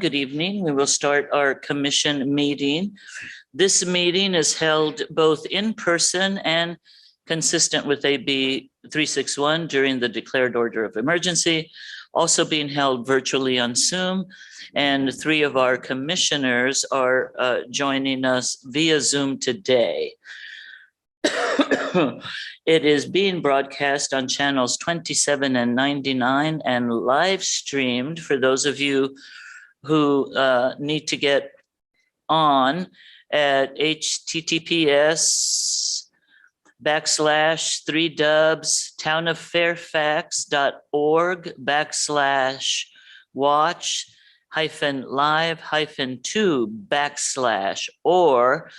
Good evening. We will start our commission meeting. This meeting is held both in person and consistent with AB 361 during the declared order of emergency, also being held virtually on Zoom. And 3 of our commissioners are joining us via Zoom today. It is being broadcast on channels 27 and 99 and live streamed for those of you who need to get on at https://3w.townoffairfax.org/watch-live-2/ or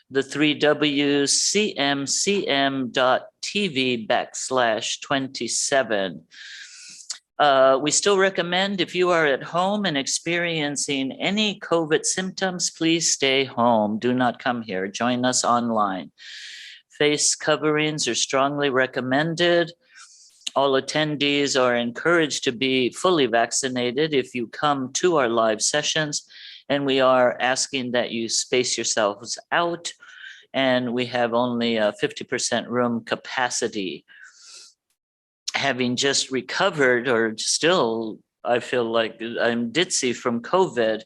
the 3wcmcm.tv/27. We still recommend, if you are at home and experiencing any COVID symptoms, please stay home. Do not come here. Join us online. Face coverings are strongly recommended. All attendees are encouraged to be fully vaccinated if you come to our live sessions, and we are asking that you space yourselves out, and we have only a 50% room capacity. Having just recovered, or still, I feel like I'm ditzy from COVID,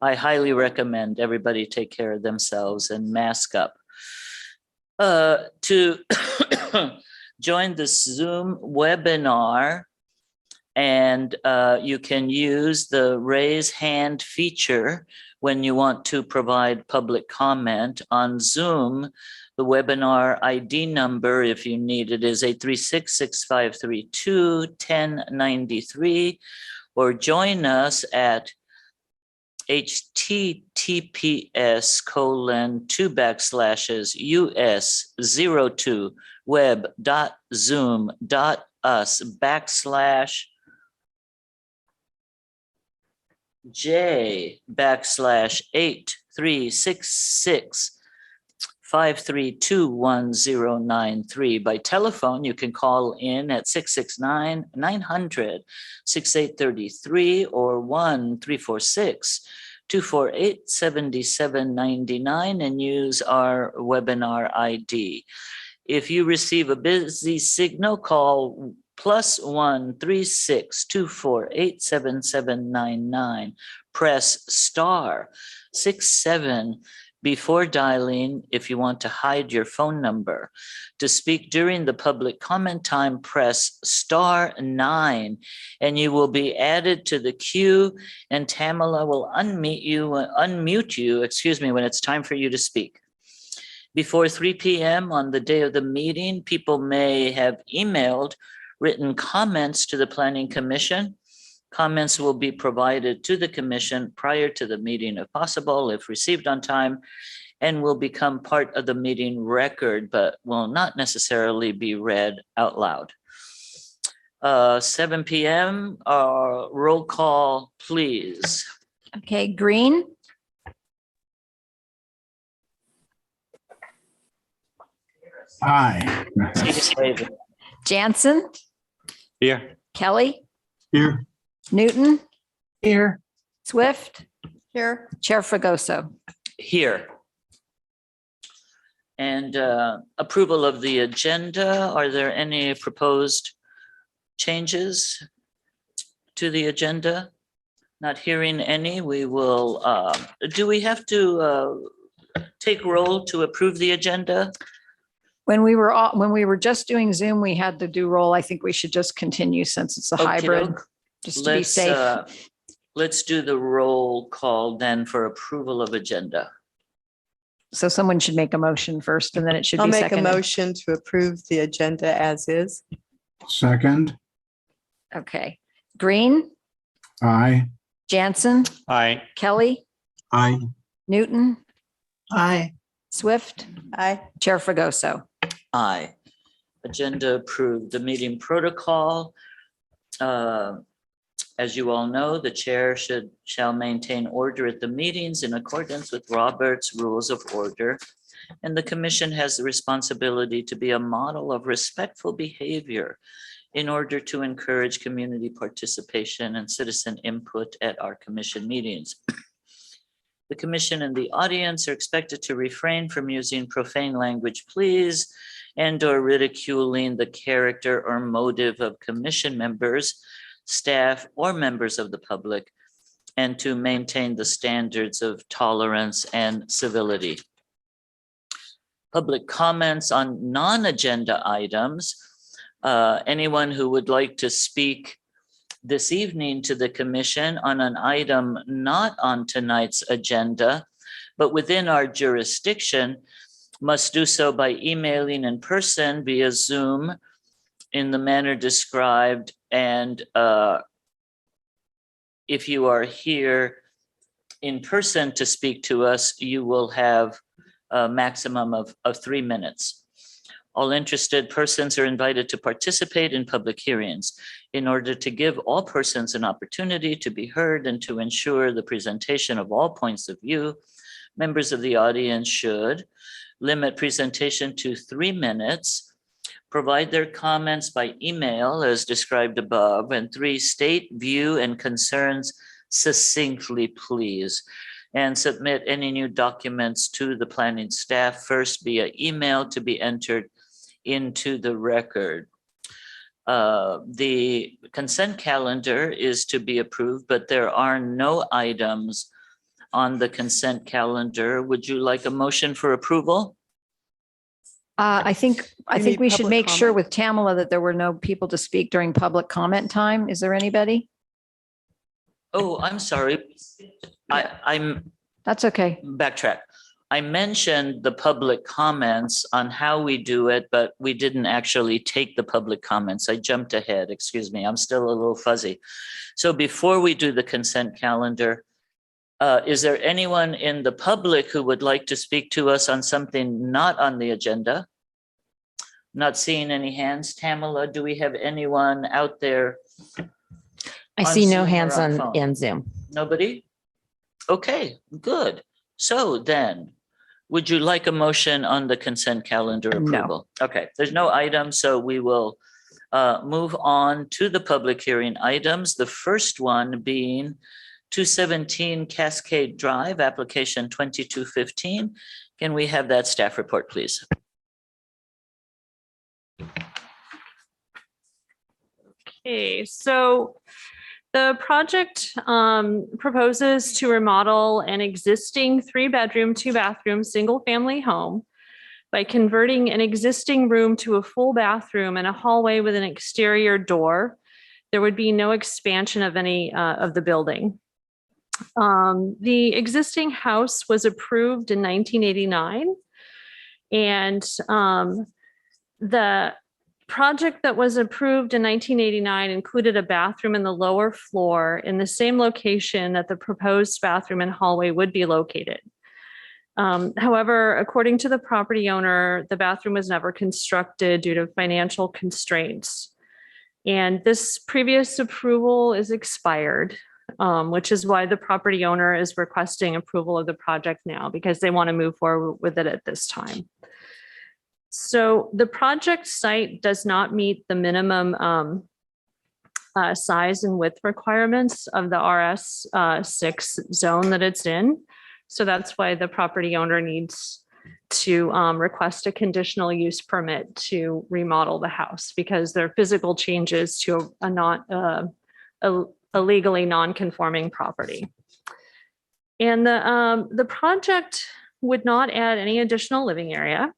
I highly recommend everybody take care of themselves and mask up. To join the Zoom webinar, and you can use the raise hand feature when you want to provide public comment on Zoom. The webinar ID number, if you need it, is 836-6532-1093, or join us at https://j/8366-5321-093. By telephone, you can call in at 669-900-6833 or 1-346-248-7799 and use our webinar ID. If you receive a busy signal, call +1 362487799. Press *67 before dialing if you want to hide your phone number. To speak during the public comment time, press *9 and you will be added to the queue, and Tamala will unmute you, when it's time for you to speak. Before 3 p.m. on the day of the meeting, people may have emailed written comments to the Planning Commission. Comments will be provided to the Commission prior to the meeting if possible, if received on time, and will become part of the meeting record, but will not necessarily be read out loud. 7 p.m., roll call, please. Okay, Green. Aye. Jansen. Here. Kelly. Here. Newton. Here. Swift. Here. Chair Fregoso. Here. And approval of the agenda. Are there any proposed changes to the agenda? Not hearing any. We will, do we have to take roll to approve the agenda? When we were just doing Zoom, we had to do roll. I think we should just continue since it's a hybrid, just to be safe. Let's do the roll call then for approval of agenda. So someone should make a motion first, and then it should I'll be make seconded. a motion to approve the agenda as is. Second. Okay. Green. Aye. Jansen. Aye. Kelly. Aye. Newton. Aye. Swift. Aye. Chair Fregoso. Aye. Agenda approved. The meeting protocol. As you all know, the chair shall maintain order at the meetings in accordance with Robert's Rules of Order, and the commission has the responsibility to be a model of respectful behavior in order to encourage community participation and citizen input at our commission meetings. The commission and the audience are expected to refrain from using profane language, please, and/or ridiculing the character or motive of commission members, staff, or members of the public, and to maintain the standards of tolerance and civility. Public comments on non-agenda items. Anyone who would like to speak this evening to the commission on an item not on tonight's agenda, but within our jurisdiction, must do so by emailing in person via Zoom in the manner described. And if you are here in person to speak to us, you will have a maximum of 3 minutes. All interested persons are invited to participate in public hearings. In order to give all persons an opportunity to be heard and to ensure the presentation of all points of view, members of the audience should limit presentation to 3 minutes, provide their comments by email as described above, and 3, state view and concerns succinctly, please, and submit any new documents to the planning staff first via email to be entered into the record. The consent calendar is to be approved, but there are no items on the consent calendar. Would you like a motion for approval? I think We need we should public make sure comment. with Tamala that there were no people to speak during public comment time. Is there anybody? Oh, I'm sorry. I'm That's okay. backtrack. I mentioned the public comments on how we do it, but we didn't actually take the public comments. I jumped ahead, excuse me. I'm still a little fuzzy. So before we do the consent calendar, is there anyone in the public who would like to speak to us on something not on the agenda? Not seeing any hands. Tamala, do we have anyone out there? I on see no Zoom or hands on on phone? in Zoom. Nobody? Okay, good. So then, would you like a motion on the consent calendar No. approval? Okay, there's no item, so we will move on to the public hearing items. The first one being 217 Cascade Drive, application 2215. Can we have that staff report, please? Okay, so the project proposes to remodel an existing 3-bedroom, 2-bathroom, single-family home by converting an existing room to a full bathroom and a hallway with an exterior door. There would be no expansion of any of the building. The existing house was approved in 1989, and the project that was approved in 1989 included a bathroom in the lower floor in the same location that the proposed bathroom and hallway would be located. However, according to the property owner, the bathroom was never constructed due to financial constraints. And this previous approval is expired, which is why the property owner is requesting approval of the project now, because they want to move forward with it at this time. So the project site does not meet the minimum size and width requirements of the RS6 zone that it's in. So that's why the property owner needs to request a conditional use permit to remodel the house, because there are physical changes to a legally non-conforming property. And the project would not add any additional living area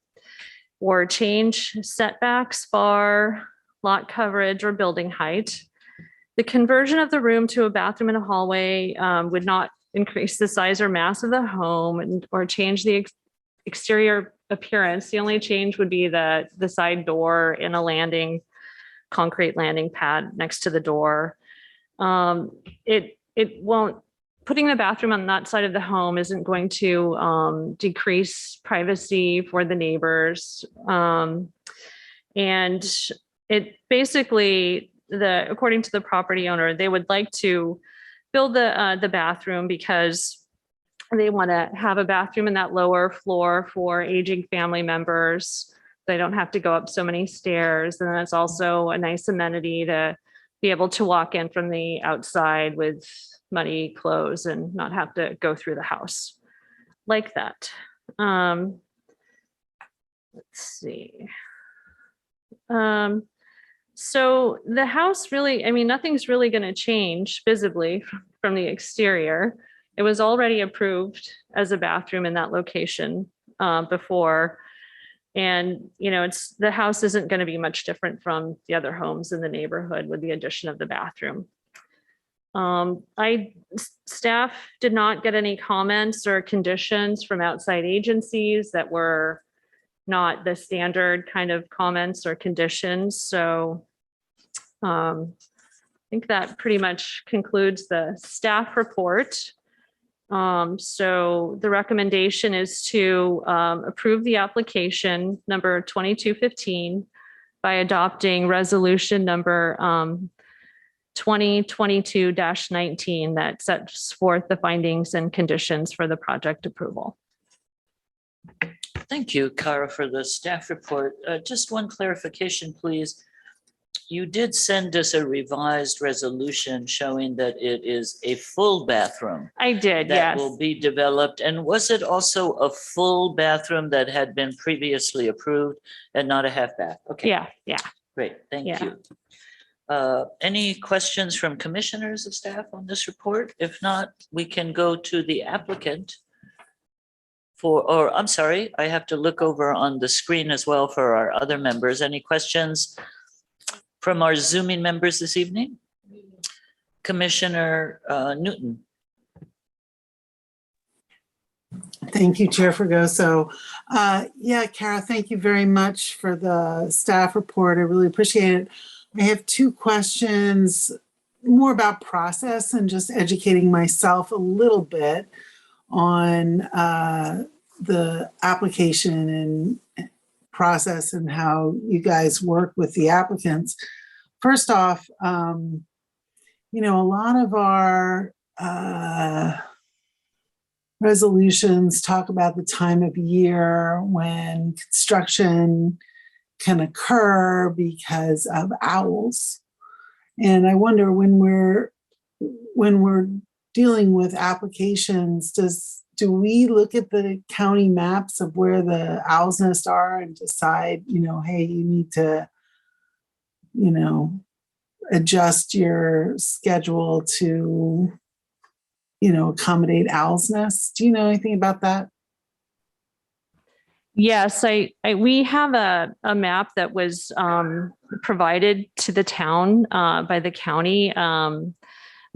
or change setbacks, bar, lot coverage, or building height. The conversion of the room to a bathroom and a hallway would not increase the size or mass of the home or change the exterior appearance. The only change would be the side door in a concrete landing pad next to the door. It won't, putting the bathroom on that side of the home isn't going to decrease privacy for the neighbors. And it basically, according to the property owner, they would like to build the bathroom because they want to have a bathroom in that lower floor for aging family members, They don't have to go up so many stairs. And then it's also a nice amenity to be able to walk in from the outside with muddy clothes and not have to go through the house like that. Let's see. So the house really, I mean, nothing's really going to change visibly from the exterior. It was already approved as a bathroom in that location before. And, you know, the house isn't going to be much different from the other homes in the neighborhood with the addition of the bathroom. Staff did not get any comments or conditions from outside agencies that were not the standard kind of comments or conditions. So I think that pretty much concludes the staff report. So the recommendation is to approve the application number 2215 by adopting resolution number 2022-19 that sets forth the findings and conditions for the project approval. Thank you, Kara, for the staff report. Just one clarification, please. You did send us a revised resolution showing that it is a full bathroom I did, that yes. will be developed. And was it also a full bathroom that had been previously approved and not a half bath? Okay. Yeah, yeah. Great, thank Yeah. you. Any questions from commissioners of staff on this report? If not, we can go to the applicant or I'm sorry, I have to look over on the screen as well for our other members. Any questions from our Zooming members this evening? Commissioner Newton. Thank you, Chair Fregoso. Yeah, Kara, thank you very much for the staff report. I really appreciate it. I have two questions, more about process and just educating myself a little bit on the application and process and how you guys work with the applicants. First off, you know, a lot of our resolutions talk about the time of year when construction can occur because of owls. And I wonder when we're dealing with applications, do we look at the county maps of where the owl's nest are and decide, you know, hey, you need to, you know, adjust your schedule to, you know, accommodate owl's nests? Do you know anything about that? Yes, we have a map that was provided to the town by the county,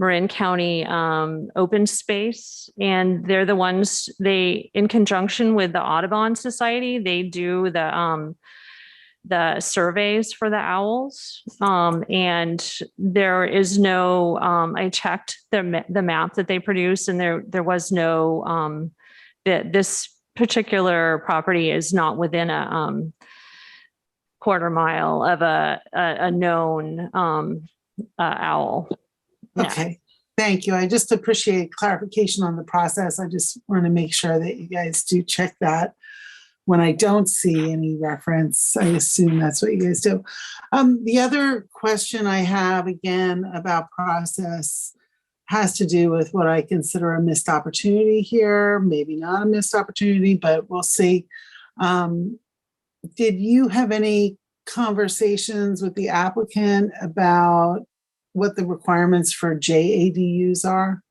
Marin County Open Space, and they're the ones, in conjunction with the Audubon Society, they do the surveys for the owls. And there is no, I checked the map that they produce, and there was no, this particular property is not within a quarter mile of a known owl. Okay, thank you. I just appreciate clarification on the process. I just want to make sure that you guys do check that. When I don't see any reference, I assume that's what you guys do. The other question I have, again, about process has to do with what I consider a missed opportunity here. Maybe not a missed opportunity, but we'll see. Did you have any conversations with the applicant about what the requirements for JADUs are?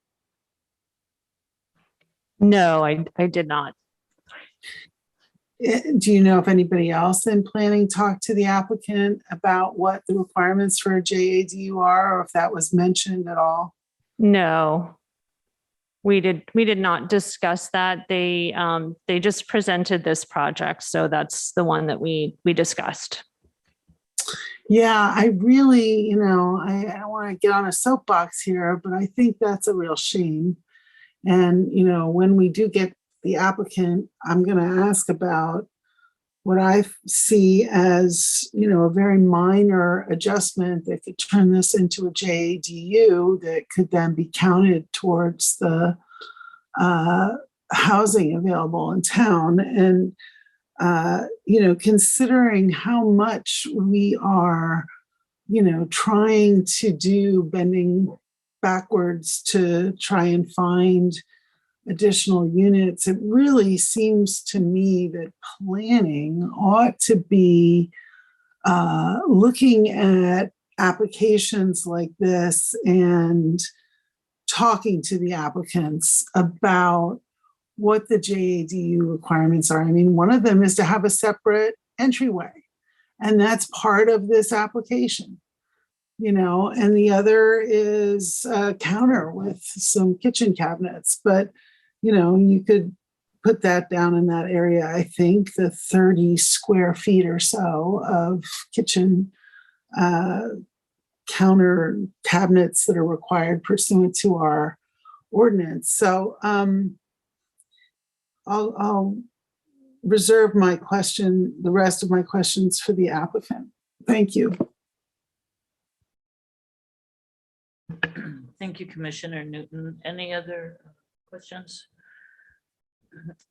No, I did not. Do you know if anybody else in planning talked to the applicant about what the requirements for a JADU are, or if that was mentioned at all? No, we did not discuss that. They just presented this project. So that's the one that we discussed. Yeah, I really, you know, I don't want to get on a soapbox here, but I think that's a real shame. And, you know, when we do get the applicant, I'm going to ask about what I see as, you know, a very minor adjustment that could turn this into a JADU that could then be counted towards the housing available in town. And considering how much we are, trying to do, bending backwards to try and find additional units, it really seems to me that planning ought to be looking at applications like this and talking to the applicants about what the JADU requirements are. I mean, one of them is to have a separate entryway, and that's part of this application, and the other is a counter with some kitchen cabinets. But, you could put that down in that area. I think the 30 square feet or so of kitchen counter cabinets that are required pursuant to our ordinance. So I'll reserve the rest of my questions for the applicant. Thank you. Thank you, Commissioner Newton. Any other questions?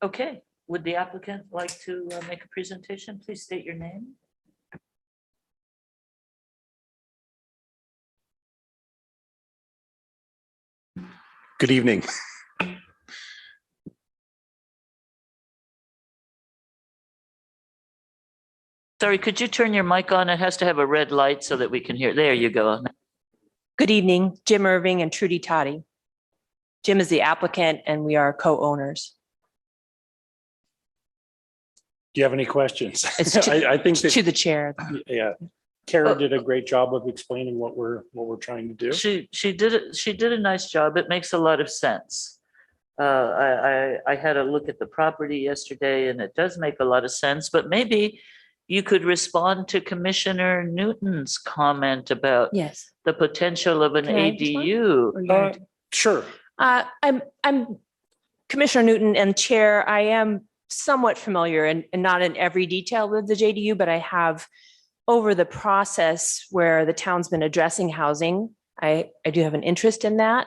Okay, would the applicant like to make a presentation? Please state your name. Good evening. Sorry, could you turn your mic on? It has to have a red light so that we can hear. There you go. Good evening, Jim Irving and Trudy Toddy. Jim is the applicant and we are co-owners. Do you have any questions? It's to- I think that, To the chair. yeah, Kara did a great job of explaining what we're trying to do. She did a nice job. It makes a lot of sense. I had a look at the property yesterday and it does make a lot of sense, but maybe you could respond to Commissioner Newton's comment about Yes. the potential of an Can I respond? ADU. Or you want to- Sure. I'm Commissioner Newton and Chair. I am somewhat familiar and not in every detail with the JDU, but I have over the process where the town's been addressing housing. I do have an interest in that.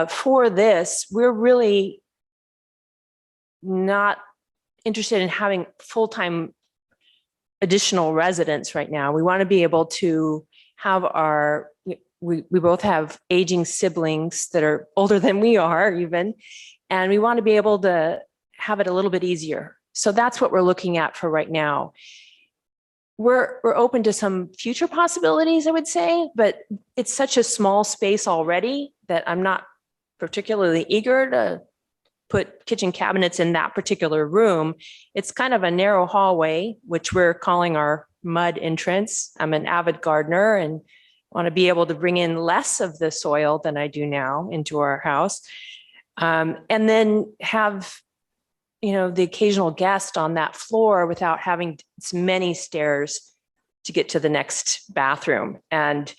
For this, we're really not interested in having full-time additional residents right now. We want to be able to have we both have aging siblings that are older than we are even, and we want to be able to have it a little bit easier. So that's what we're looking at for right now. We're open to some future possibilities, I would say, but it's such a small space already that I'm not particularly eager to put kitchen cabinets in that particular room. It's kind of a narrow hallway, which we're calling our mud entrance. I'm an avid gardener and want to be able to bring in less of the soil than I do now into our house. And then have, the occasional guest on that floor without having as many stairs to get to the next bathroom. And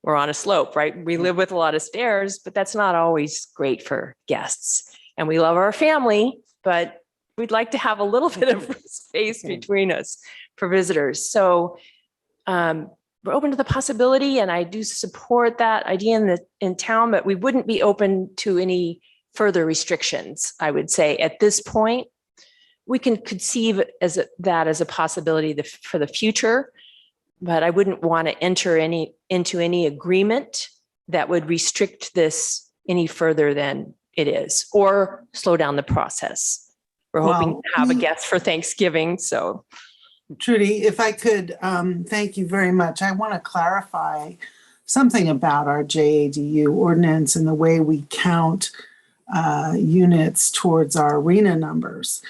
we're on a slope, right? We live with a lot of stairs, but that's not always great for guests. And we love our family, but we'd like to have a little bit of space between us for visitors. So we're open to the possibility, and I do support that idea in town, but we wouldn't be open to any further restrictions, I would say. At this point, we can conceive that as a possibility for the future, but I wouldn't want to enter into any agreement that would restrict this any further than it is, or slow down the process. We're hoping to have a guest for Thanksgiving, so. Trudy, if I could, thank you very much. I want to clarify something about our JADU ordinance and the way we count units towards our arena numbers.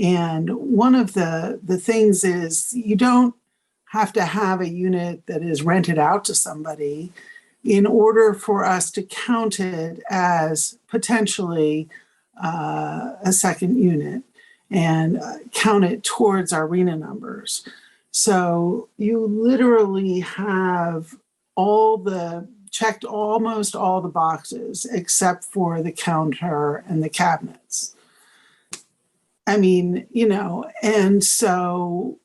And one of the things is you don't have to have a unit that is rented out to somebody in order for us to count it as potentially a second unit and count it towards our arena numbers. So you literally have checked almost all the boxes except for the counter and the cabinets. I mean, and so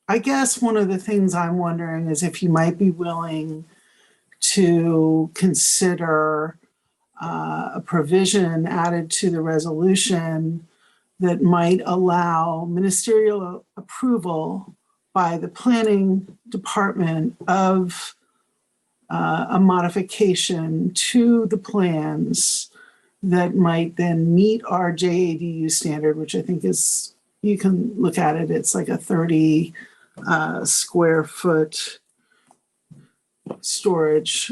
I guess one of the things I'm wondering is if you might be willing to consider a provision added to the resolution that might allow ministerial approval by the planning department of a modification to the plans that might then meet our JADU standard, which I think is, you can look at it, it's like a 30 square foot storage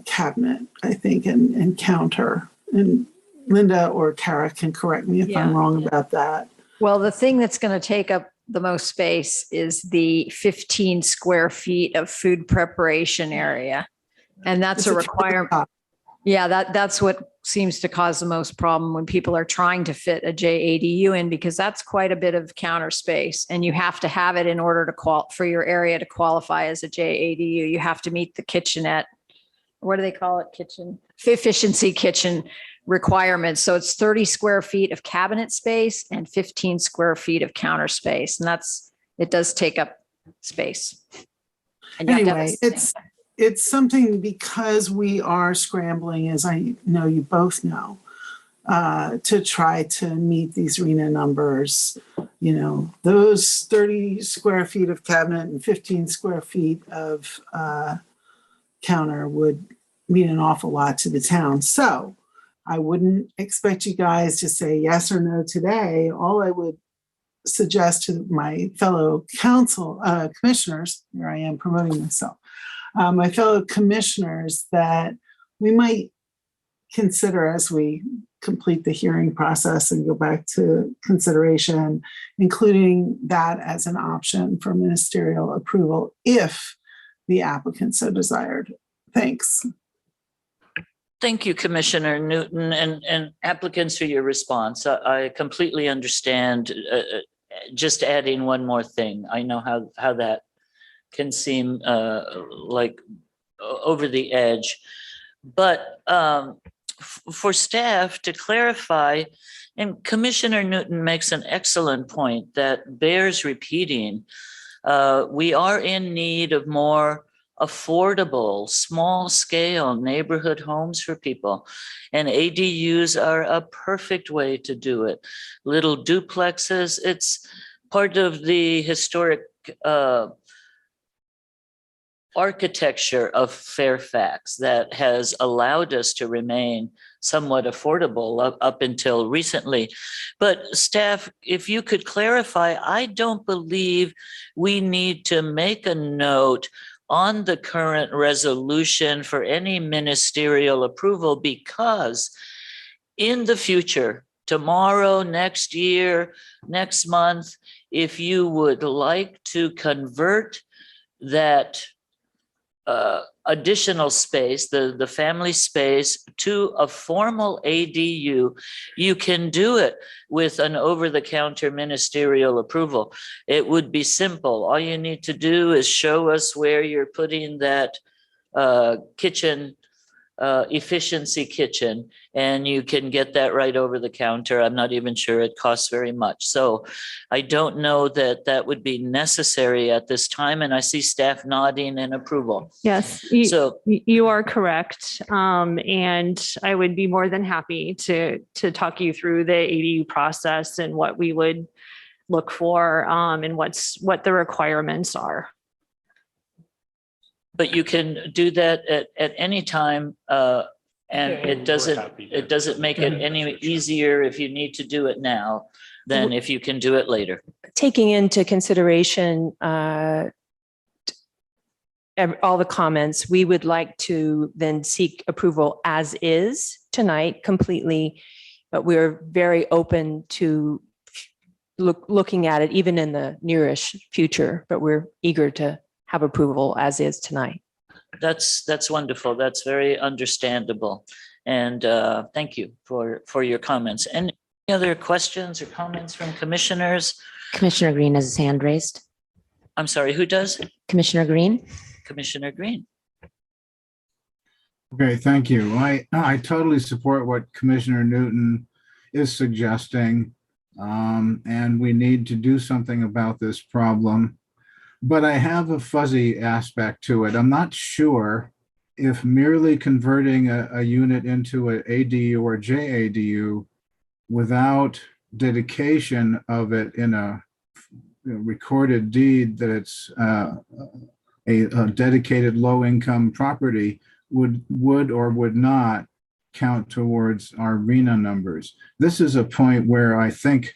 cabinet, I think, and counter. And Linda or Kara can correct me if I'm Yeah. wrong about that. Well, the thing that's going to take up the most space is the 15 square feet of food preparation area. And that's a It's requirement. Yeah, that's what seems to cause the most problem when people are trying to fit a JADU in, because that's quite a bit of counter space. And you have to have it in order to for your area to qualify as a JADU. You have to meet the kitchenette. What do they call it? Kitchen efficiency kitchen requirements. So it's 30 square feet of cabinet space and 15 square feet of counter space. And it does take up space. And you have to have Anyway, a- it's something, because we are scrambling, as I know you both know, to try to meet these RENA numbers. You know, those 30 square feet of cabinet and 15 square feet of counter would mean an awful lot to the town. So I wouldn't expect you guys to say yes or no today. All I would suggest to my fellow commissioners, here I am promoting myself, my fellow commissioners, that we might consider, as we complete the hearing process and go back to consideration, including that as an option for ministerial approval if the applicant so desired. Thanks. Thank you, Commissioner Newton, and applicants, for your response. I completely understand. Just adding one more thing, I know how that can seem like over the edge, but for staff to clarify, and Commissioner Newton makes an excellent point that bears repeating. We are in need of more affordable, small scale neighborhood homes for people. And ADUs are a perfect way to do it. Little duplexes, it's part of the historic architecture of Fairfax that has allowed us to remain somewhat affordable up until recently. But staff, if you could clarify, I don't believe we need to make a note on the current resolution for any ministerial approval, because in the future, tomorrow, next year, next month, if you would like to convert that additional space, the family space, to a formal ADU, you can do it with an over-the-counter ministerial approval. It would be simple. All you need to do is show us where you're putting that kitchen, efficiency kitchen, and you can get that right over the counter. I'm not even sure it costs very much. So I don't know that that would be necessary at this time. And I see staff nodding in approval. Yes, So you are correct. And I would be more than happy to talk you through the ADU process and what we would look for and what the requirements are. but you can do that at any time. And it doesn't make it any easier if you need to do it now than if you can do it later. Taking into consideration all the comments, we would like to then seek approval as is tonight completely, but we're very open to looking at it even in the nearish future, but we're eager to have approval as is tonight. That's wonderful. That's very understandable. And thank you for your comments. Any other questions or comments from commissioners? Commissioner Green has his hand raised. I'm sorry, who does? Commissioner Green. Commissioner Green. Okay, thank you. I totally support what Commissioner Newton is suggesting. And we need to do something about this problem. But I have a fuzzy aspect to it. I'm not sure if merely converting a unit into an ADU or JADU without dedication of it in a recorded deed that it's a dedicated low-income property would or would not count towards our RENA numbers. This is a point where I think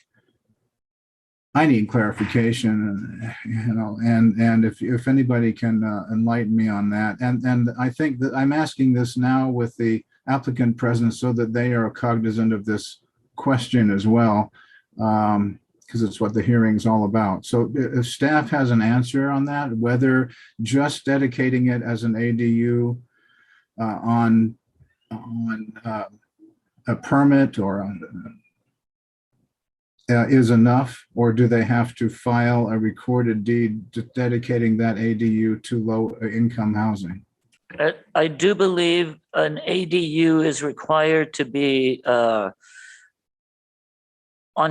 I need clarification, and if anybody can enlighten me on that. And I think that I'm asking this now with the applicant present so that they are cognizant of this question as well, because it's what the hearing's all about. So if staff has an answer on that, whether just dedicating it as an ADU on a permit or is enough, or do they have to file a recorded deed dedicating that ADU to low income housing? I do believe an ADU is required to be on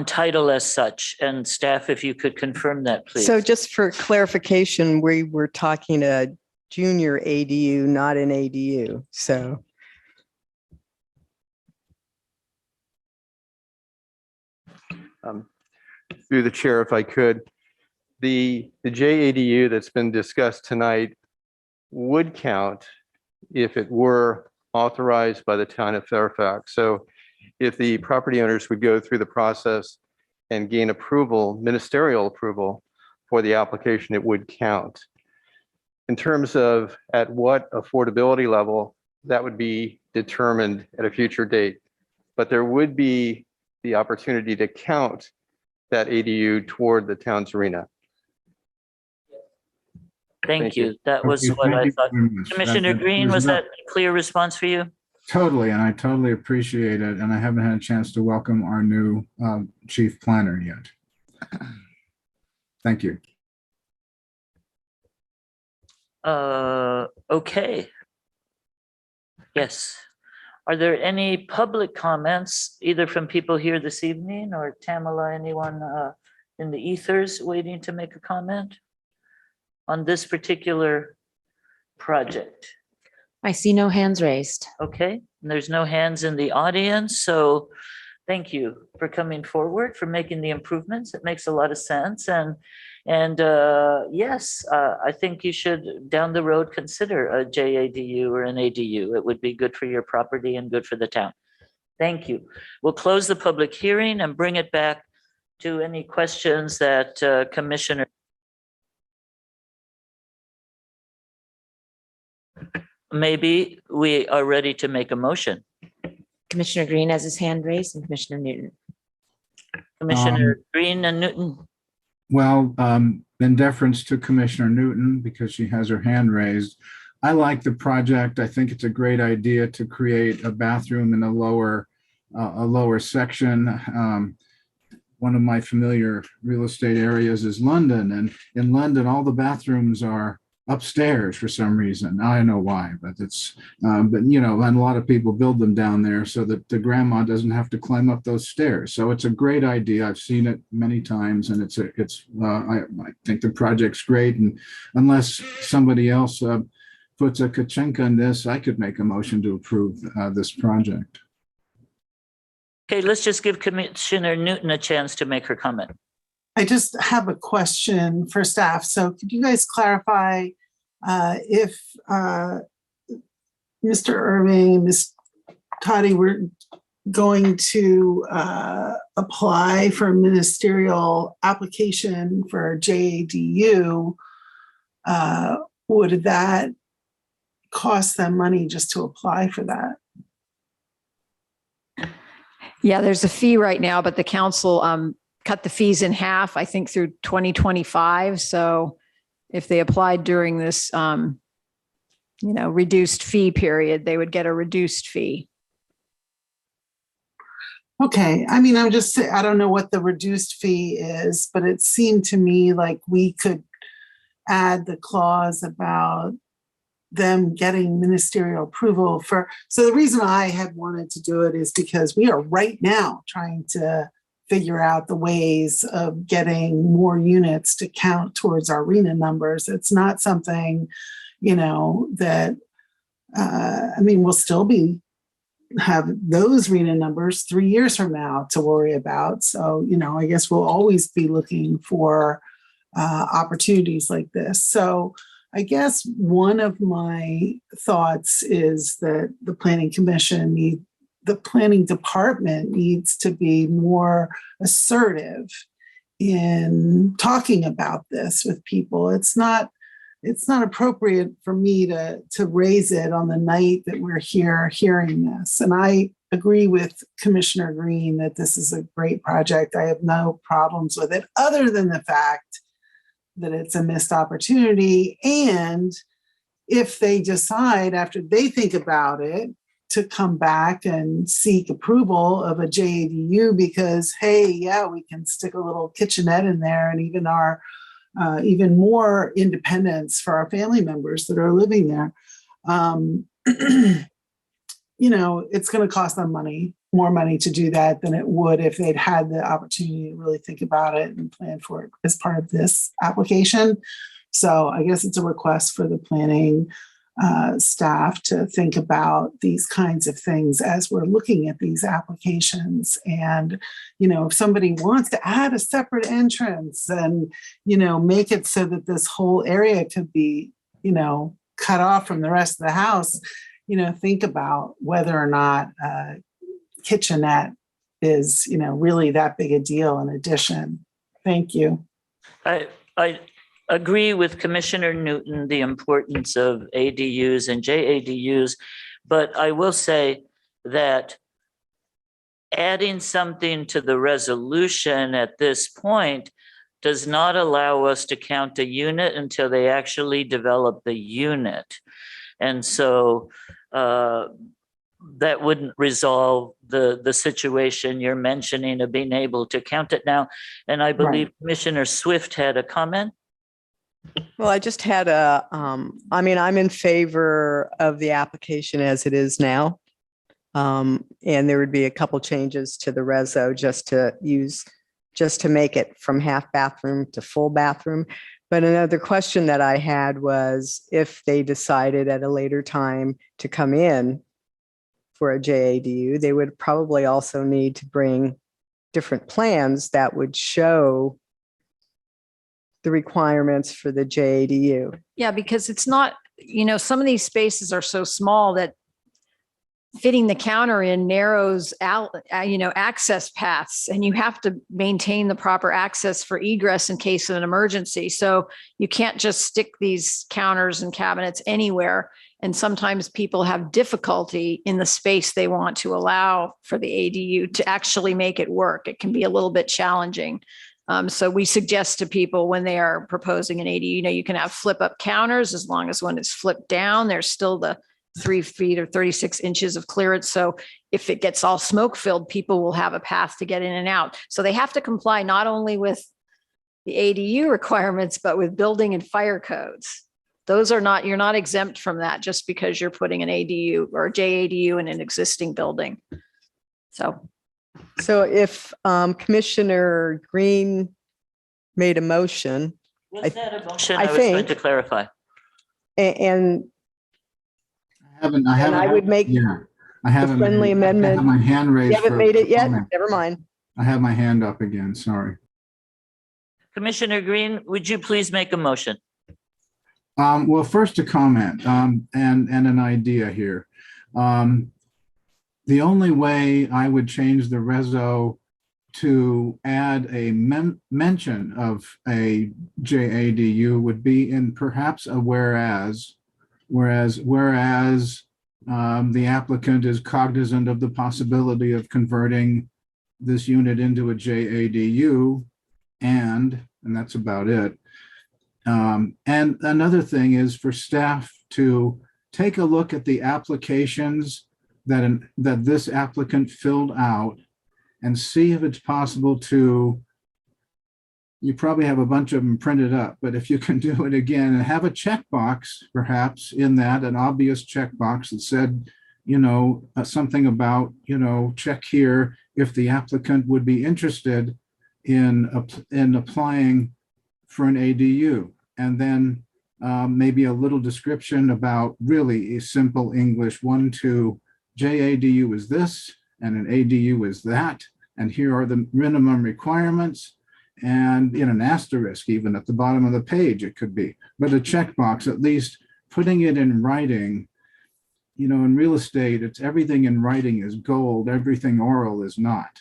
title as such. And staff, if you could confirm that, please. So just for clarification, we were talking a junior ADU, not an ADU. So through the chair, if I could, the JADU that's been discussed tonight would count if it were authorized by the town of Fairfax. So if the property owners would go through the process and gain approval, ministerial approval for the application, it would count. In terms of at what affordability level, that would be determined at a future date. But there would be the opportunity to count that ADU toward the town's arena. Thank you. That was Okay, what thank I you thought. very much. Commissioner Green, was that a clear response for you? Totally, and I totally appreciate it. And I haven't had a chance to welcome our new chief planner yet. Thank you. Okay. Yes. Are there any public comments, either from people here this evening or Tamala, anyone in the ethers waiting to make a comment on this particular project? I see no hands raised. Okay, and there's no hands in the audience, so thank you for coming forward, for making the improvements. It makes a lot of sense. And yes, I think you should down the road consider a JADU or an ADU. It would be good for your property and good for the town. Thank you. We'll close the public hearing and bring it back to any questions that Commissioner. Maybe we are ready to make a motion. Commissioner Green has his hand raised and Commissioner Newton. Commissioner Green and Newton. Well, in deference to Commissioner Newton, because she has her hand raised, I like the project. I think it's a great idea to create a bathroom in a lower section. One of my familiar real estate areas is London, and in London, all the bathrooms are upstairs for some reason. I don't know why, but it's, but you know, and a lot of people build them down there so that the grandma doesn't have to climb up those stairs. So it's a great idea. I've seen it many times, and I think the project's great. And unless somebody else puts a kachenka on this, I could make a motion to approve this project. Okay, let's just give Commissioner Newton a chance to make her comment. I just have a question for staff. So could you guys clarify if Mr. Irving and Ms. Toddy were going to apply for a ministerial application for JADU, would that cost them money just to apply for that? Yeah, there's a fee right now, but the council cut the fees in half, I think, through 2025. So if they applied during this, reduced fee period, they would get a reduced fee. Okay, I mean, I don't know what the reduced fee is, but it seemed to me like we could add the clause about them getting ministerial approval for, so the reason I had wanted to do it is because we are right now trying to figure out the ways of getting more units to count towards our RENA numbers. It's not something, that, we'll still be have those RENA numbers 3 years from now to worry about. So, I guess we'll always be looking for opportunities like this. So I guess one of my thoughts is that the Planning Commission the Planning Department needs to be more assertive in talking about this with people. It's not appropriate for me to raise it on the night that we're here hearing this. And I agree with Commissioner Green that this is a great project. I have no problems with it, other than the fact that it's a missed opportunity. And if they decide after they think about it to come back and seek approval of a JADU because, hey, yeah, we can stick a little kitchenette in there and even more independence for our family members that are living there. It's going to cost them more money to do that than it would if they'd had the opportunity to really think about it and plan for it as part of this application. So I guess it's a request for the planning staff to think about these kinds of things as we're looking at these applications. And, if somebody wants to add a separate entrance and, make it so that this whole area could be, cut off from the rest of the house, think about whether or not kitchenette is, really that big a deal in addition. Thank you. I agree with Commissioner Newton, the importance of ADUs and JADUs, but I will say that adding something to the resolution at this point does not allow us to count a unit until they actually develop the unit. And so that wouldn't resolve the situation you're mentioning of being able to count it now. And I believe Commissioner Swift had a comment. Well, I just had I'm in favor of the application as it is now. And there would be a couple changes to the reso just to make it from half bathroom to full bathroom. But another question that I had was if they decided at a later time to come in for a JADU, they would probably also need to bring different plans that would show the requirements for the JADU. Yeah, because it's not, some of these spaces are so small that fitting the counter in narrows out, access paths, and you have to maintain the proper access for egress in case of an emergency. So you can't just stick these counters and cabinets anywhere. And sometimes people have difficulty in the space they want to allow for the ADU to actually make it work. It can be a little bit challenging. So we suggest to people when they are proposing an ADU, you can have flip up counters as long as when it's flipped down, there's still the 3 feet or 36 inches of clearance. So if it gets all smoke filled, people will have a path to get in and out. So they have to comply not only with the ADU requirements, but with building and fire codes. You're not exempt from that just because you're putting an ADU or a JADU in an existing building. So if Commissioner Green made a motion. Was that a motion? I I was going think- to clarify. And I haven't. I would make I haven't. friendly amendment. I have my hand raised. you haven't for made it yet? comment. Never mind. I have my hand up again, sorry. Commissioner Green, would you please make a motion? Well, first a comment and an idea here. The only way I would change the reso to add a mention of a JADU would be in perhaps a whereas the applicant is cognizant of the possibility of converting this unit into a JADU, and that's about it. And another thing is for staff to take a look at the applications that this applicant filled out and see if it's possible to, you probably have a bunch of them printed up, but if you can do it again and have a checkbox, perhaps in that, an obvious checkbox that said, something about, check here if the applicant would be interested in applying for an ADU. And then maybe a little description about really a simple English 1, 2, JADU is this and an ADU is that, and here are the minimum requirements, and in an asterisk, even at the bottom of the page, it could be, but a checkbox, at least putting it in writing. You know, in real estate, it's everything in writing is gold, everything oral is not,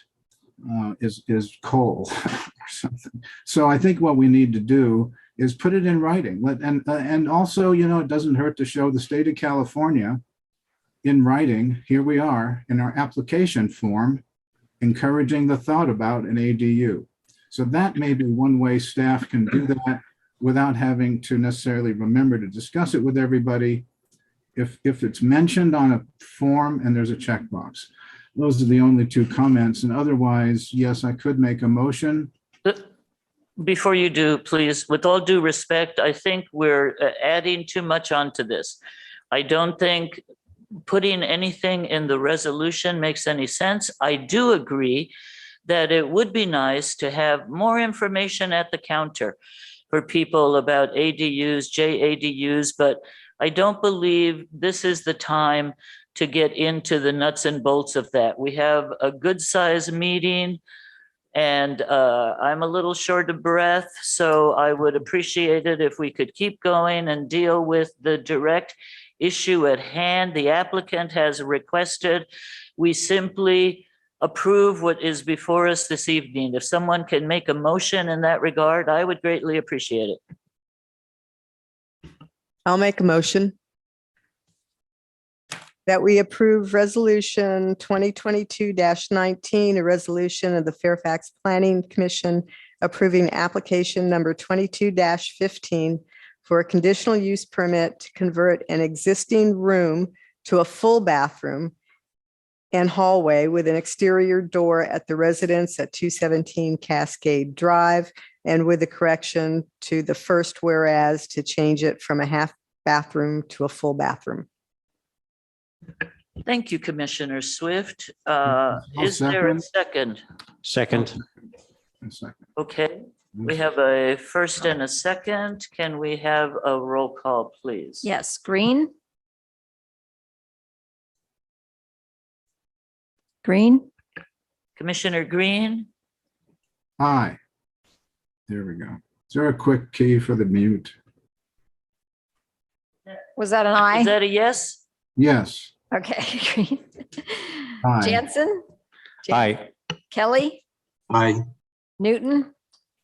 is coal or something. So I think what we need to do is put it in writing. And also, you know, it doesn't hurt to show the state of California in writing. Here we are in our application form, encouraging the thought about an ADU. So that may be one way staff can do that without having to necessarily remember to discuss it with everybody. If it's mentioned on a form and there's a checkbox. Those are the only two comments. And otherwise, yes, I could make a motion. Before you do, please, with all due respect, I think we're adding too much onto this. I don't think putting anything in the resolution makes any sense. I do agree that it would be nice to have more information at the counter for people about ADUs, JADUs, but I don't believe this is the time to get into the nuts and bolts of that. We have a good size meeting and I'm a little short of breath, so I would appreciate it if we could keep going and deal with the direct issue at hand. The applicant has requested we simply approve what is before us this evening. If someone can make a motion in that regard, I would greatly appreciate it. I'll make a motion that we approve resolution 2022-19, a resolution of the Fairfax Planning Commission approving application number 22-15 for a conditional use permit to convert an existing room to a full bathroom and hallway with an exterior door at the residence at 217 Cascade Drive, and with a correction to the first whereas to change it from a half bathroom to a full bathroom. Thank you, Commissioner Swift. I'll Is there a second? Second. A second. Okay, we have a first and a second. Can we have a roll call, please? Yes, Green. Green, Commissioner Green, Aye. There we go. Is there a quick key for the mute? was that an is aye? that a yes? Yes. Okay, Green. Aye. Jansen, Aye. Kelly, Aye. Newton,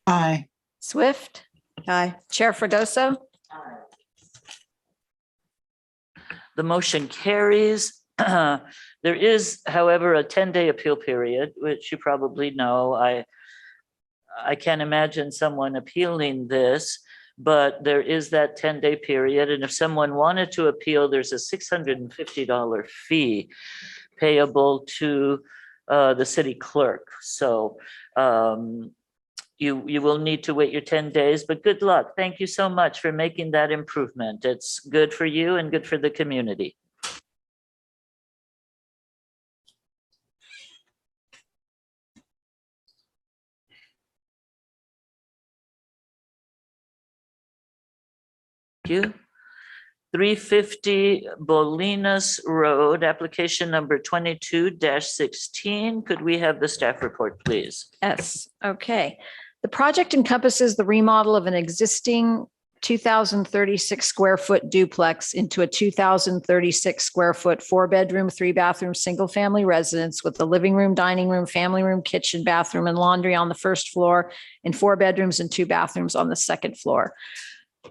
Aye. Swift, Aye. Chair Fredoso. The motion carries. There is, however, a 10-day appeal period, which you probably know. I can't imagine someone appealing this, but there is that 10-day period. And if someone wanted to appeal, there's a $650 fee payable to the city clerk. So you will need to wait your 10 days, but good luck. Thank you so much for making that improvement. It's good for you and good for the community. You. 350 Bolinas Road, application number 22-16. Could we have the staff report, please? Yes, okay. The project encompasses the remodel of an existing 2,036 square foot duplex into a 2,036 square foot 4-bedroom, 3-bathroom, single-family residence with a living room, dining room, family room, kitchen, bathroom, and laundry on the first floor, and 4 bedrooms and 2 bathrooms on the second floor.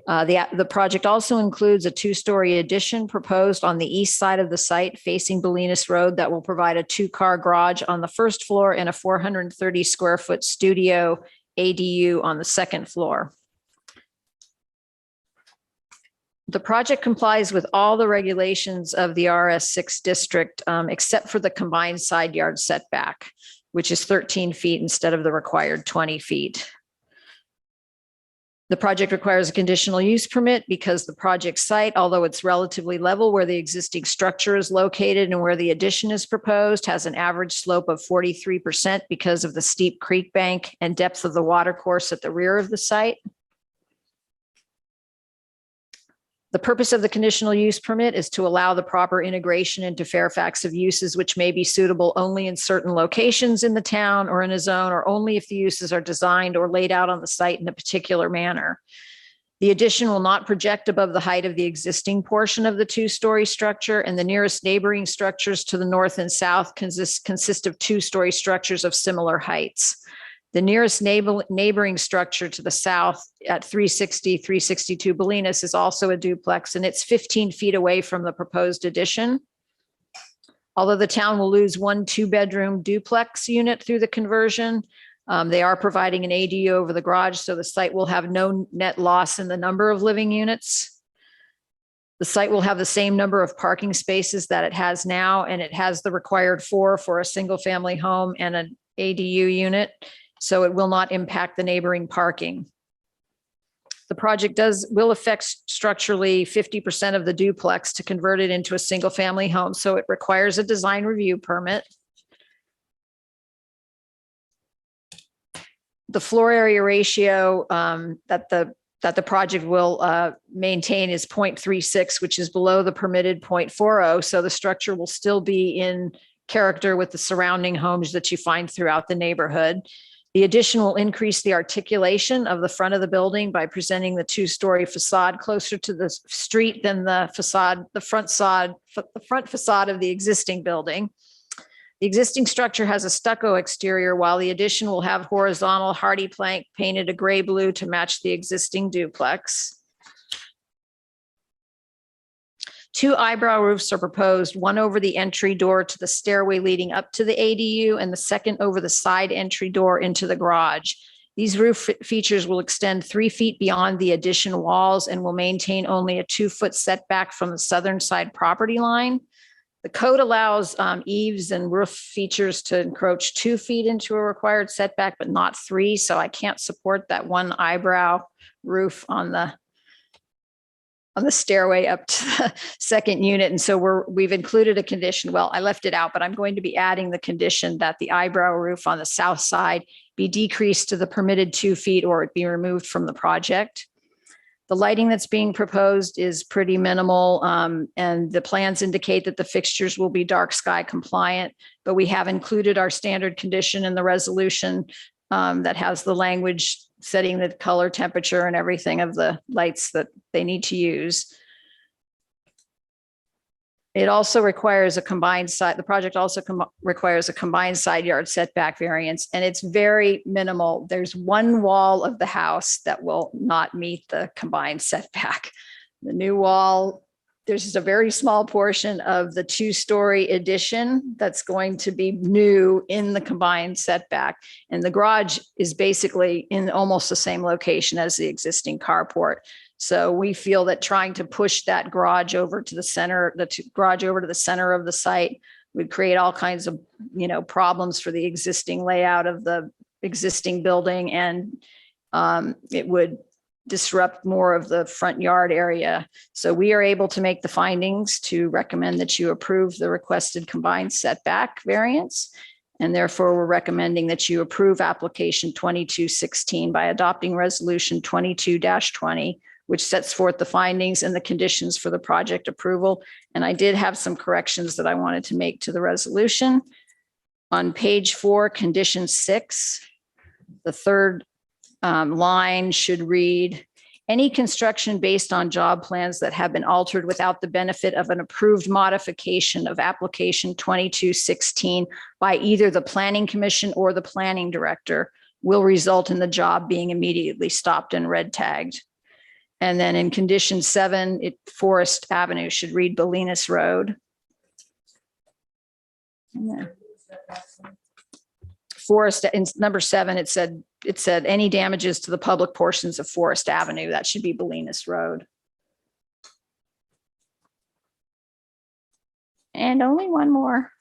The project also includes a 2-story addition proposed on the east side of the site facing Bolinas Road that will provide a 2-car garage on the first floor and a 430 square foot studio ADU on the second floor. The project complies with all the regulations of the RS6 district, except for the combined side yard setback, which is 13 feet instead of the required 20 feet. The project requires a conditional use permit because the project site, although it's relatively level where the existing structure is located and where the addition is proposed, has an average slope of 43% because of the steep creek bank and depth of the water course at the rear of the site. The purpose of the conditional use permit is to allow the proper integration into Fairfax of uses which may be suitable only in certain locations in the town or in a zone, or only if the uses are designed or laid out on the site in a particular manner. The addition will not project above the height of the existing portion of the two-story structure, and the nearest neighboring structures to the north and south consist of two-story structures of similar heights. The nearest neighboring structure to the south at 362 Bolinas is also a duplex, and it's 15 feet away from the proposed addition. Although the town will lose one 2-bedroom duplex unit through the conversion, they are providing an ADU over the garage, so the site will have no net loss in the number of living units. The site will have the same number of parking spaces that it has now, and it has the required 4 for a single-family home and an ADU unit, so it will not impact the neighboring parking. The project will affect structurally 50% of the duplex to convert it into a single-family home, so it requires a design review permit. The floor area ratio that the project will maintain is 0.36, which is below the permitted 0.40. So the structure will still be in character with the surrounding homes that you find throughout the neighborhood. The addition will increase the articulation of the front of the building by presenting the 2-story facade closer to the street than the front facade of the existing building. The existing structure has a stucco exterior, while the addition will have horizontal hardy plank painted a gray blue to match the existing duplex. 2 eyebrow roofs are proposed, one over the entry door to the stairway leading up to the ADU, and the second over the side entry door into the garage. These roof features will extend 3 feet beyond the addition walls and will maintain only a 2-foot setback from the southern side property line. The code allows eaves and roof features to encroach 2 feet into a required setback, but not 3. So I can't support that 1 eyebrow roof on the stairway up to the second unit. And so we've included a condition. Well, I left it out, but I'm going to be adding the condition that the eyebrow roof on the south side be decreased to the permitted 2 feet or it be removed from the project. The lighting that's being proposed is pretty minimal, and the plans indicate that the fixtures will be dark sky compliant, but we have included our standard condition in the resolution that has the language setting the color, temperature, and everything of the lights that they need to use. It also requires a combined side. The project also requires a combined side yard setback variance, and it's very minimal. There's one wall of the house that will not meet the combined setback. The new wall, there's just a very small portion of the 2-story addition that's going to be new in the combined setback. And the garage is basically in almost the same location as the existing carport. So we feel that trying to push that garage over to the center, garage over to the center of the site would create all kinds of, problems for the existing layout of the existing building. And it would disrupt more of the front yard area. So we are able to make the findings to recommend that you approve the requested combined setback variance. And therefore, we're recommending that you approve application 2216 by adopting resolution 22-20, which sets forth the findings and the conditions for the project approval. And I did have some corrections that I wanted to make to the resolution. On page 4, condition 6, the third line should read, any construction based on job plans that have been altered without the benefit of an approved modification of application 2216 by either the planning commission or the planning director will result in the job being immediately stopped and red tagged. And then in condition 7, Forest Avenue should read Bolinas Road. Yeah. Forest, in number 7, it said any damages to the public portions of Forest Avenue, that should be Bolinas Road. And only one more.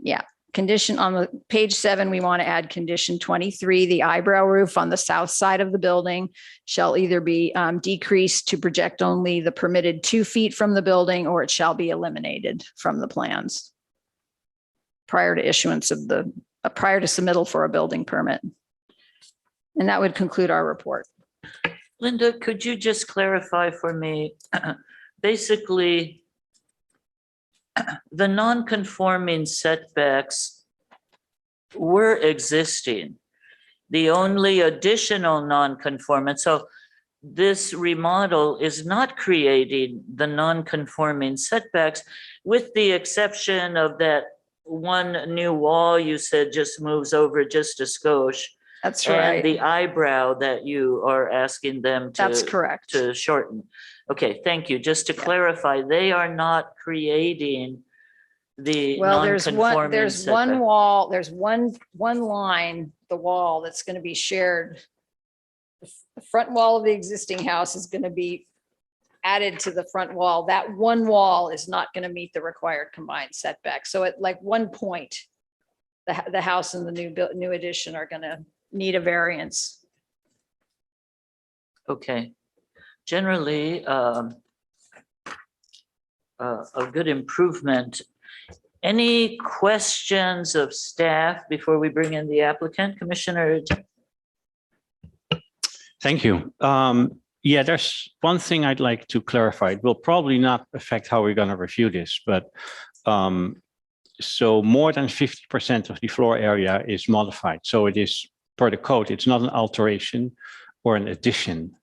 Yeah. Condition on the page 7, we want to add condition 23, the eyebrow roof on the south side of the building shall either be decreased to project only the permitted 2 feet from the building, or it shall be eliminated from the plans prior to issuance of prior to submittal for a building permit. And that would conclude our report. Linda, could you just clarify for me? Basically, the non-conforming setbacks were existing. The only additional non-conformance, so this remodel is not creating the non-conforming setbacks, with the exception of that one new wall you said just moves over just a skosh. That's And right. the eyebrow that you are asking them That's correct. to shorten. Okay, thank you. Just to Yeah. clarify, they are not creating the Well, non-conforming there's one setback. wall, there's one line, the wall that's going to be shared. The front wall of the existing house is going to be added to the front wall. That one wall is not going to meet the required combined setback. So at like one point, the house and the new addition are going to need a variance. Okay. Generally, a good improvement. Any questions of staff before we bring in the applicant? Commissioner? Thank you. Yeah, there's one thing I'd like to clarify. It will probably not affect how we're going to review this, but so more than 50% of the floor area is modified. So it is, per the code, it's not an alteration or an addition,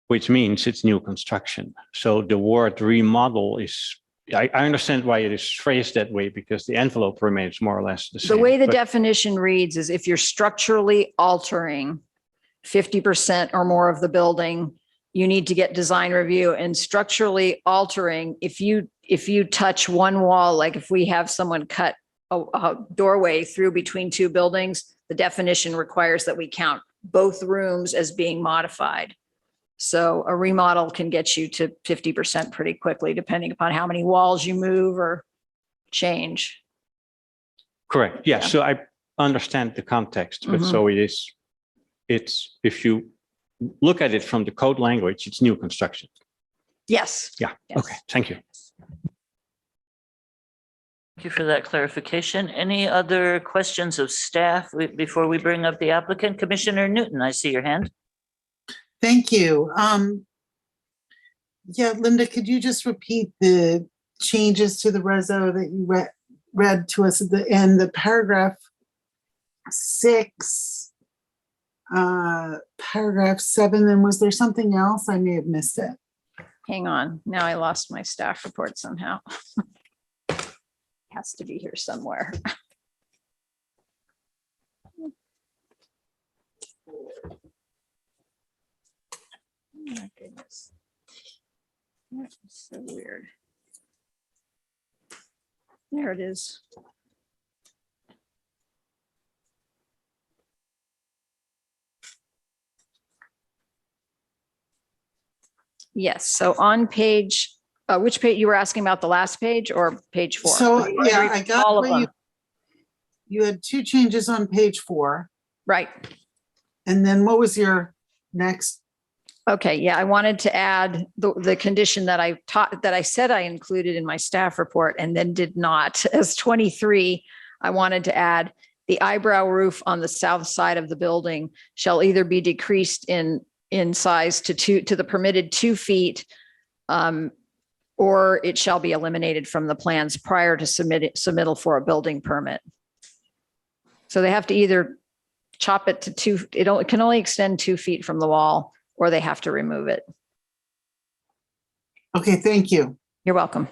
which means it's new construction. So the word remodel is, I understand why it is phrased that way, because the envelope remains more or less the same. The way the but- definition reads is if you're structurally altering 50% or more of the building, you need to get design review. And structurally altering, if you touch one wall, like if we have someone cut a doorway through between two buildings, the definition requires that we count both rooms as being modified. So a remodel can get you to 50% pretty quickly, depending upon how many walls you move or change. Correct. Yeah. Yeah. So I understand the context, but Mhm. so it's, if you look at it from the code language, it's new construction. Yes. Yeah. Yes. Okay. Thank you. Thank you for that clarification. Any other questions of staff before we bring up the applicant? Commissioner Newton, I see your hand. Thank you. Yeah, Linda, could you just repeat the changes to the reso that you read to us at the end, the paragraph 6, paragraph 7, and was there something else? I may have missed it. Hang on. Now I lost my staff report somehow. Has to be here somewhere. Oh my goodness. That is so weird. There it is. Yes, so on page, which page, you were asking about the last page or page 4? So, yeah, I got All of what them, you had 2 changes on page 4. right. And then what was your next? Okay, yeah, I wanted to add the condition that I said I included in my staff report and then did not. As 23, I wanted to add the eyebrow roof on the south side of the building shall either be decreased in size to the permitted 2 feet, or it shall be eliminated from the plans prior to submittal for a building permit. So they have to either chop it to 2, it can only extend 2 feet from the wall, or they have to remove it. Okay, thank you. You're welcome.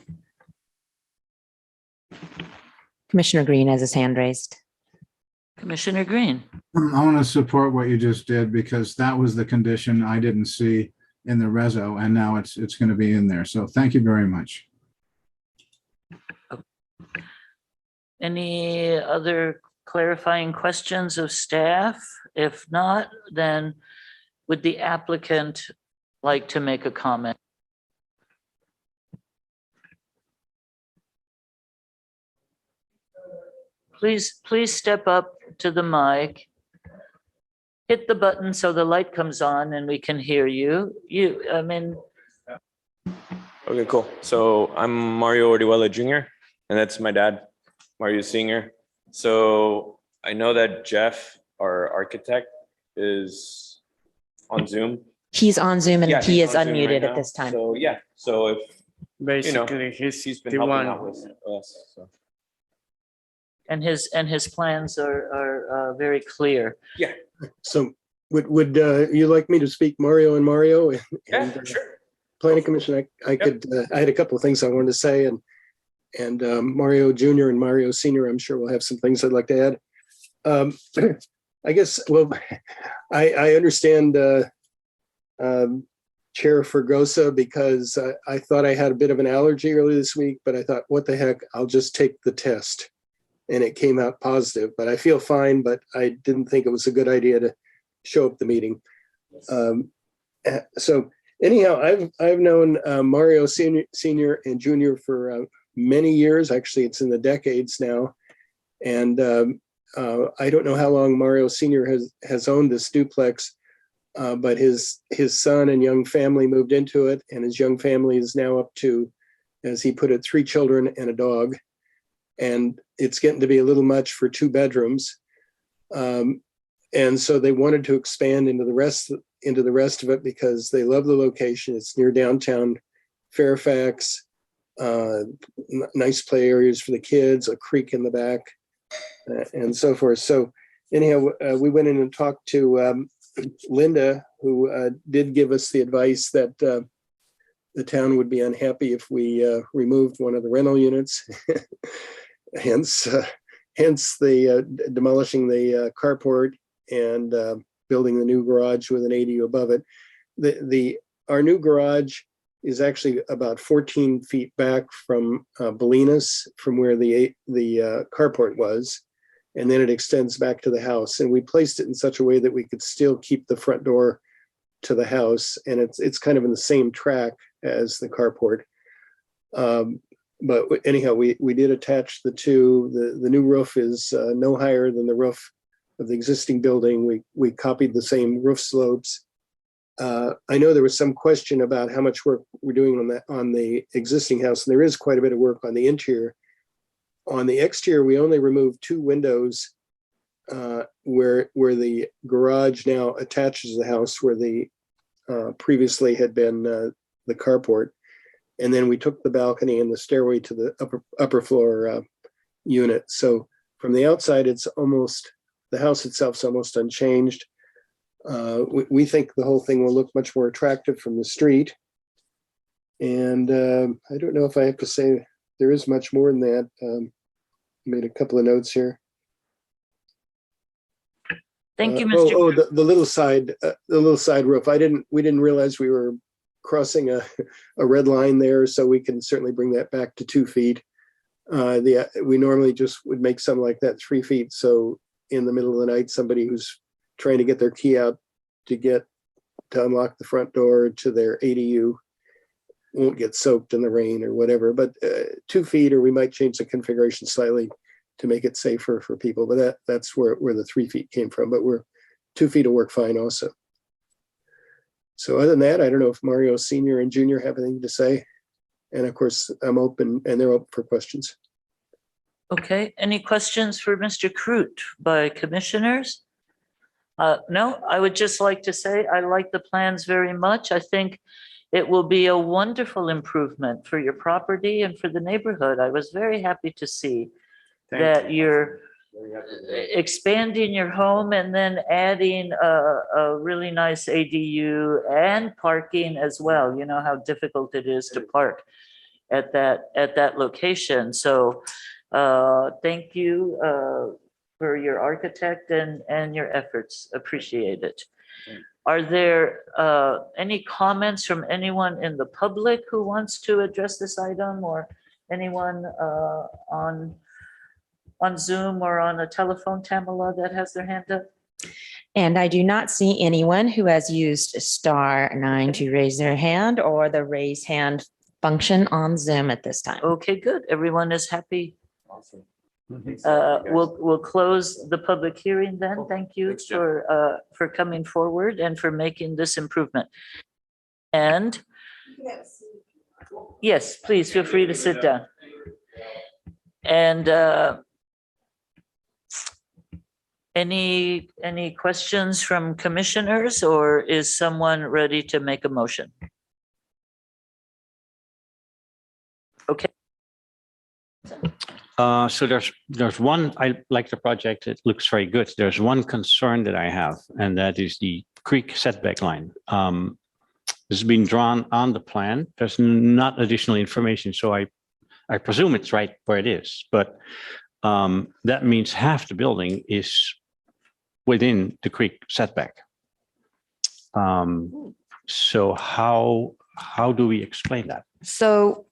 Commissioner Green has his hand raised. Commissioner Green. I want to support what you just did because that was the condition I didn't see in the reso, and now it's going to be in there. So thank you very much. Any other clarifying questions of staff? If not, then would the applicant like to make a comment? Please step up to the mic. Hit the button so the light comes on and we can hear you. Okay, cool. So I'm Mario Orihuela Jr., and that's my dad, Mario Sr. So I know that Jeff, our architect, is on Zoom. He's on Zoom and Yeah, he he's is on Zoom right unmuted now. at this time. So, yeah, so if, Basically, he's been helping out with us, so. And his plans are very clear. Yeah, So would you like me to speak Mario and Mario? yeah, And, sure. Planning Commission, I could, I had a couple of things I wanted to say and Mario Junior and Mario Senior, I'm sure will have some things I'd like to add. I guess, well, I understand Chair Fergosa because I thought I had a bit of an allergy earlier this week, but I thought, what the heck, I'll just take the test. And it came out positive, but I feel fine, but I didn't think it was a good idea to show up the meeting. So anyhow, I've known Mario Senior and Junior for many years. Actually, it's in the decades now. And I don't know how long Mario Senior has owned this duplex, but his son and young family moved into it, and his young family is now up to, as he put it, 3 children and a dog. And it's getting to be a little much for 2 bedrooms. And so they wanted to expand into the rest of it because they love the location. It's near downtown Fairfax, nice play areas for the kids, a creek in the back, and so forth. So anyhow, we went in and talked to Linda, who did give us the advice that the town would be unhappy if we removed one of the rental units. hence the demolishing the carport and building the new garage with an ADU above it. Our new garage is actually about 14 feet back from Bolinas, from where the carport was, and then it extends back to the house. And we placed it in such a way that we could still keep the front door to the house, and it's kind of in the same track as the carport. But anyhow, we did attach the two. The new roof is no higher than the roof of the existing building. We copied the same roof slopes. I know there was some question about how much work we're doing on the existing house, and there is quite a bit of work on the interior. On the exterior, we only removed 2 windows where the garage now attaches the house, where the previously had been the carport. And then we took the balcony and the stairway to the upper floor unit. So from the outside, the house itself is almost unchanged. We think the whole thing will look much more attractive from the street. And I don't know if I have to say there is much more than that. Made a couple of notes here. Thank you, Mr. The little side roof. We didn't realize we were crossing a red line there, so we can certainly bring that back to 2 feet. We normally just would make something like that 3 feet. So in the middle of the night, somebody who's trying to get their key out to unlock the front door to their ADU won't get soaked in the rain or whatever. But 2 feet, or we might change the configuration slightly to make it safer for people. But that's where the 3 feet came from. But 2 feet will work fine also. So other than that, I don't know if Mario Senior and Junior have anything to say. And of course, I'm open, and they're open for questions. Okay, any questions for Mr. Crute by commissioners? No, I would just like to say I like the plans very much. I think it will be a wonderful improvement for your property and for the neighborhood. I was very happy to see that you're expanding your home and then adding a really nice ADU and parking as well. You know how difficult it is to park at that location. So thank you for your architect and your efforts. Appreciate it. Are there any comments from anyone in the public who wants to address this item, or anyone on Zoom or on a telephone, Tamala, that has their hand up? And I do not see anyone who has used *9 to raise their hand or the raise hand function on Zoom at this time. Okay, good. Everyone is happy. Awesome. We'll close the public hearing then. Thank you Thanks, Jeff. for coming forward and for making this improvement. And yes, please feel free to sit down. Any questions from commissioners, or is someone ready to make a motion? Okay. So there's one, I like the project. It looks very good. There's one concern that I have, and that is the creek setback line. This has been drawn on the plan. There's not additional information, so I presume it's right where it is, but that means half the building is within the creek setback. So how do we explain that? So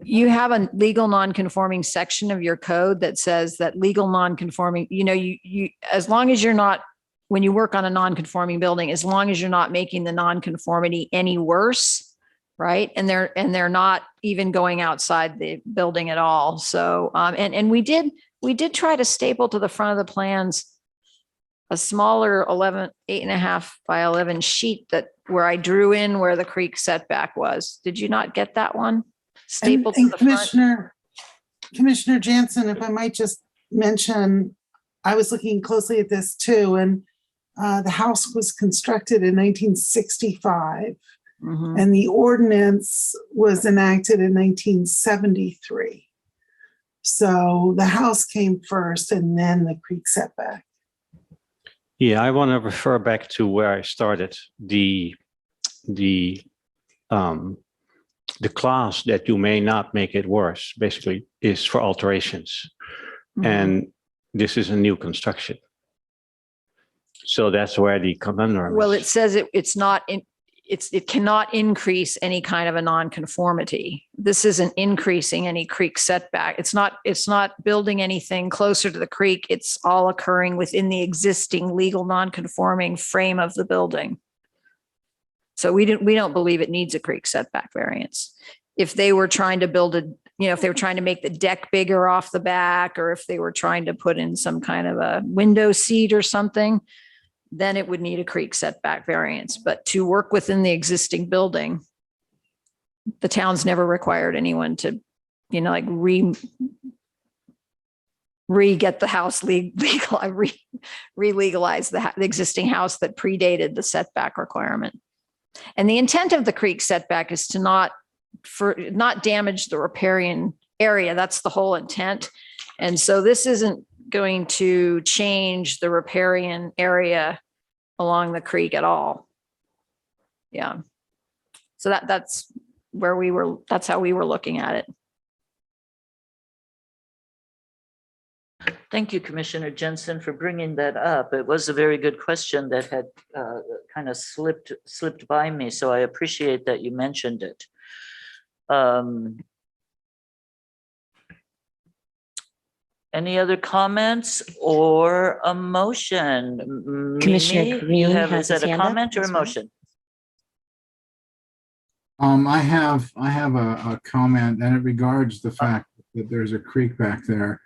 you have a legal non-conforming section of your code that says that legal non-conforming, you, as long as you're not, when you work on a non-conforming building, as long as you're not making the non-conformity any worse, right? And they're not even going outside the building at all. So, and we did try to staple to the front of the plans a smaller 8.5 by 11 sheet where I drew in where the creek setback was. Did you not get that one? Stapled to the front? Commissioner Jansen, if I might just mention, I was looking closely at this too, and the house was constructed in 1965, and the ordinance was enacted in 1973. So the house came first and then the creek setback. Yeah, I want to refer back to where I started. The clause that you may not make it worse, basically, is for alterations. And this is a new construction. So that's where the conundrum is. Well, it says it cannot increase any kind of a nonconformity. This isn't increasing any creek setback. It's not building anything closer to the creek. It's all occurring within the existing legal nonconforming frame of the building. So we don't believe it needs a creek setback variance. If they were trying to build if they were trying to make the deck bigger off the back, or if they were trying to put in some kind of a window seat or something, then it would need a creek setback variance. But to work within the existing building, the town's never required anyone to, re-get the house re-legalize the existing house that predated the setback requirement. And the intent of the creek setback is to not damage the riparian area. That's the whole intent. And so this isn't going to change the riparian area along the creek at all. Yeah. So that's how we were looking at it. Thank you, Commissioner Jensen, for bringing that up. It was a very good question that had kind of slipped by me, so I appreciate that you mentioned it. Any other comments or a motion? Commissioner Mimi, Green is has that his a hand up comment or a as well. motion? I have a comment, and it regards the fact that there's a creek back there.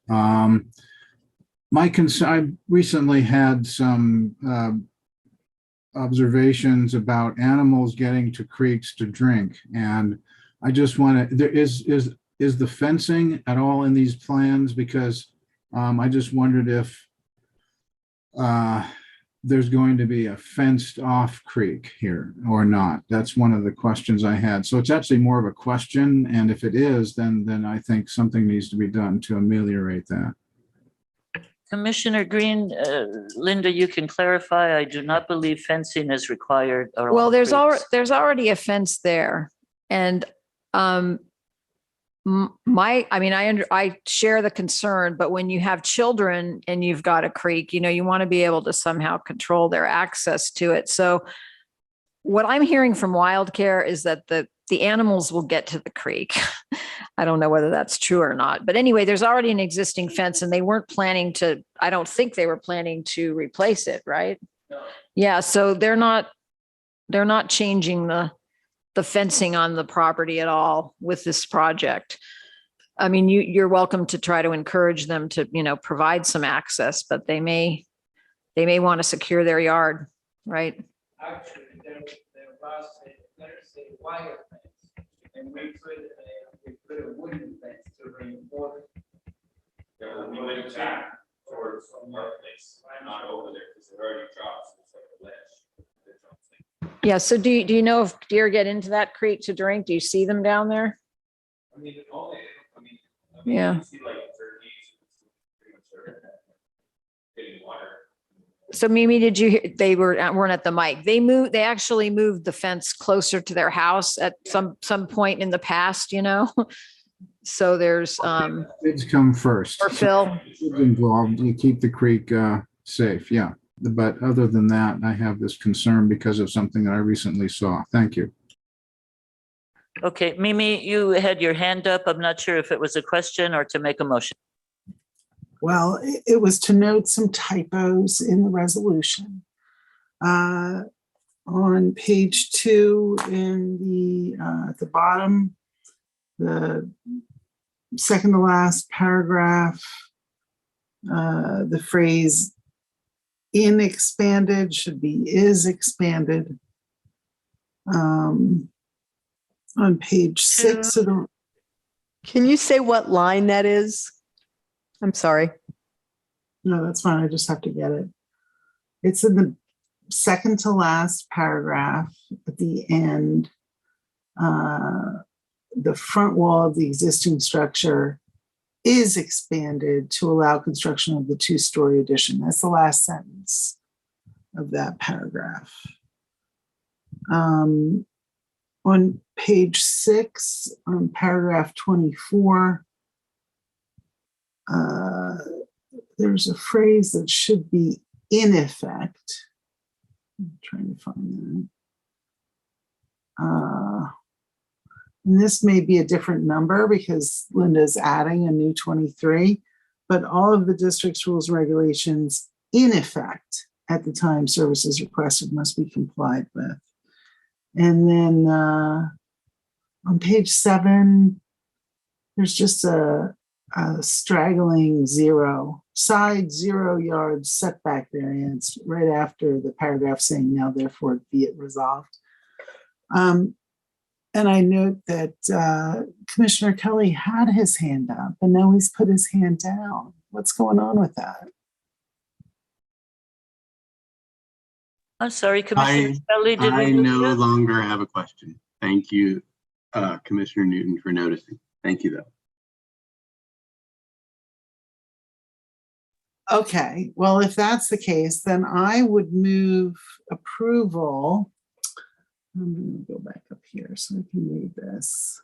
My concern, I recently had some observations about animals getting to creeks to drink, and I just want to, is the fencing at all in these plans? Because I just wondered if there's going to be a fenced off creek here or not. That's one of the questions I had. So it's actually more of a question. And if it is, then I think something needs to be done to ameliorate that. Commissioner Green, Linda, you can clarify. I do not believe fencing is required. Well, there's already a fence there. And I share the concern, but when you have children and you've got a creek, you want to be able to somehow control their access to it. So what I'm hearing from Wildcare is that the animals will get to the creek. I don't know whether that's true or not, but anyway, there's already an existing fence and they weren't planning to, I don't think they were planning to replace it, right? No. Yeah. So they're not changing the fencing on the property at all with this project. I mean, you're welcome to try to encourage them to, provide some access, but they may want to secure their yard, right? Actually, there was a wire fence, and we put a wooden fence to reinforce. There will be no back towards some place. Yeah, so do you know if deer get into that creek to drink? Do you see them down there? I mean, Yeah. you see like turkeys, pretty much getting water. So Mimi, did you hear, they weren't at the mic. They actually moved the fence closer to their house at some point in the past, you know? So there's, Kids come first. or Phil. Kids involved, you keep the creek safe, yeah. But other than that, I have this concern because of something that I recently saw. Thank you. Okay, Mimi, you had your hand up. I'm not sure if it was a question or to make a motion. Well, it was to note some typos in the resolution. On page 2 in at the bottom, the second to last paragraph, the phrase "in expanded" should be "is expanded." On page 6 of the, Can you say what line that is? I'm sorry. no, that's fine. I just have to get it. It's in the second to last paragraph at the end. The front wall of the existing structure is expanded to allow construction of the 2-story addition. That's the last sentence of that paragraph. On page 6, on paragraph 24, there's a phrase that should be "in effect." I'm trying to find that. And this may be a different number because Linda's adding a new 23, but all of the district's rules and regulations in effect at the time services requested must be complied with. And then on page 7, there's just a straggling 0, side 0 yard setback variance right after the paragraph saying "now therefore be it resolved." And I note that Commissioner Kelly had his hand up and now he's put his hand down. What's going on with that? I'm sorry, Commissioner Kelly, did we I lose no you? longer have a question. Thank you, Commissioner Newton, for noticing. Thank you, though. Okay, well, if that's the case, then I would move approval. I'm going to go back up here so I can read this.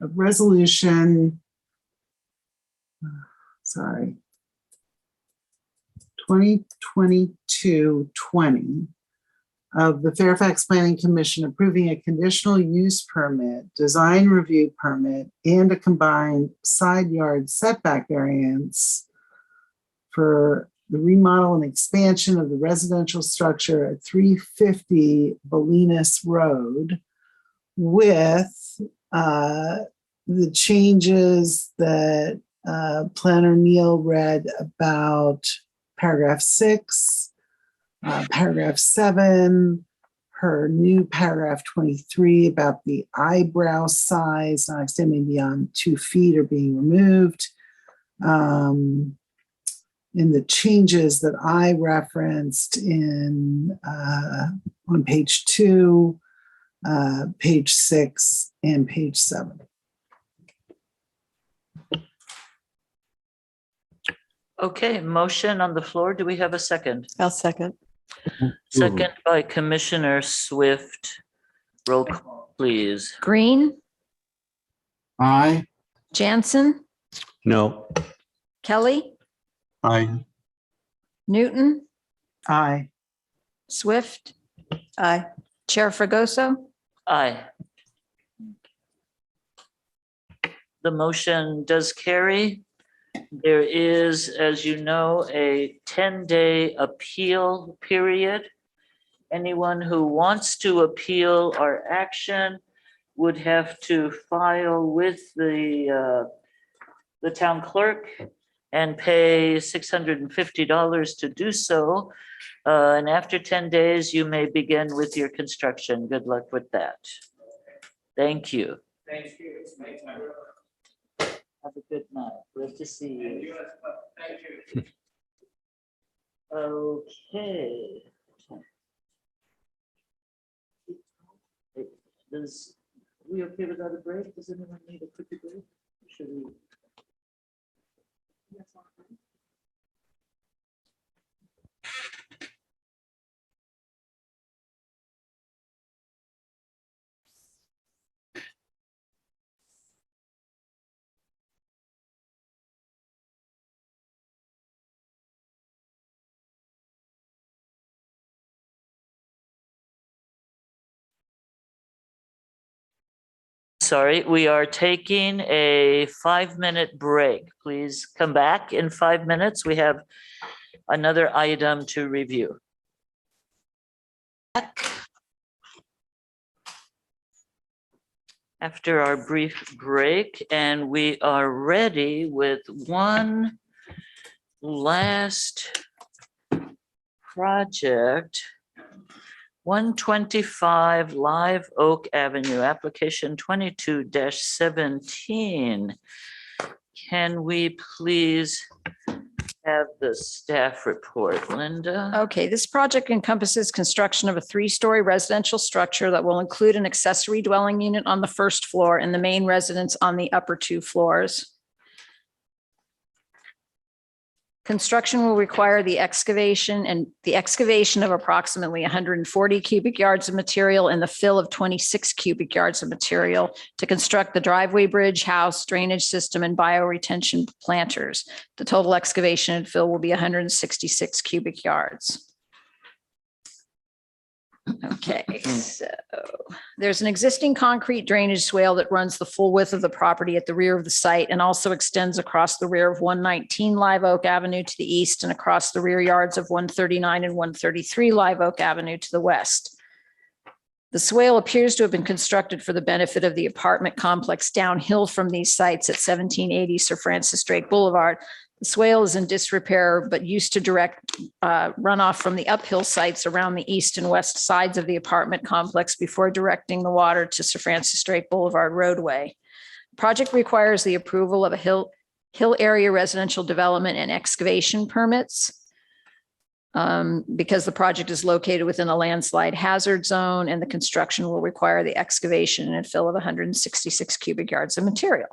A resolution, sorry, 2022-20 of the Fairfax Planning Commission approving a conditional use permit, design review permit, and a combined side yard setback variance for the remodel and expansion of the residential structure at 350 Bolinas Road with the changes that Planner Neal read about paragraph 6, paragraph 7, her new paragraph 23 about the eyebrow size not extending beyond 2 feet or being removed. In the changes that I referenced in on page 2, page 6, and page 7. Okay, motion on the floor. Do we have a second? I'll second. Second by Commissioner Swift. Roll call, please. Green, Aye. Jansen, No. Kelly, Aye. Newton, Aye. Swift, Aye. Chair Fregoso. Aye. The motion does carry. There is, as you know, a 10-day appeal period. Anyone who wants to appeal our action would have to file with the town clerk and pay $650 to do so. And after 10 days, you may begin with your construction. Good luck with that. Thank you. Thank you. It's my time. Have a good night. Glad to see you. Thank you. Okay. Does, we okay without a break? Does anyone need a quick break? Should we? Sorry, we are taking a 5-minute break. Please come back in 5 minutes. We have another item to review. After our brief break, and we are ready with one last project. 125 Live Oak Avenue, application 22-17. Can we please have the staff report, Linda? Okay, this project encompasses construction of a 3-story residential structure that will include an accessory dwelling unit on the first floor and the main residence on the upper 2 floors. Construction will require the excavation of approximately 140 cubic yards of material and the fill of 26 cubic yards of material to construct the driveway bridge, house, drainage system, and bioretention planters. The total excavation and fill will be 166 cubic yards. Okay, so there's an existing concrete drainage swale that runs the full width of the property at the rear of the site and also extends across the rear of 119 Live Oak Avenue to the east and across the rear yards of 139 and 133 Live Oak Avenue to the west. The swale appears to have been constructed for the benefit of the apartment complex downhill from these sites at 1780 Sir Francis Drake Boulevard. The swale is in disrepair, but used to direct runoff from the uphill sites around the east and west sides of the apartment complex before directing the water to Sir Francis Drake Boulevard roadway. Project requires the approval of a hill area residential development and excavation permits. Because the project is located within a landslide hazard zone and the construction will require the excavation and fill of 166 cubic yards of material.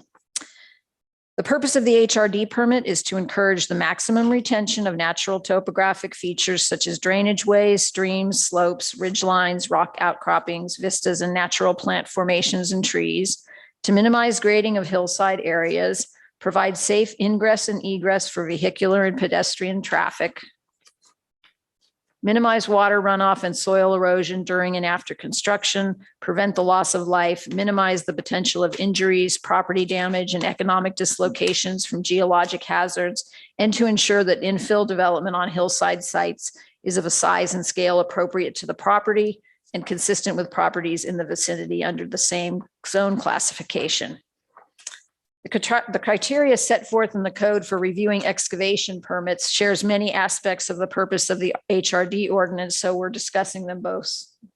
The purpose of the HRD permit is to encourage the maximum retention of natural topographic features such as drainage ways, streams, slopes, ridge lines, rock outcroppings, vistas, and natural plant formations and trees, to minimize grading of hillside areas, provide safe ingress and egress for vehicular and pedestrian traffic, minimize water runoff and soil erosion during and after construction, prevent the loss of life, minimize the potential of injuries, property damage, and economic dislocations from geologic hazards, and to ensure that infill development on hillside sites is of a size and scale appropriate to the property and consistent with properties in the vicinity under the same zone classification. The criteria set forth in the code for reviewing excavation permits shares many aspects of the purpose of the HRD ordinance, so we're discussing them both.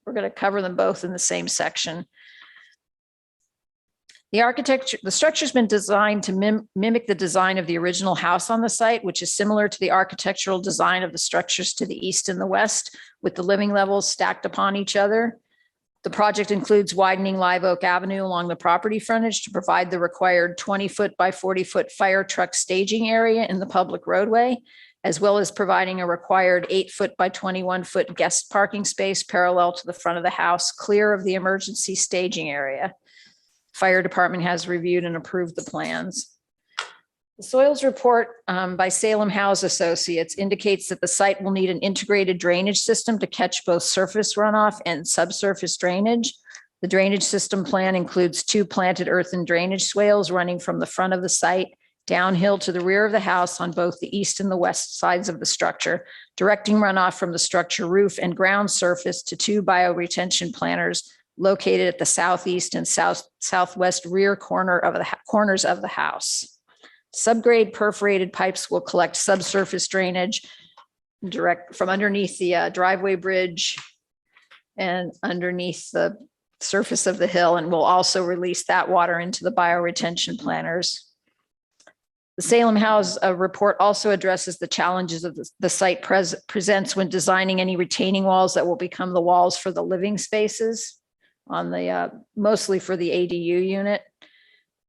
We're going to cover them both in the same section. The structure's been designed to mimic the design of the original house on the site, which is similar to the architectural design of the structures to the east and the west, with the living levels stacked upon each other. The project includes widening Live Oak Avenue along the property frontage to provide the required 20-foot by 40-foot fire truck staging area in the public roadway, as well as providing a required 8-foot by 21-foot guest parking space parallel to the front of the house, clear of the emergency staging area. Fire department has reviewed and approved the plans. The soils report by Salem House Associates indicates that the site will need an integrated drainage system to catch both surface runoff and subsurface drainage. The drainage system plan includes 2 planted earthen drainage swales running from the front of the site downhill to the rear of the house on both the east and the west sides of the structure, directing runoff from the structure roof and ground surface to 2 bioretention planters located at the southeast and southwest rear corners of the house. Subgrade perforated pipes will collect subsurface drainage direct from underneath the driveway bridge and underneath the surface of the hill, and will also release that water into the bioretention planters. The Salem House report also addresses the challenges of the site presents when designing any retaining walls that will become the walls for the living spaces on the, mostly for the ADU unit.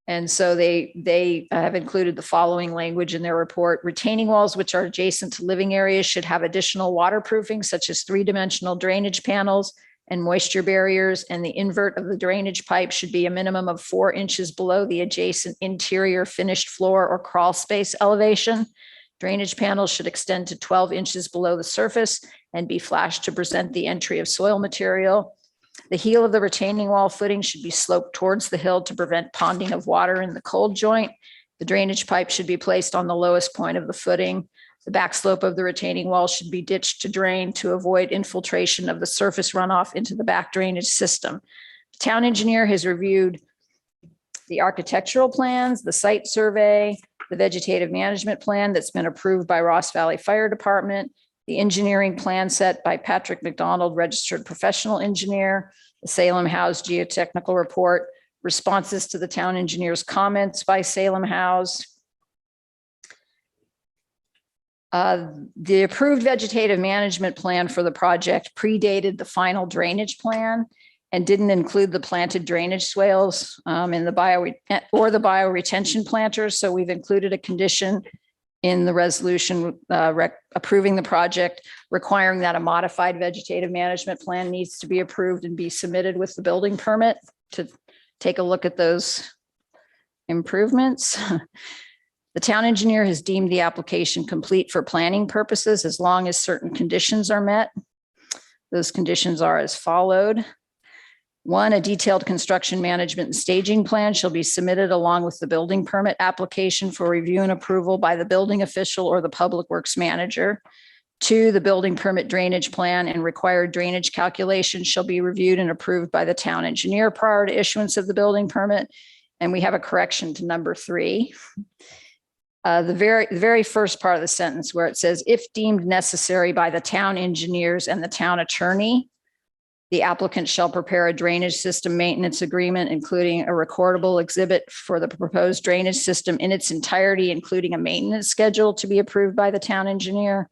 And so they have included the following language in their report. Retaining walls which are adjacent to living areas should have additional waterproofing such as 3-dimensional drainage panels and moisture barriers, and the invert of the drainage pipe should be a minimum of 4 inches below the adjacent interior finished floor or crawl space elevation. Drainage panels should extend to 12 inches below the surface and be flashed to present the entry of soil material. The heel of the retaining wall footing should be sloped towards the hill to prevent ponding of water in the cold joint. The drainage pipe should be placed on the lowest point of the footing. The back slope of the retaining wall should be ditched to drain to avoid infiltration of the surface runoff into the back drainage system. The town engineer has reviewed the architectural plans, the site survey, the vegetative management plan that's been approved by Ross Valley Fire Department, the engineering plan set by Patrick McDonald, registered professional engineer, the Salem House geotechnical report, responses to the town engineer's comments by Salem House. The approved vegetative management plan for the project predated the final drainage plan and didn't include the planted drainage swales in the bioretention planters. So we've included a condition in the resolution approving the project, requiring that a modified vegetative management plan needs to be approved and be submitted with the building permit to take a look at those improvements. The town engineer has deemed the application complete for planning purposes as long as certain conditions are met. Those conditions are as followed. 1, a detailed construction management and staging plan shall be submitted along with the building permit application for review and approval by the building official or the public works manager. 2, the building permit drainage plan and required drainage calculations shall be reviewed and approved by the town engineer prior to issuance of the building permit. And we have a correction to number 3. The very first part of the sentence where it says, if deemed necessary by the town engineers and the town attorney, the applicant shall prepare a drainage system maintenance agreement, including a recordable exhibit for the proposed drainage system in its entirety, including a maintenance schedule to be approved by the town engineer.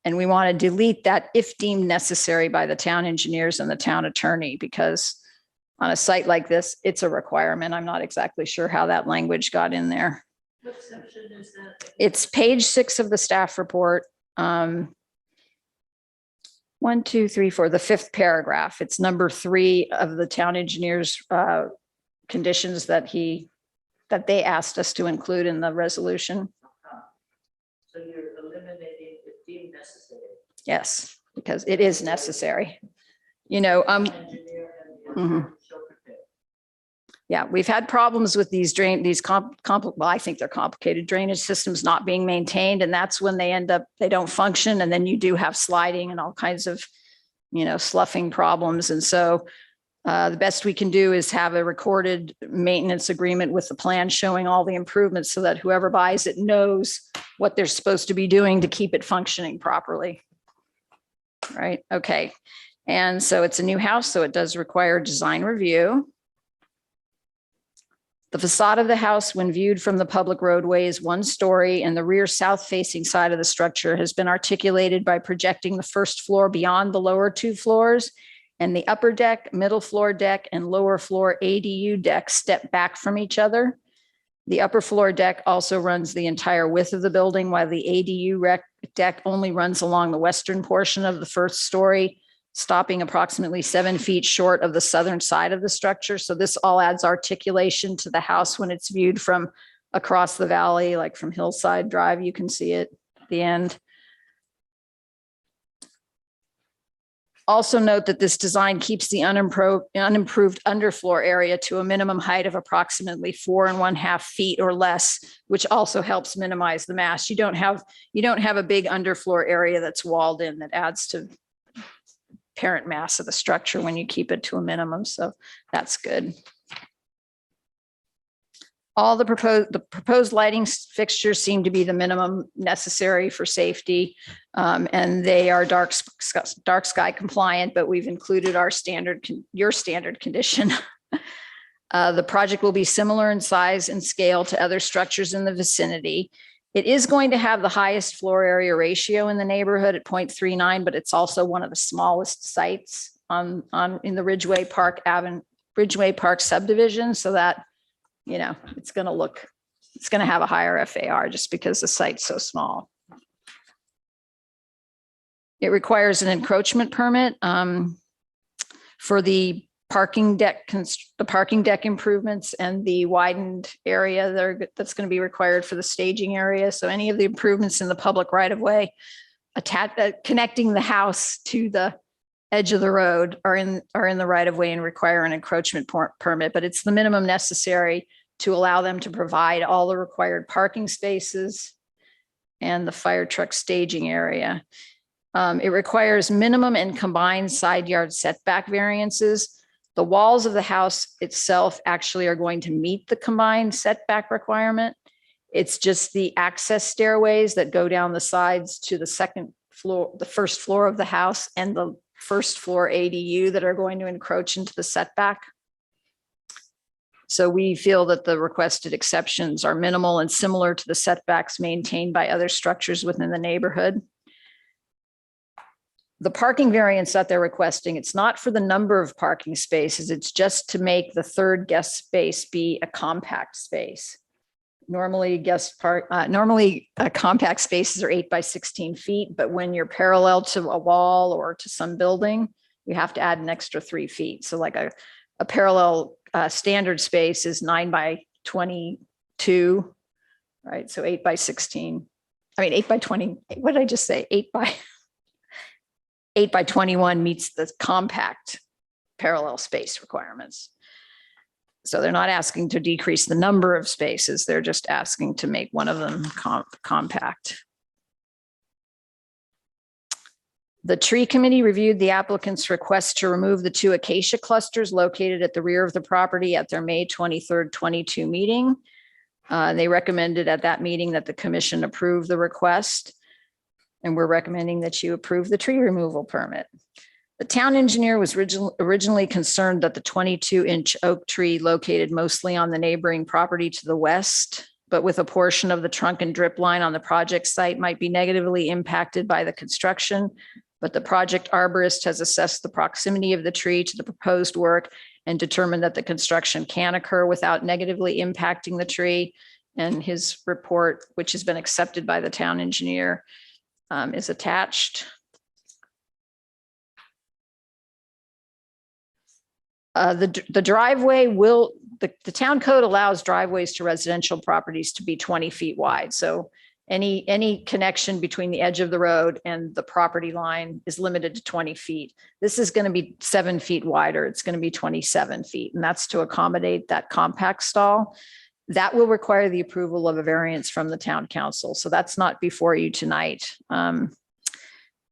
And we want to delete that if deemed necessary by the town engineers and the town attorney, because on a site like this, it's a requirement. I'm not exactly sure how that language got in there. What section is that? It's page 6 of the staff report. 1, 2, 3, 4, the 5th paragraph. It's number 3 of the town engineer's conditions that they asked us to include in the resolution. So you're eliminating if deemed necessary. Yes, because it is necessary. You know, Engineer and the shall prepare. yeah, we've had problems with these well, I think they're complicated drainage systems not being maintained, and that's when they don't function, and then you do have sliding and all kinds of, sloughing problems. And so the best we can do is have a recorded maintenance agreement with the plan showing all the improvements so that whoever buys it knows what they're supposed to be doing to keep it functioning properly. Right, okay. And so it's a new house, so it does require design review. The facade of the house, when viewed from the public roadway, is 1 story, and the rear south-facing side of the structure has been articulated by projecting the first floor beyond the lower 2 floors, and the upper deck, middle floor deck, and lower floor ADU deck step back from each other. The upper floor deck also runs the entire width of the building, while the ADU deck only runs along the western portion of the first story, stopping approximately 7 feet short of the southern side of the structure. So this all adds articulation to the house when it's viewed from across the valley, like from Hillside Drive. You can see it at the end. Also note that this design keeps the unimproved underfloor area to a minimum height of approximately 4.5 feet or less, which also helps minimize the mass. You don't have a big underfloor area that's walled in that adds to parent mass of the structure when you keep it to a minimum. So that's good. All the proposed lighting fixtures seem to be the minimum necessary for safety. And they are dark sky compliant, but we've included your standard condition. The project will be similar in size and scale to other structures in the vicinity. It is going to have the highest floor area ratio in the neighborhood at 0.39, but it's also one of the smallest sites in the Ridgeway Park subdivision. So that, you know, it's going to have a higher FAR just because the site's so small. It requires an encroachment permit for the parking deck improvements and the widened area that's going to be required for the staging area. So any of the improvements in the public right of way connecting the house to the edge of the road are in the right of way and require an encroachment permit, but it's the minimum necessary to allow them to provide all the required parking spaces and the fire truck staging area. It requires minimum and combined side yard setback variances. The walls of the house itself actually are going to meet the combined setback requirement. It's just the access stairways that go down the sides to the second floor, the first floor of the house, and the first floor ADU that are going to encroach into the setback. So we feel that the requested exceptions are minimal and similar to the setbacks maintained by other structures within the neighborhood. The parking variance that they're requesting, it's not for the number of parking spaces, it's just to make the third guest space be a compact space. Normally compact spaces are 8 by 16 feet, but when you're parallel to a wall or to some building, you have to add an extra 3 feet. So like a parallel standard space is 9 by 22, right? So 8 by 16, 8 by 20, what did I just say? 8 by 21 meets the compact parallel space requirements. So they're not asking to decrease the number of spaces. They're just asking to make one of them compact. The tree committee reviewed the applicant's request to remove the 2 acacia clusters located at the rear of the property at their May 23rd, 22 meeting. They recommended at that meeting that the commission approve the request. And we're recommending that you approve the tree removal permit. The town engineer was originally concerned that the 22-inch oak tree located mostly on the neighboring property to the west, but with a portion of the trunk and drip line on the project site might be negatively impacted by the construction. But the project arborist has assessed the proximity of the tree to the proposed work and determined that the construction can occur without negatively impacting the tree. And his report, which has been accepted by the town engineer, is attached. The driveway will, the town code allows driveways to residential properties to be 20 feet wide. So any connection between the edge of the road and the property line is limited to 20 feet. This is going to be 7 feet wider. It's going to be 27 feet, and that's to accommodate that compact stall. That will require the approval of a variance from the town council. So that's not before you tonight.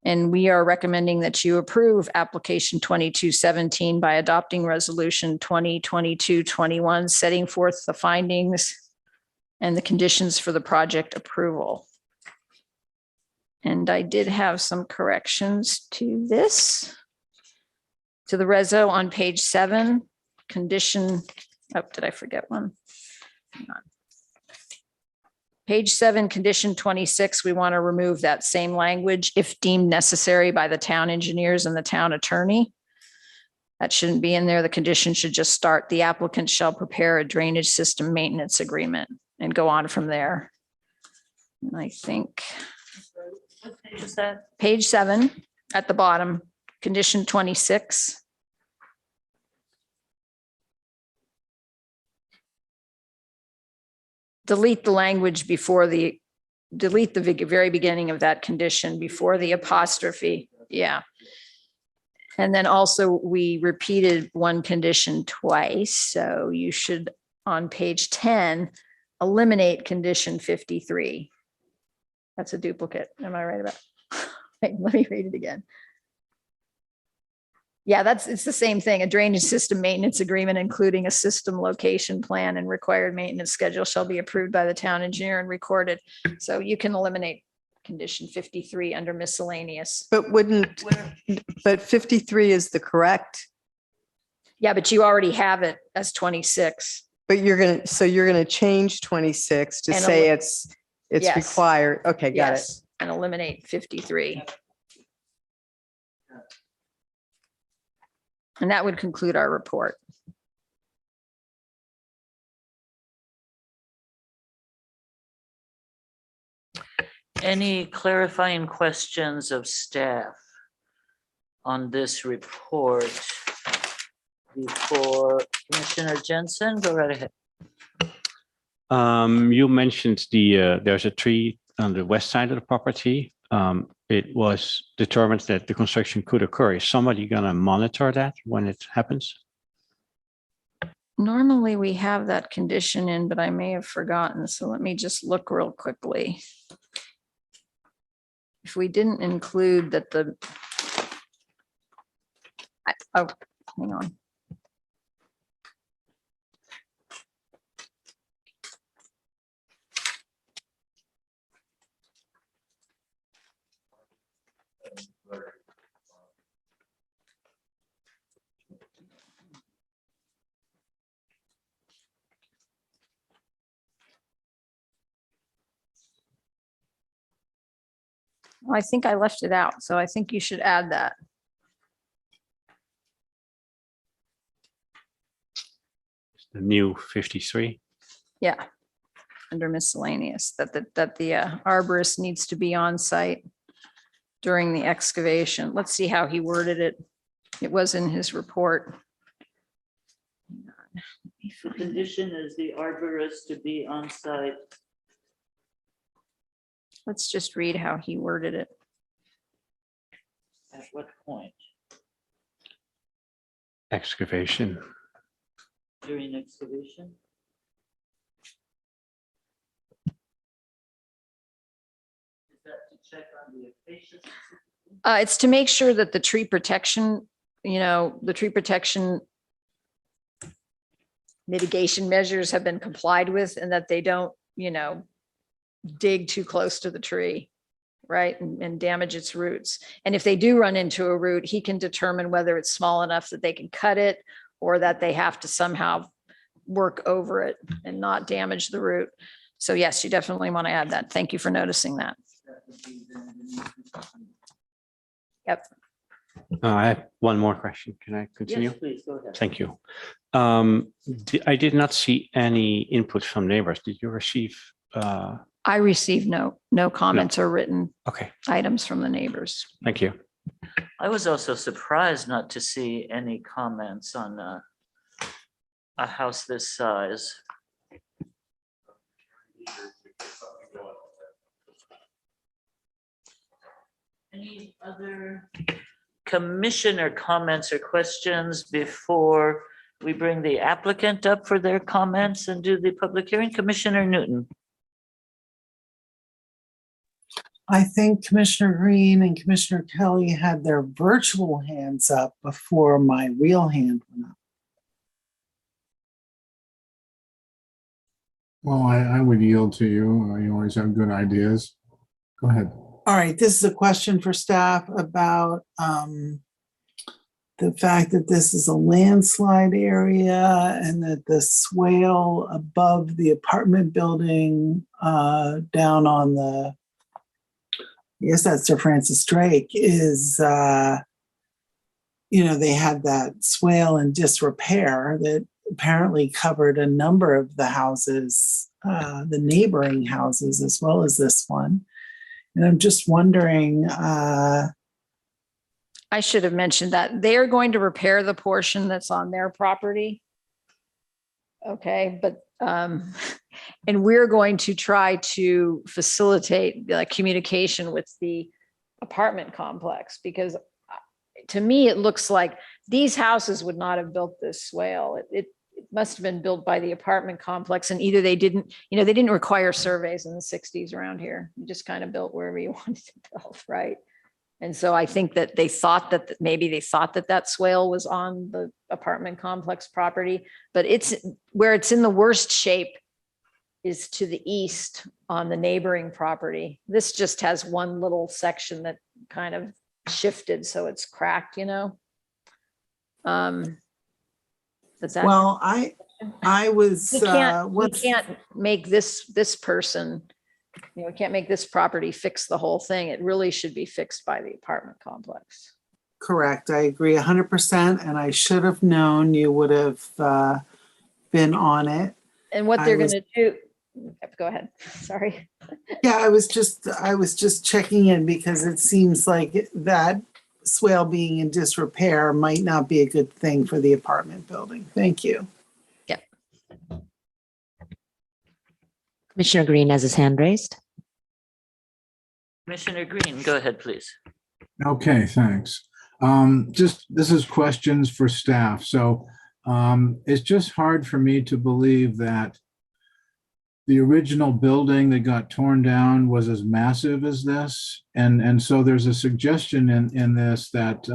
And we are recommending that you approve application 2217 by adopting resolution 2022-21, setting forth the findings and the conditions for the project approval. And I did have some corrections to this. To the reso on page 7, condition, oh, did I forget one? Hang on. Page 7, condition 26, we want to remove that same language if deemed necessary by the town engineers and the town attorney. That shouldn't be in there. The condition should just start, the applicant shall prepare a drainage system maintenance agreement and go on from there. And I think What page is that? page 7 at the bottom, condition 26. Delete the language before delete the very beginning of that condition before the apostrophe. Yeah. And then also we repeated one condition twice. So you should, on page 10, eliminate condition 53. That's a duplicate. Am I right about? Wait, let me read it again. Yeah, it's the same thing. A drainage system maintenance agreement, including a system location plan and required maintenance schedule, shall be approved by the town engineer and recorded. So you can eliminate condition 53 under miscellaneous. But 53 is the correct. Yeah, but you already have it as 26. But so you're gonna change 26 to And say el- it's Yes. required. Okay, got it. Yes, and eliminate 53. And that would conclude our report. Any clarifying questions of staff on this report before Commissioner Jensen? Go right ahead. You mentioned there's a tree on the west side of the property. It was determined that the construction could occur. Is somebody gonna monitor that when it happens? Normally we have that condition in, but I may have forgotten. So let me just look real quickly. If we didn't include that oh, hang on. I think I left it out, so I think you should add that. The new 53. Yeah. Under miscellaneous, that the arborist needs to be on site during the excavation. Let's see how he worded it. It was in his report. Hang on, let me The find it. condition is the arborist to be on site. Let's just read how he worded it. At what point? Excavation. During excavation? Is that to check on the acacia? It's to make sure that the tree protection, the tree protection mitigation measures have been complied with and that they don't, dig too close to the tree, right? And damage its roots. And if they do run into a root, he can determine whether it's small enough that they can cut it or that they have to somehow work over it and not damage the root. So yes, you definitely want to add that. Thank you for noticing that. Yep. I have one more question. Can I continue? Yes, please, go ahead. Thank you. I did not see any input from neighbors. Did you receive? I received no comments or written Okay, items from the neighbors. thank you. I was also surprised not to see any comments on a house this size. Any other commissioner comments or questions before we bring the applicant up for their comments and do the public hearing? Commissioner Newton. I think Commissioner Green and Commissioner Kelly had their virtual hands up before my real hand went up. Well, I would yield to you. You always have good ideas. Go ahead. All right, this is a question for staff about the fact that this is a landslide area and that the swale above the apartment building down on the, I guess that's Sir Francis Drake, is, they had that swale in disrepair that apparently covered a number of the houses, the neighboring houses, as well as this one. And I'm just wondering, I should have mentioned that they're going to repair the portion that's on their property. Okay, but, and we're going to try to facilitate the communication with the apartment complex, because to me, it looks like these houses would not have built this swale. It must have been built by the apartment complex, and either they didn't require surveys in the 60s around here. You just kind of built wherever you wanted to build, right? And so I think that they thought that maybe they thought that that swale was on the apartment complex property, but it's where it's in the worst shape is to the east on the neighboring property. This just has one little section that kind of shifted, so it's cracked, Does that? Well, I was, We can't make this person, we can't make this property fix the whole thing. It really should be fixed by the apartment complex. correct. I agree 100%. And I should have known you would have been on it. And what I they're was- gonna do, go ahead, sorry. Yeah, I was just checking in because it seems like that swale being in disrepair might not be a good thing for the apartment building. Thank you. Commissioner Green has his hand raised. Commissioner Green, go ahead, please. Okay, thanks. This is questions for staff. So it's just hard for me to believe that the original building that got torn down was as massive as this. And so there's a suggestion in this that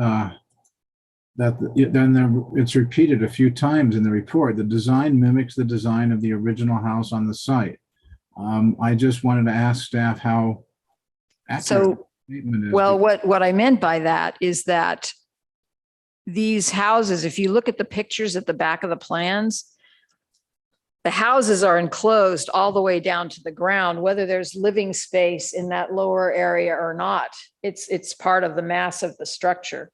it's repeated a few times in the report. The design mimics the design of the original house on the site. I just wanted to ask staff how accurate So, the statement is. well, what I meant by that is that these houses, if you look at the pictures at the back of the plans, the houses are enclosed all the way down to the ground, whether there's living space in that lower area or not. It's part of the mass of the structure.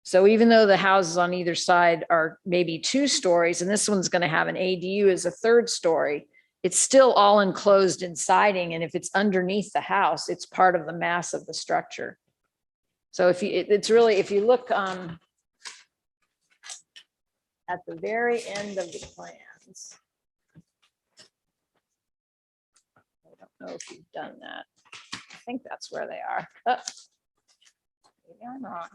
So even though the houses on either side are maybe 2 stories, and this one's going to have an ADU as a 3rd story, it's still all enclosed in siding. And if it's underneath the house, it's part of the mass of the structure. So if you look at the very end of the plans, I don't know if you've done that. I think that's where they are. Oh, maybe I'm wrong.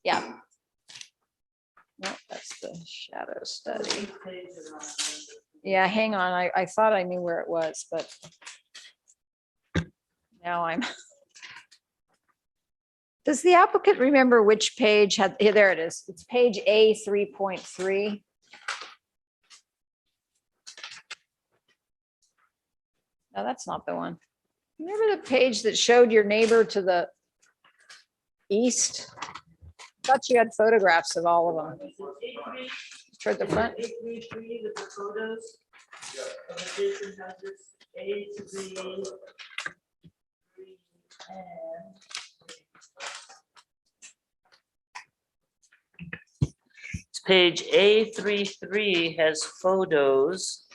Yeah. No, that's the shadow study. Yeah, hang on. I thought I knew where it was, but now I'm. Does the applicant remember which page had, here, there it is. It's page A 3.3. No, that's not the one. Remember the page that showed your neighbor to the east? I thought you had photographs of all of them. Toward the front. It's page A33 has photos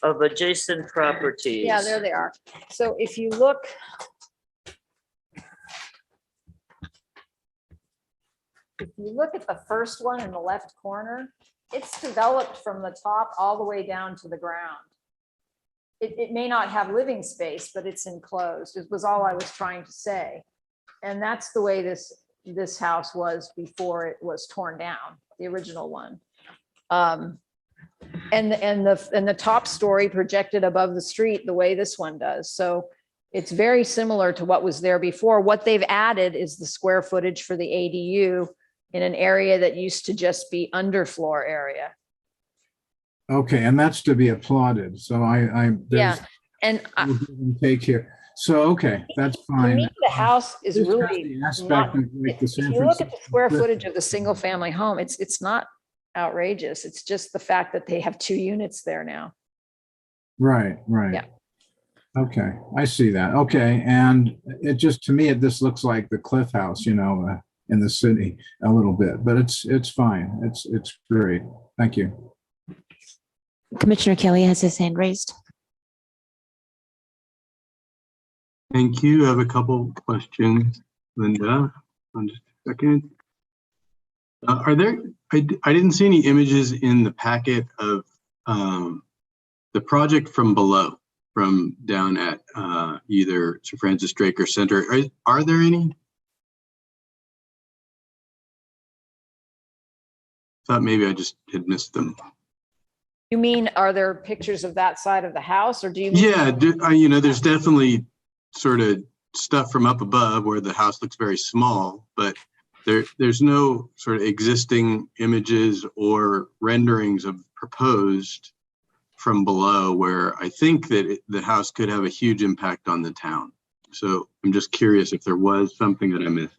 of adjacent properties. Yeah, there they are. So if you look. If you look at the first one in the left corner, it's developed from the top all the way down to the ground. It may not have living space, but it's enclosed. It was all I was trying to say. And that's the way this house was before it was torn down, the original one. And the top story projected above the street the way this one does. So it's very similar to what was there before. What they've added is the square footage for the ADU in an area that used to just be underfloor area. Okay, and that's to be applauded. So Yeah, there's and a give and take here. So, okay, that's to fine. me, the house is This has really the aspect not, of like the if San you look at the Francisco square Cliff. footage of the single family home, it's not outrageous. It's just the fact that they have 2 units there now. Right. Yeah. Okay, I see that. Okay, and it just, to me, this looks like the Cliff House, in the city a little bit, but it's fine. It's great. Thank you. Commissioner Kelly has his hand raised. Thank you. I have a couple questions, Linda. On just a second. Are there, I didn't see any images in the packet of the project from below, from down at either Sir Francis Drake or Center. Are there any? Thought maybe I just had missed them. You mean, are there pictures of that side of the house, or do you? mean- Yeah, there's definitely sort of stuff from up above where the house looks very small, but there's no sort of existing images or renderings of proposed from below where I think that the house could have a huge impact on the town. So I'm just curious if there was something that I missed.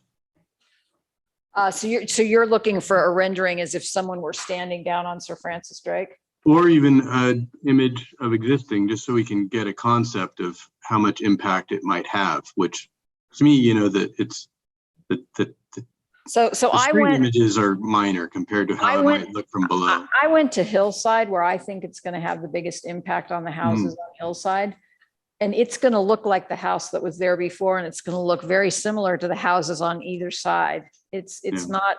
So you're looking for a rendering as if someone were standing down on Sir Francis Drake? Or even an image of existing, just so we can get a concept of how much impact it might have, which to me, you know, that it's the So I street went, images are minor compared to how it might look from below. I went to Hillside, where I think it's going to have the biggest impact on the houses on Hillside. And it's going to look like the house that was there before, and it's going to look very similar to the houses on either side. It's not,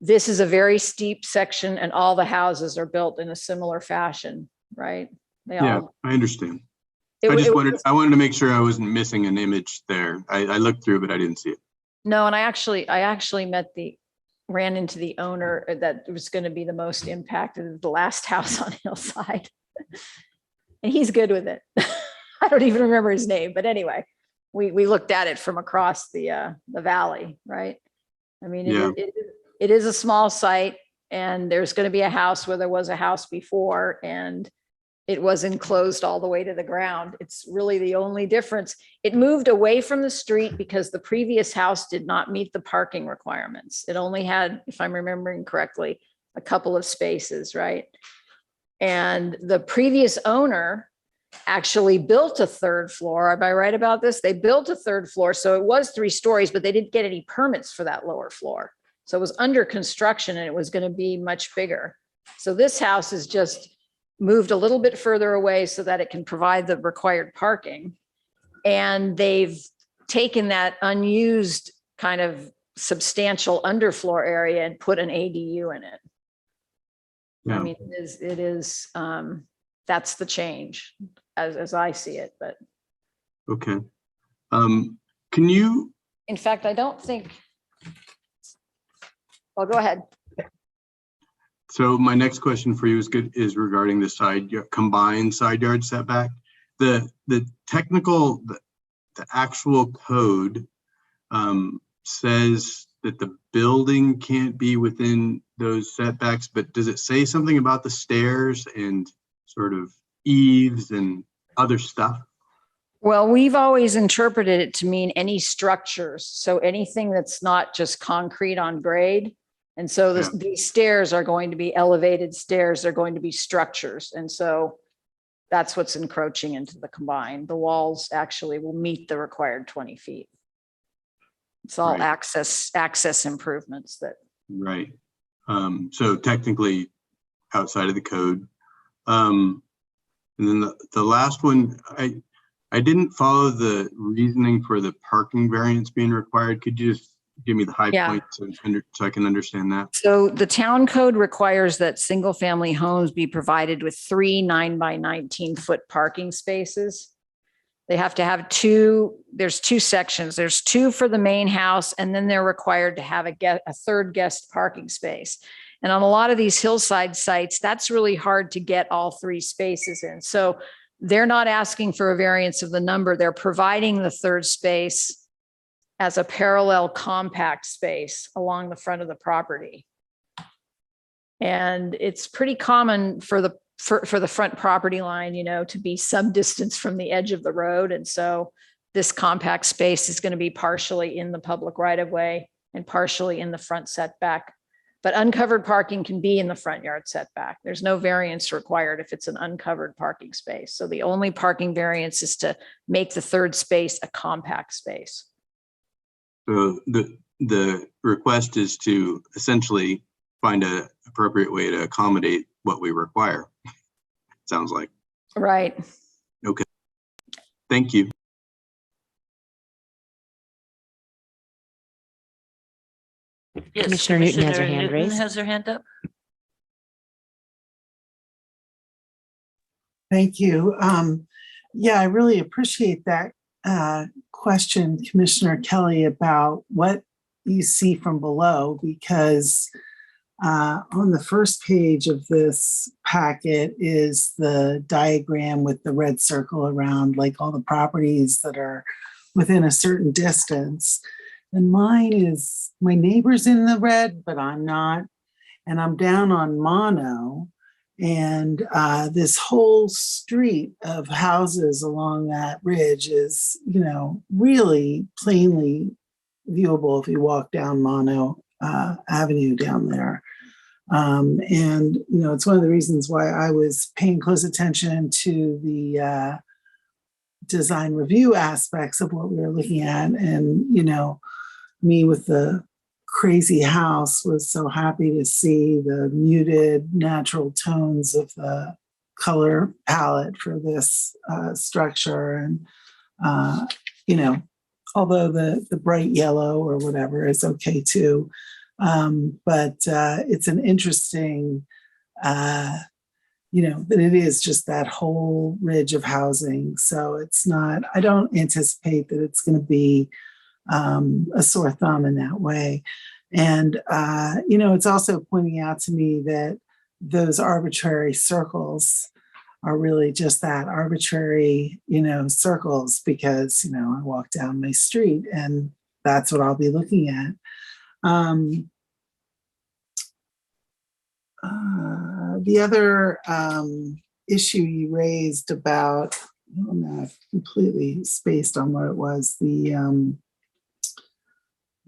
this is a very steep section, and all the houses are built in a similar fashion, right? They Yeah, all, I understand. it- I just it- I wanted to make sure I wasn't missing an image there. I looked through, but I didn't see it. No, and I actually ran into the owner that was going to be the most impacted of the last house on Hillside. And he's good with it. I don't even remember his name, but anyway, we looked at it from across the valley, right? I mean, it is a small site, and there's going to be a house where there was a house before, and it was enclosed all the way to the ground. It's really the only difference. It moved away from the street because the previous house did not meet the parking requirements. It only had, if I'm remembering correctly, a couple of spaces, right? And the previous owner actually built a third floor. Am I right about this? They built a third floor. So it was 3 stories, but they didn't get any permits for that lower floor. So it was under construction, and it was going to be much bigger. So this house is just moved a little bit further away so that it can provide the required parking. And they've taken that unused kind of substantial underfloor area and put an ADU in it. Yeah. I mean, it is, that's the change as I see it, but. Okay. Can you? In fact, I don't think. Well, go ahead. So my next question for you is regarding the combined side yard setback. The technical, the actual code says that the building can't be within those setbacks, but does it say something about the stairs and sort of eaves and other stuff? Well, we've always interpreted it to mean any structures. So anything that's not just concrete on grade. And so these stairs are going to be elevated stairs. They're going to be structures. And so that's what's encroaching into the combined. The walls actually will meet the required 20 feet. It's all access improvements that. Right. So technically outside of the code. And then the last one, I didn't follow the reasoning for the parking variance being required. Could you just give me the high points so I can understand that? So the town code requires that single family homes be provided with 3 9x19 foot parking spaces. They have to have 2, there's 2 sections. There's 2 for the main house, and then they're required to have a third guest parking space. And on a lot of these hillside sites, that's really hard to get all 3 spaces in. So they're not asking for a variance of the number. They're providing the third space as a parallel compact space along the front of the property. And it's pretty common for the front property line, you know, to be some distance from the edge of the road. And so this compact space is going to be partially in the public right of way and partially in the front setback. But uncovered parking can be in the front yard setback. There's no variance required if it's an uncovered parking space. So the only parking variance is to make the third space a compact space. So the request is to essentially find an appropriate way to accommodate what we require. Sounds like. Right. Okay. Thank you. Yes, Commissioner Newton has her hand Newton raised. has her hand up. Thank you. Yeah, I really appreciate that question, Commissioner Kelly, about what you see from below, because on the first page of this packet is the diagram with the red circle around like all the properties that are within a certain distance. And mine is, my neighbor's in the red, but I'm not. And I'm down on Mono. And this whole street of houses along that ridge is, you know, really plainly viewable if you walk down Mono Avenue down there. And, you know, it's one of the reasons why I was paying close attention to the design review aspects of what we were looking at. And, you know, me with the crazy house was so happy to see the muted natural tones of the color palette for this structure. And, you know, although the bright yellow or whatever is okay too. But it's an interesting, you know, that it is just that whole ridge of housing. So it's not, I don't anticipate that it's going to be a sore thumb in that way. And, you know, it's also pointing out to me that those arbitrary circles are really just that, arbitrary, you know, circles, because, you know, I walk down my street and that's what I'll be looking at. The other issue you raised about, oh no, I've completely spaced on what it was.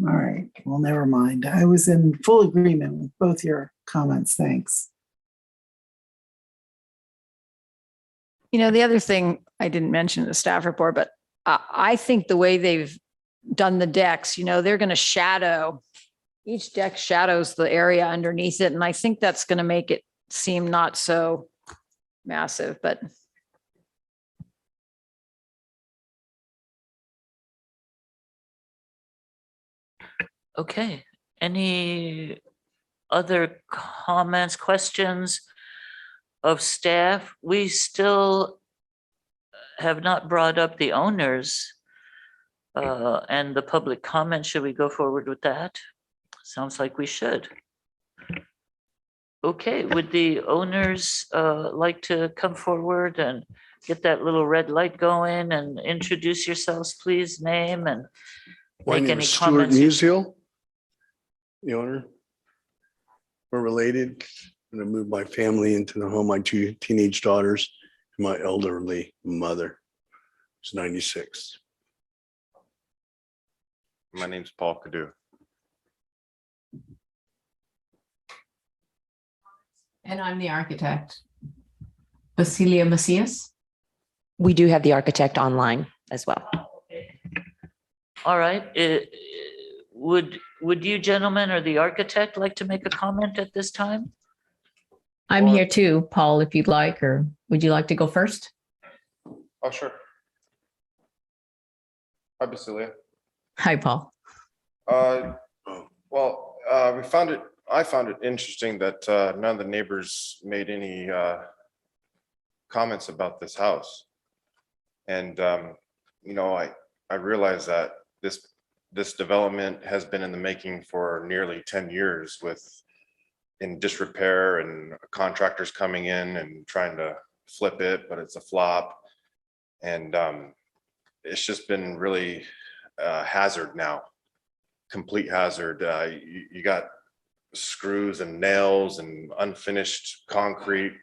All right, well, never mind. I was in full agreement with both your comments. Thanks. You know, the other thing I didn't mention in the staff report, but I think the way they've done the decks, you know, they're going to shadow, each deck shadows the area underneath it. And I think that's going to make it seem not so massive, but. Okay, any other comments, questions of staff? We still have not brought up the owners and the public comment. Should we go forward with that? Sounds like we should. Okay, would the owners like to come forward and get that little red light going and introduce yourselves, please, name and My make name any is Stuart comments? Musial, the owner. We're related. I'm gonna move my family into the home, my two teenage daughters and my elderly mother, who's 96. My name's Paul Cadu. And I'm the architect. Basilia Macias. We do have the architect online as well. All right, would you gentlemen or the architect like to make a comment at this time? I'm here too, Paul, if you'd like, or would you like to go first? Oh, sure. Hi, Basilia. Hi, Paul. Well, I found it interesting that none of the neighbors made any comments about this house. And, you know, I realize that this development has been in the making for nearly 10 years in disrepair and contractors coming in and trying to flip it, but it's a flop. And it's just been really hazard now, complete hazard. You got screws and nails and unfinished concrete,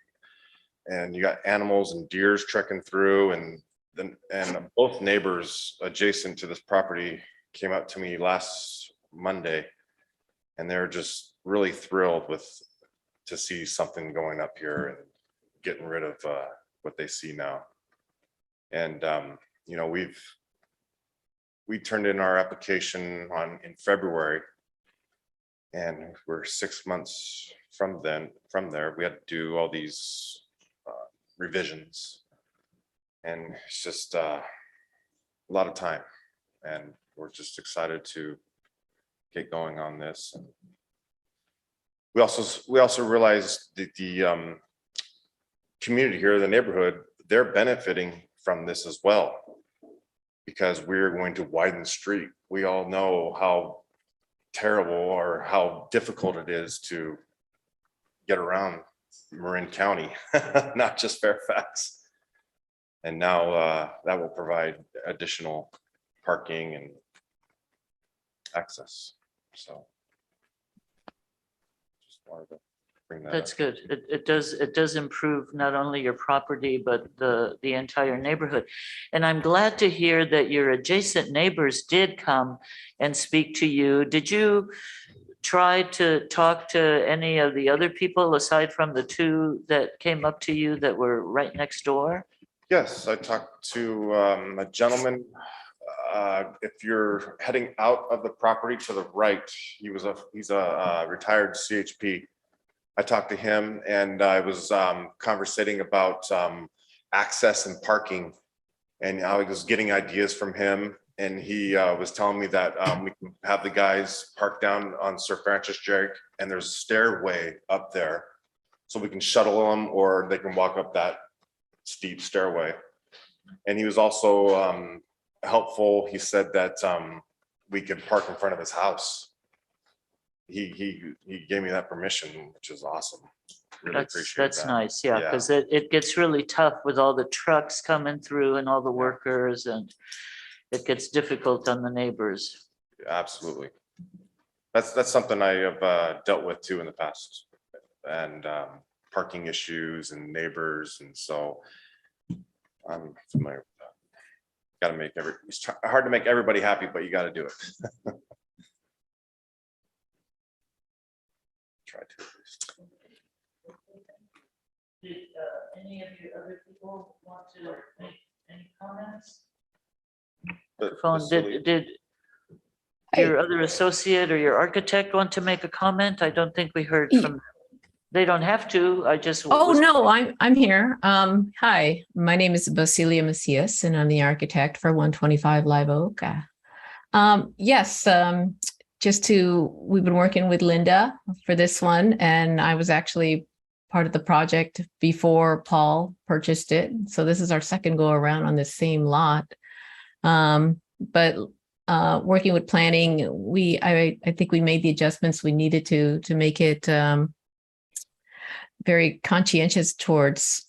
and you got animals and deers trekking through, and both neighbors adjacent to this property came up to me last Monday, and they're just really thrilled to see something going up here and getting rid of what they see now. And you know, we turned in our application in February, and we're 6 months from there. We had to do all these revisions, and it's just a lot of time, and we're just excited to get going on this. And we also realized that the community here, the neighborhood, they're benefiting from this as well, because we're going to widen the street. We all know how terrible or how difficult it is to get around Marin County, not just Fairfax. And now that will provide additional parking and access. So just wanted to bring that That's up. good. It does improve not only your property, but the entire neighborhood. And I'm glad to hear that your adjacent neighbors did come and speak to you. Did you try to talk to any of the other people aside from the two that came up to you that were right next door? Yes, I talked to a gentleman. If you're heading out of the property to the right, he's a retired CHP. I talked to him and I was conversating about access and parking, and I was getting ideas from him. And he was telling me that we can have the guys park down on Sir Francis Drake, and there's a stairway up there, so we can shuttle them or they can walk up that steep stairway. And he was also helpful. He said that we could park in front of his house. He gave me that permission, which is awesome. Really appreciate That's that. nice, yeah, because it gets really tough with all the trucks coming through and all the workers, and it gets difficult on the neighbors. Absolutely. That's something I have dealt with too in the past, and parking issues and neighbors, and so I'm familiar with that. Got to make it's hard to make everybody happy, but you got to do it. Try to. Did any of you other people want to make any comments? Phone, did your other associate or your architect want to make a comment? I don't think we heard from them. They don't have to. I just. Oh, no, I'm here. Hi, my name is Basilia Macias, and I'm the architect for 125 Live Oak. Yes, we've been working with Linda for this one, and I was actually part of the project before Paul purchased it. So this is our second go around on the same lot. But working with planning, I think we made the adjustments we needed to make it very conscientious towards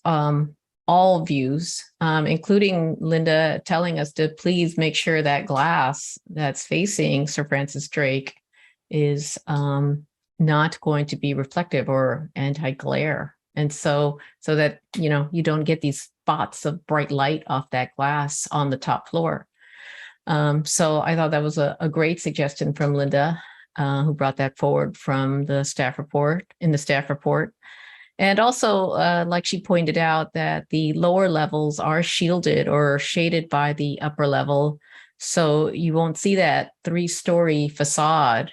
all views, including Linda telling us to please make sure that glass that's facing Sir Francis Drake is not going to be reflective or anti-glare. And so that, you don't get these spots of bright light off that glass on the top floor. So I thought that was a great suggestion from Linda, who brought that forward from the staff report, And also, like she pointed out, that the lower levels are shielded or shaded by the upper level. So you won't see that 3-story facade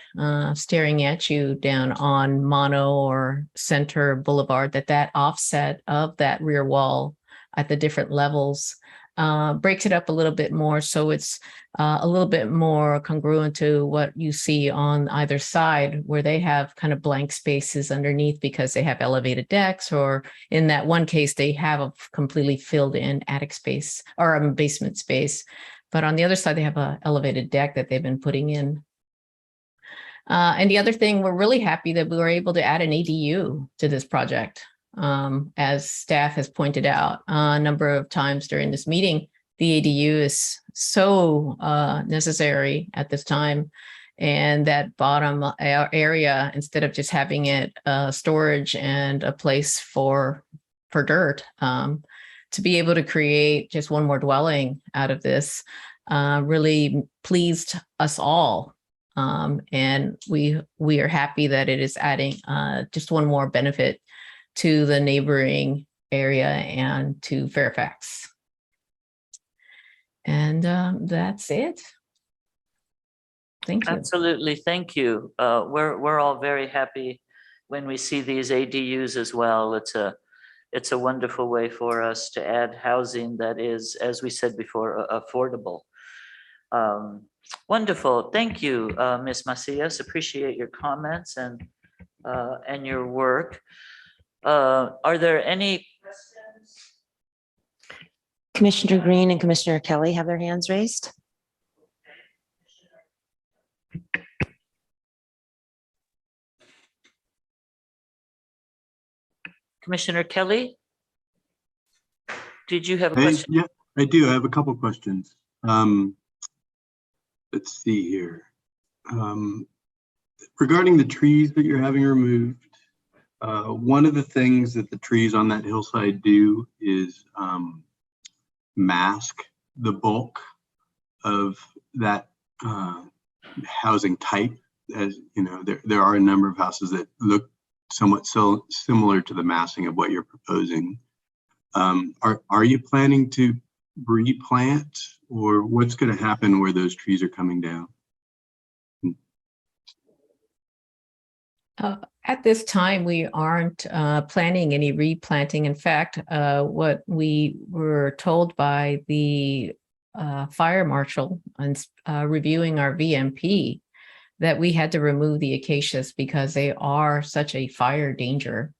staring at you down on Mono or Center Boulevard, that offset of that rear wall at the different levels breaks it up a little bit more. So it's a little bit more congruent to what you see on either side, where they have kind of blank spaces underneath because they have elevated decks, or in that one case, they have a completely filled in attic space or a basement space. But on the other side, they have an elevated deck that they've been putting in. And the other thing, we're really happy that we were able to add an ADU to this project. As staff has pointed out a number of times during this meeting, the ADU is so necessary at this time. And that bottom area, instead of just having it storage and a place for dirt, to be able to create just one more dwelling out of this really pleased us all. And we are happy that it is adding just one more benefit to the neighboring area and to Fairfax. And that's it. Thank you. Absolutely, thank you. We're all very happy when we see these ADUs as well. It's a wonderful way for us to add housing that is, as we said before, affordable. Wonderful, thank you, Ms. Macias. Appreciate your comments and your work. Are there any questions? Commissioner Green and Commissioner Kelly have their hands raised. Commissioner Kelly? Did you have a question? Yeah, I do. I have a couple questions. Let's see here. Regarding the trees that you're having removed, One of the things that the trees on that hillside do is mask the bulk of that housing type. As you know, there are a number of houses that look somewhat so similar to the massing of what you're proposing. Are you planning to replant, or what's going to happen where those trees are coming down? At this time, we aren't planning any replanting. In fact, what we were told by the fire marshal and reviewing our VMP, that we had to remove the acacias because they are such a fire danger.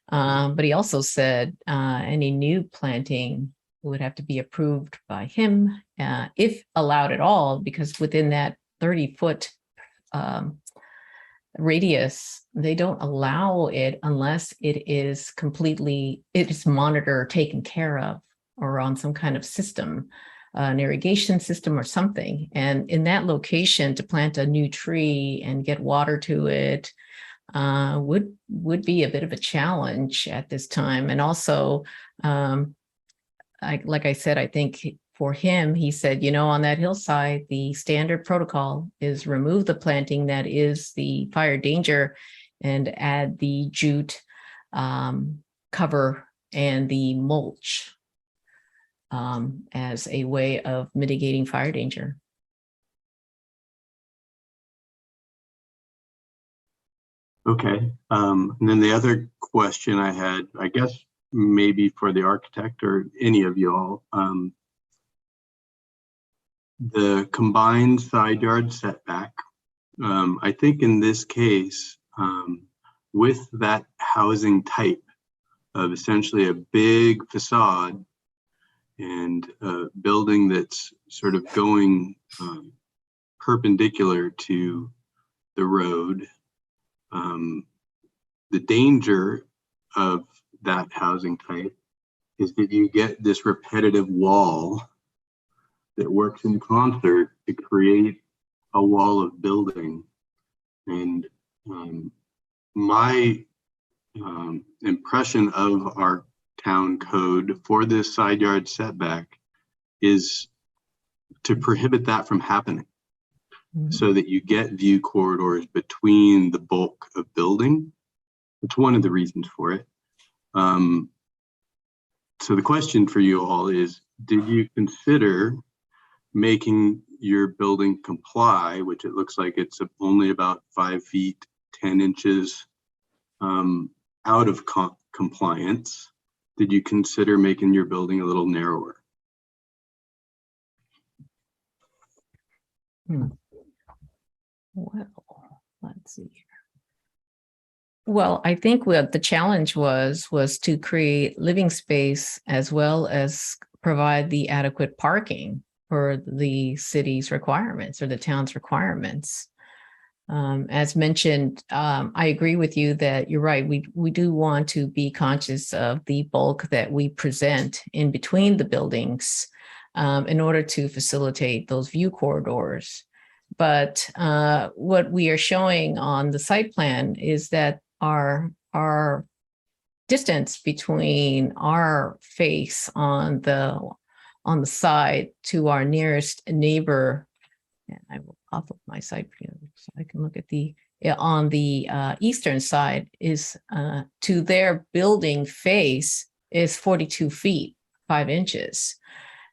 But he also said any new planting would have to be approved by him if allowed at all, because within that 30-foot radius, they don't allow it unless it is monitored, taken care of, or on some kind of system, an irrigation system or something. And in that location, to plant a new tree and get water to it would be a bit of a challenge at this time. And also, like I said, I think for him, he said, on that hillside, the standard protocol is remove the planting that is the fire danger and add the jute cover and the mulch as a way of mitigating fire danger. Okay. And then the other question I had, I guess maybe for the architect or any of y'all, the combined side yard setback, I think in this case, with that housing type of essentially a big facade and a building that's sort of going perpendicular to the road, the danger of that housing type is that you get this repetitive wall that works in concert to create a wall of building. And my impression of our town code for this side yard setback is to prohibit that from happening, so that you get view corridors between the bulk of building. It's one of the reasons for it. So the question for you all is, did you consider making your building comply, which it looks like it's only about 5 feet, 10 inches out of compliance? Did you consider making your building a little narrower? Well, let's see here. Well, I think what the challenge was to create living space as well as provide the adequate parking for the city's requirements or the town's requirements. As mentioned, I agree with you that you're right. We do want to be conscious of the bulk that we present in between the buildings in order to facilitate those view corridors. But what we are showing on the site plan is that our distance between our face on the side to our nearest neighbor, and I will pop up my site view so I can look at on the eastern side, is to their building face is 42 feet, 5 inches.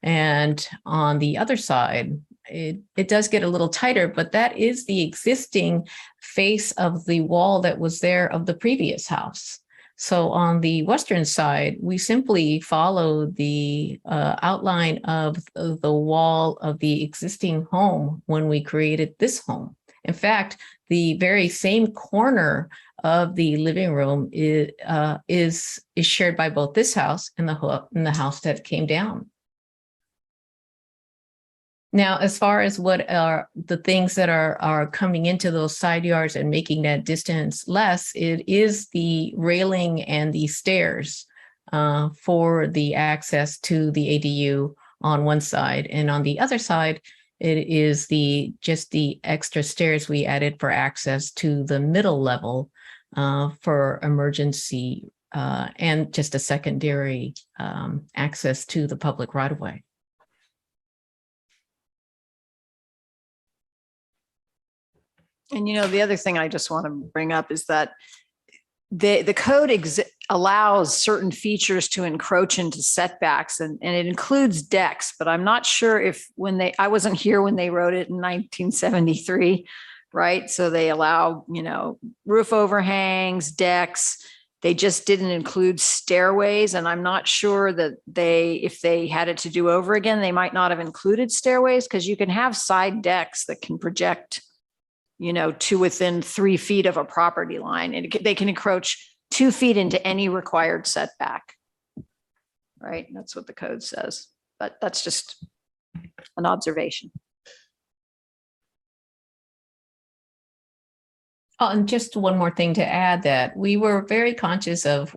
And on the other side, it does get a little tighter, but that is the existing face of the wall that was there of the previous house. So on the western side, we simply follow the outline of the wall of the existing home when we created this home. In fact, the very same corner of the living room is shared by both this house and the house that came down. Now, as far as what are the things that are coming into those side yards and making that distance less, it is the railing and the stairs for the access to the ADU on one side. And on the other side, it is just the extra stairs we added for access to the middle level for emergency and just a secondary access to the public right of way. And the other thing I just want to bring up is that the code allows certain features to encroach into setbacks, and it includes decks, but I'm not sure if I wasn't here when they wrote it in 1973, right? So they allow, roof overhangs, decks. They just didn't include stairways. And I'm not sure that if they had it to do over again, they might not have included stairways, because you can have side decks that can project to within 3 feet of a property line, and they can encroach 2 feet into any required setback. Right? That's what the code says, but that's just an observation. Oh, and just one more thing to add, that we were very conscious of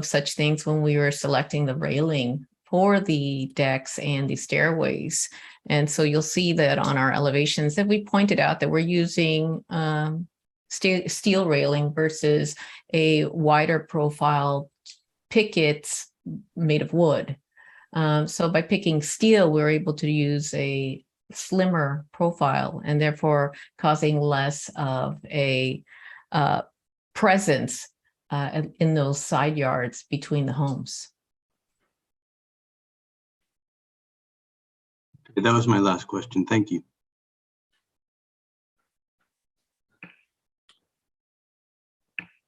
such things when we were selecting the railing for the decks and the stairways. And so you'll see that on our elevations that we pointed out that we're using steel railing versus a wider profile pickets made of wood. So by picking steel, we're able to use a slimmer profile and therefore causing less of a presence in those side yards between the homes. That was my last question. Thank you.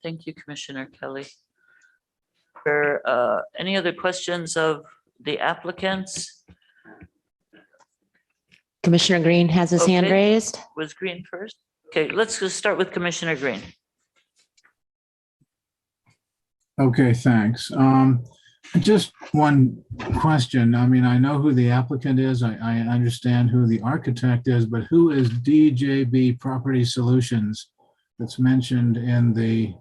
Thank you, Commissioner Kelly. Any other questions of the applicants? Commissioner Green has his hand Okay. raised. Was Green first? Okay, let's just start with Commissioner Green. Okay, thanks. Just one question. I mean, I know who the applicant is. I understand who the architect is, but who is DJB Property Solutions that's mentioned in the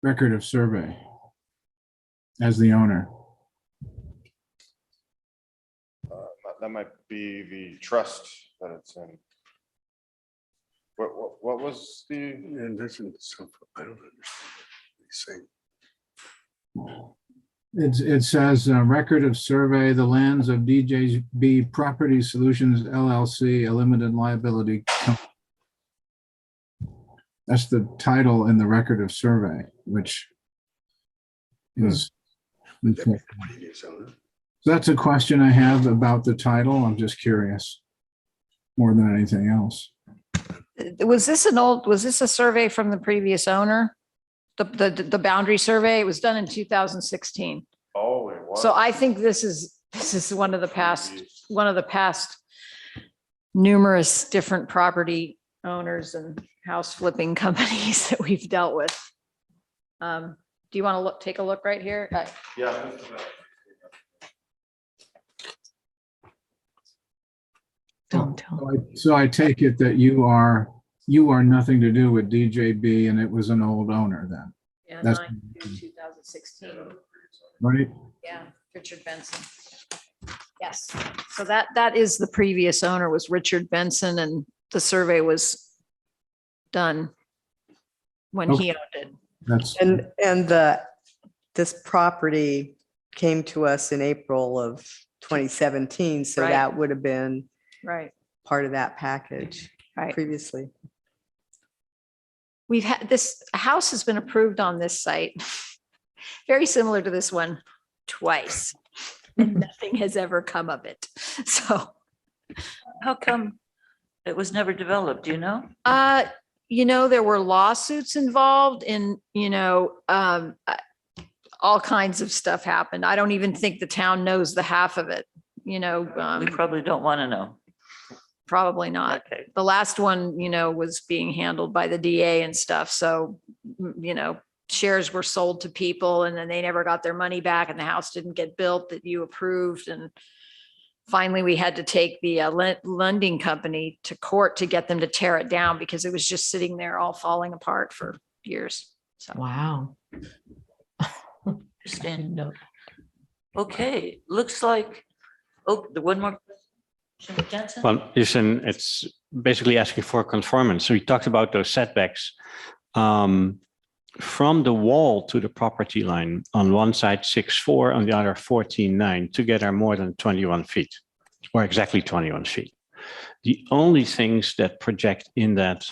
record of survey as the owner? That might be the trust that it's in. What was the? And that's in some, I don't understand what he's saying. It says record of survey, the lands of DJB Property Solutions LLC, a limited liability company. That's the title in the record of survey, which is. That's a question I have about the title. I'm just curious more than anything else. Was this a survey from the previous owner? The boundary survey? It was done in 2016. Oh, it was. So I think this is one of the past numerous different property owners and house flipping companies that we've dealt with. Do you want to take a look right here? Yeah. Don't tell. So I take it that you are nothing to do with DJB, and it was an old owner then. Yeah, That's 2016. right. Yeah, Richard Benson. Yes, so that is the previous owner, was Richard Benson, and the survey was done when he owned it. This property came to us in April of 2017, so Right. that would have been Right. part of that package Right. previously. We've had this house has been approved on this site, very similar to this one, twice. And nothing has ever come of it. So, How come it was never developed? Do you know? there were lawsuits involved in, all kinds of stuff happened. I don't even think the town knows the half of it, We probably don't want to know. probably not. Okay. The last one, was being handled by the DA and stuff. So, shares were sold to people and then they never got their money back and the house didn't get built that you approved. And finally, we had to take the lending company to court to get them to tear it down because it was just sitting there all falling apart for years. So. Wow. Understand. Okay, looks like, the one more. Commissioner Jensen? Well, it's basically asking for conformance. So we talked about those setbacks. from the wall to the property line, on one side 6.4, on the other 14.9, together more than 21 feet, or exactly 21 feet. The only things that project in that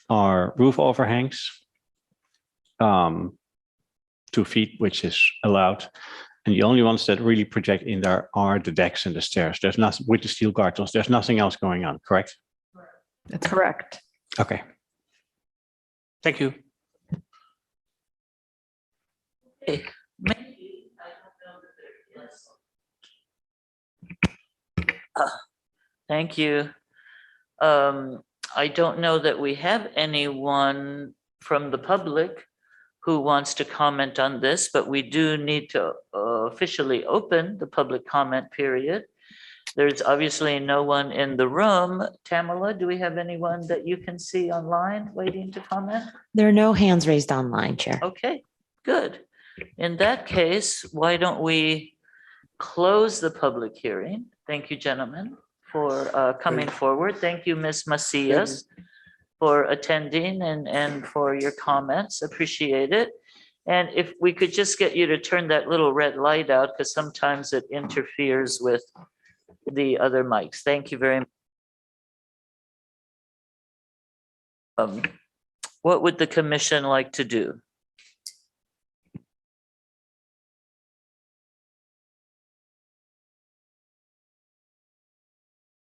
are roof overhangs, 2 feet, which is allowed. And the only ones that really project in there are the decks and the stairs. There's nothing with the steel guardrails. There's nothing else going on, correct? That's correct. Okay. Thank you. Okay. Thank you. I don't know that we have anyone from the public who wants to comment on this, but we do need to officially open the public comment period. There's obviously no one in the room. Tamala, do we have anyone that you can see online waiting to comment? There are no hands raised online, Chair. Okay, good. In that case, why don't we close the public hearing? Thank you, gentlemen, for coming forward. Thank you, Ms. Macias, for attending and for your comments. Appreciate it. And if we could just get you to turn that little red light out, because sometimes it interferes with the other mics. Thank you very much. What would the commission like to do?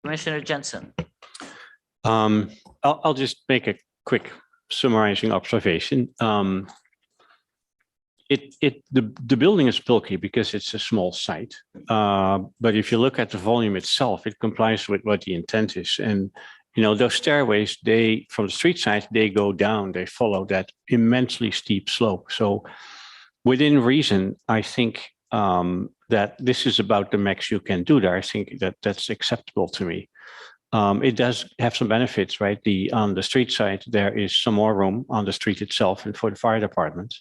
Commissioner Jensen. I'll just make a quick summarizing observation. The building is bulky because it's a small site. But if you look at the volume itself, it complies with what the intent is. And those stairways, from the street side, they go down, they follow that immensely steep slope. So within reason, I think that this is about the max you can do there. I think that's acceptable to me. It does have some benefits, right? On the street side, there is some more room on the street itself and for the fire department.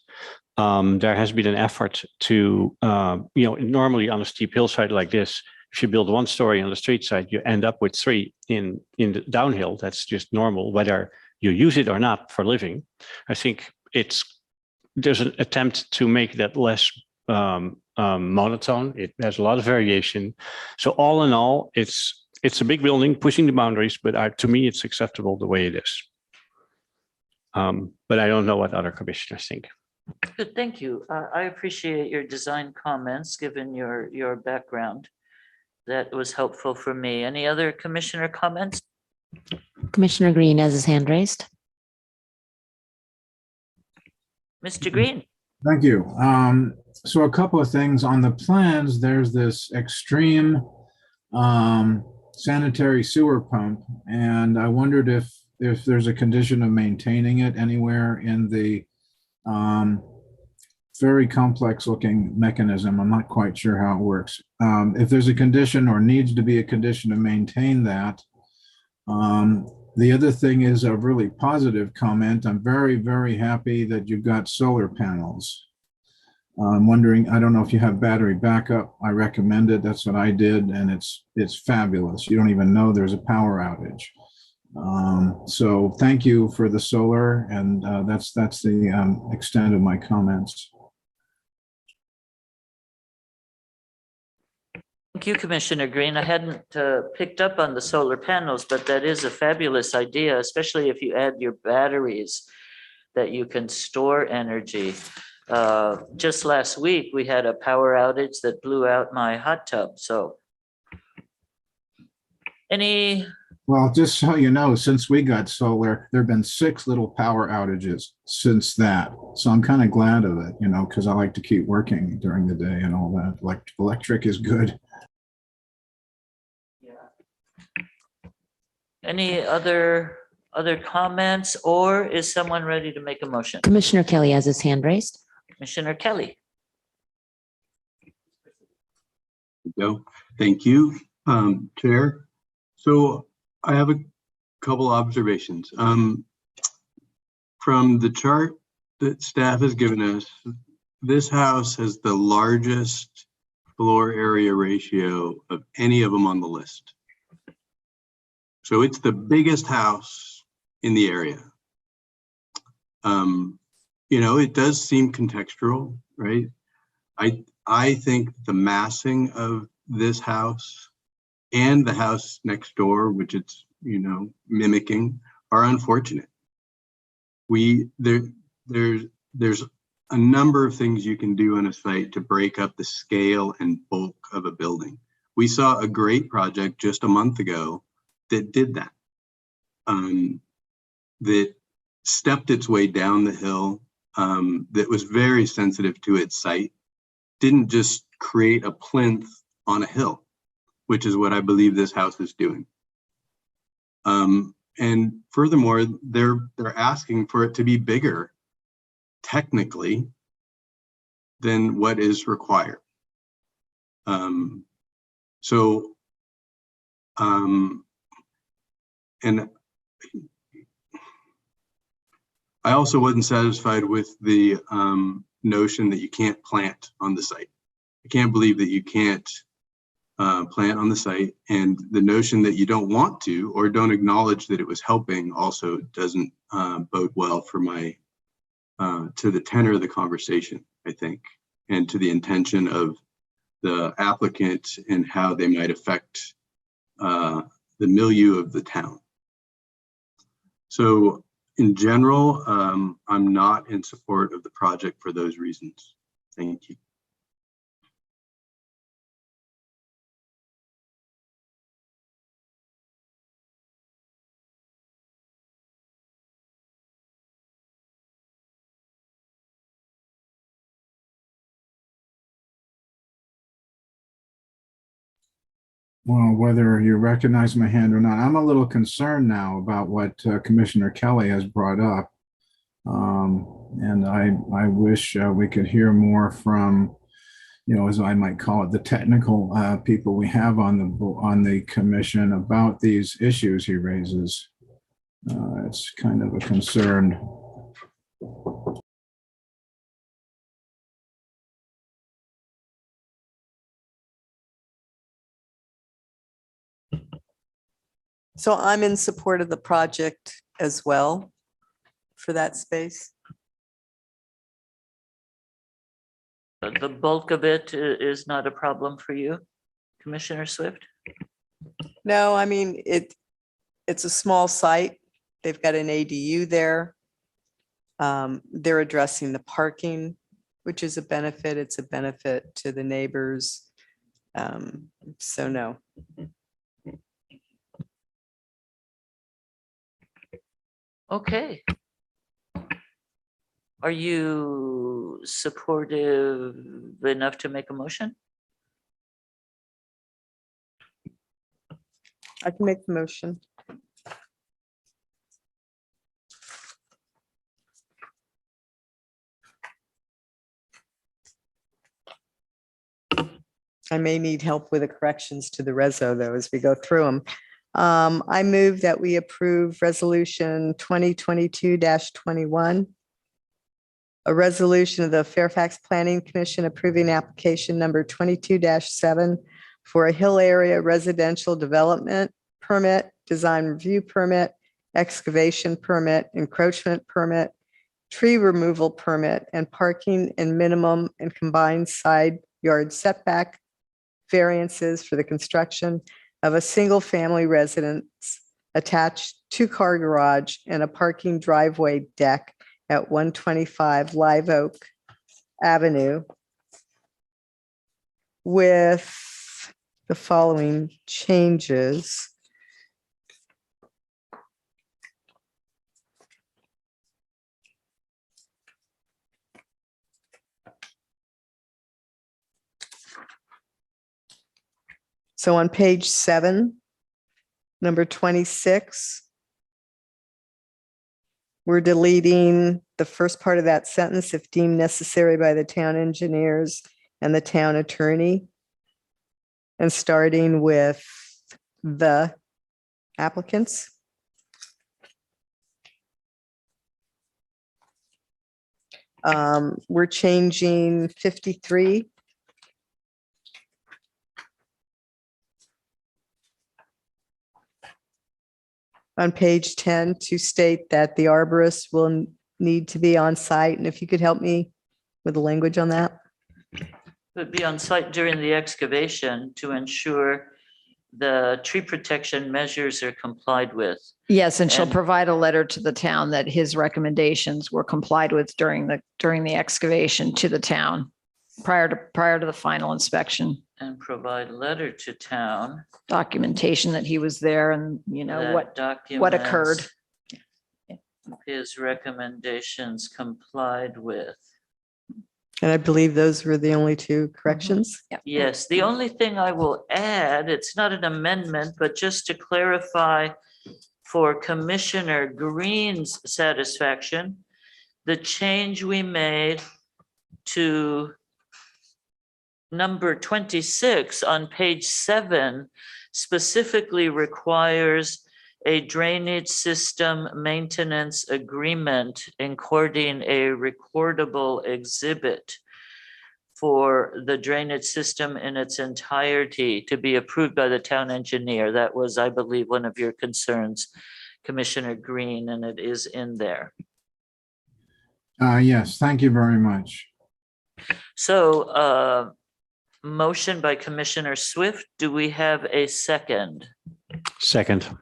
There has been an effort to, normally on a steep hillside like this, if you build 1 story on the street side, you end up with 3 in the downhill. That's just normal, whether you use it or not for living. I think there's an attempt to make that less monotone. It has a lot of variation. So all in all, it's a big building pushing the boundaries, but to me, it's acceptable the way it is. But I don't know what other commissioners think. Good, thank you. I appreciate your design comments, given your background. That was helpful for me. Any other commissioner comments? Commissioner Green has his hand raised. Mr. Green. Thank you. So a couple of things on the plans. There's this extreme sanitary sewer pump, and I wondered if there's a condition of maintaining it anywhere in the very complex looking mechanism. I'm not quite sure how it works. If there's a condition or needs to be a condition to maintain that. The other thing is a really positive comment. I'm very, very happy that you've got solar panels. I'm wondering, I don't know if you have battery backup. I recommend it. That's what I did, and it's fabulous. You don't even know there's a power outage. So thank you for the solar, and that's the extent of my comments. Thank you, Commissioner Green. I hadn't picked up on the solar panels, but that is a fabulous idea, especially if you add your batteries that you can store energy. Just last week, we had a power outage that blew out my hot tub. So Well, just so you know, since we got solar, there have been 6 little power outages since that. So I'm kind of glad of it, because I like to keep working during the day and all that. Electric is good. Any other comments, or is someone ready to make a motion? Commissioner Kelly has his hand raised. Commissioner Kelly. No, thank you, Chair. So I have a couple observations. From the chart that staff has given us, this house has the largest floor area ratio of any of them on the list. So it's the biggest house in the area. you know, it does seem contextual, right? I think the massing of this house and the house next door, which it's, you know, mimicking, are unfortunate. There's a number of things you can do on a site to break up the scale and bulk of a building. We saw a great project just a month ago that did that. That stepped its way down the hill, that was very sensitive to its site, didn't just create a plinth on a hill, which is what I believe this house is doing. And furthermore, they're asking for it to be bigger, technically, than what is required. And I also wasn't satisfied with the notion that you can't plant on the site. I can't believe that you can't plant on the site, and the notion that you don't want to or don't acknowledge that it was helping also doesn't bode well for my to the tenor of the conversation, I think, and to the intention of the applicant and how they might affect the milieu of the town. So in general, I'm not in support of the project for those reasons. Thank you. Well, whether you recognize my hand or not, I'm a little concerned now about what Commissioner Kelly has brought up. And I wish we could hear more from, you know, as I might call it, the technical people we have on the commission about these issues he raises. It's kind of a concern. So I'm in support of the project as well for that space. The bulk of it is not a problem for you, Commissioner Swift? No, I mean, it's a small site. They've got an ADU there. They're addressing the parking, which is a benefit. It's a benefit to the neighbors. So no. Okay. Are you supportive enough to make a motion? I can make the motion. I may need help with the corrections to the reso though, as we go through them. I move that we approve resolution 2022-21. A resolution of the Fairfax Planning Commission approving application number 22-7 for a hill area residential development permit, design review permit, excavation permit, encroachment permit, tree removal permit, and parking and minimum and combined side yard setback variances for the construction of a single-family residence attached two-car garage and a parking driveway deck at 125 Live Oak Avenue with the following changes. So on page 7, number 26, we're deleting the first part of that sentence, if deemed necessary by the town engineers and the town attorney, and starting with the applicants. We're changing 53. On page 10 to state that the arborist will need to be on site? And if you could help me with the language on that. Would be on site during the excavation to ensure the tree protection measures are complied with. Yes, and she'll And- provide a letter to the town that his recommendations were complied with during the excavation to the town prior to the final inspection. And provide letter to town. Documentation that he was there and, what occurred. documents His recommendations complied with. And I believe those were the only two corrections. Yeah. Yes, the only thing I will add, it's not an amendment, but just to clarify for Commissioner Green's satisfaction, the change we made to number 26 on page 7 specifically requires a drainage system maintenance agreement including a recordable exhibit for the drainage system in its entirety to be approved by the town engineer. That was, I believe, one of your concerns, Commissioner Green, and it is in there. Yes, thank you very much. So, motion by Commissioner Swift. Do we have a second? Second.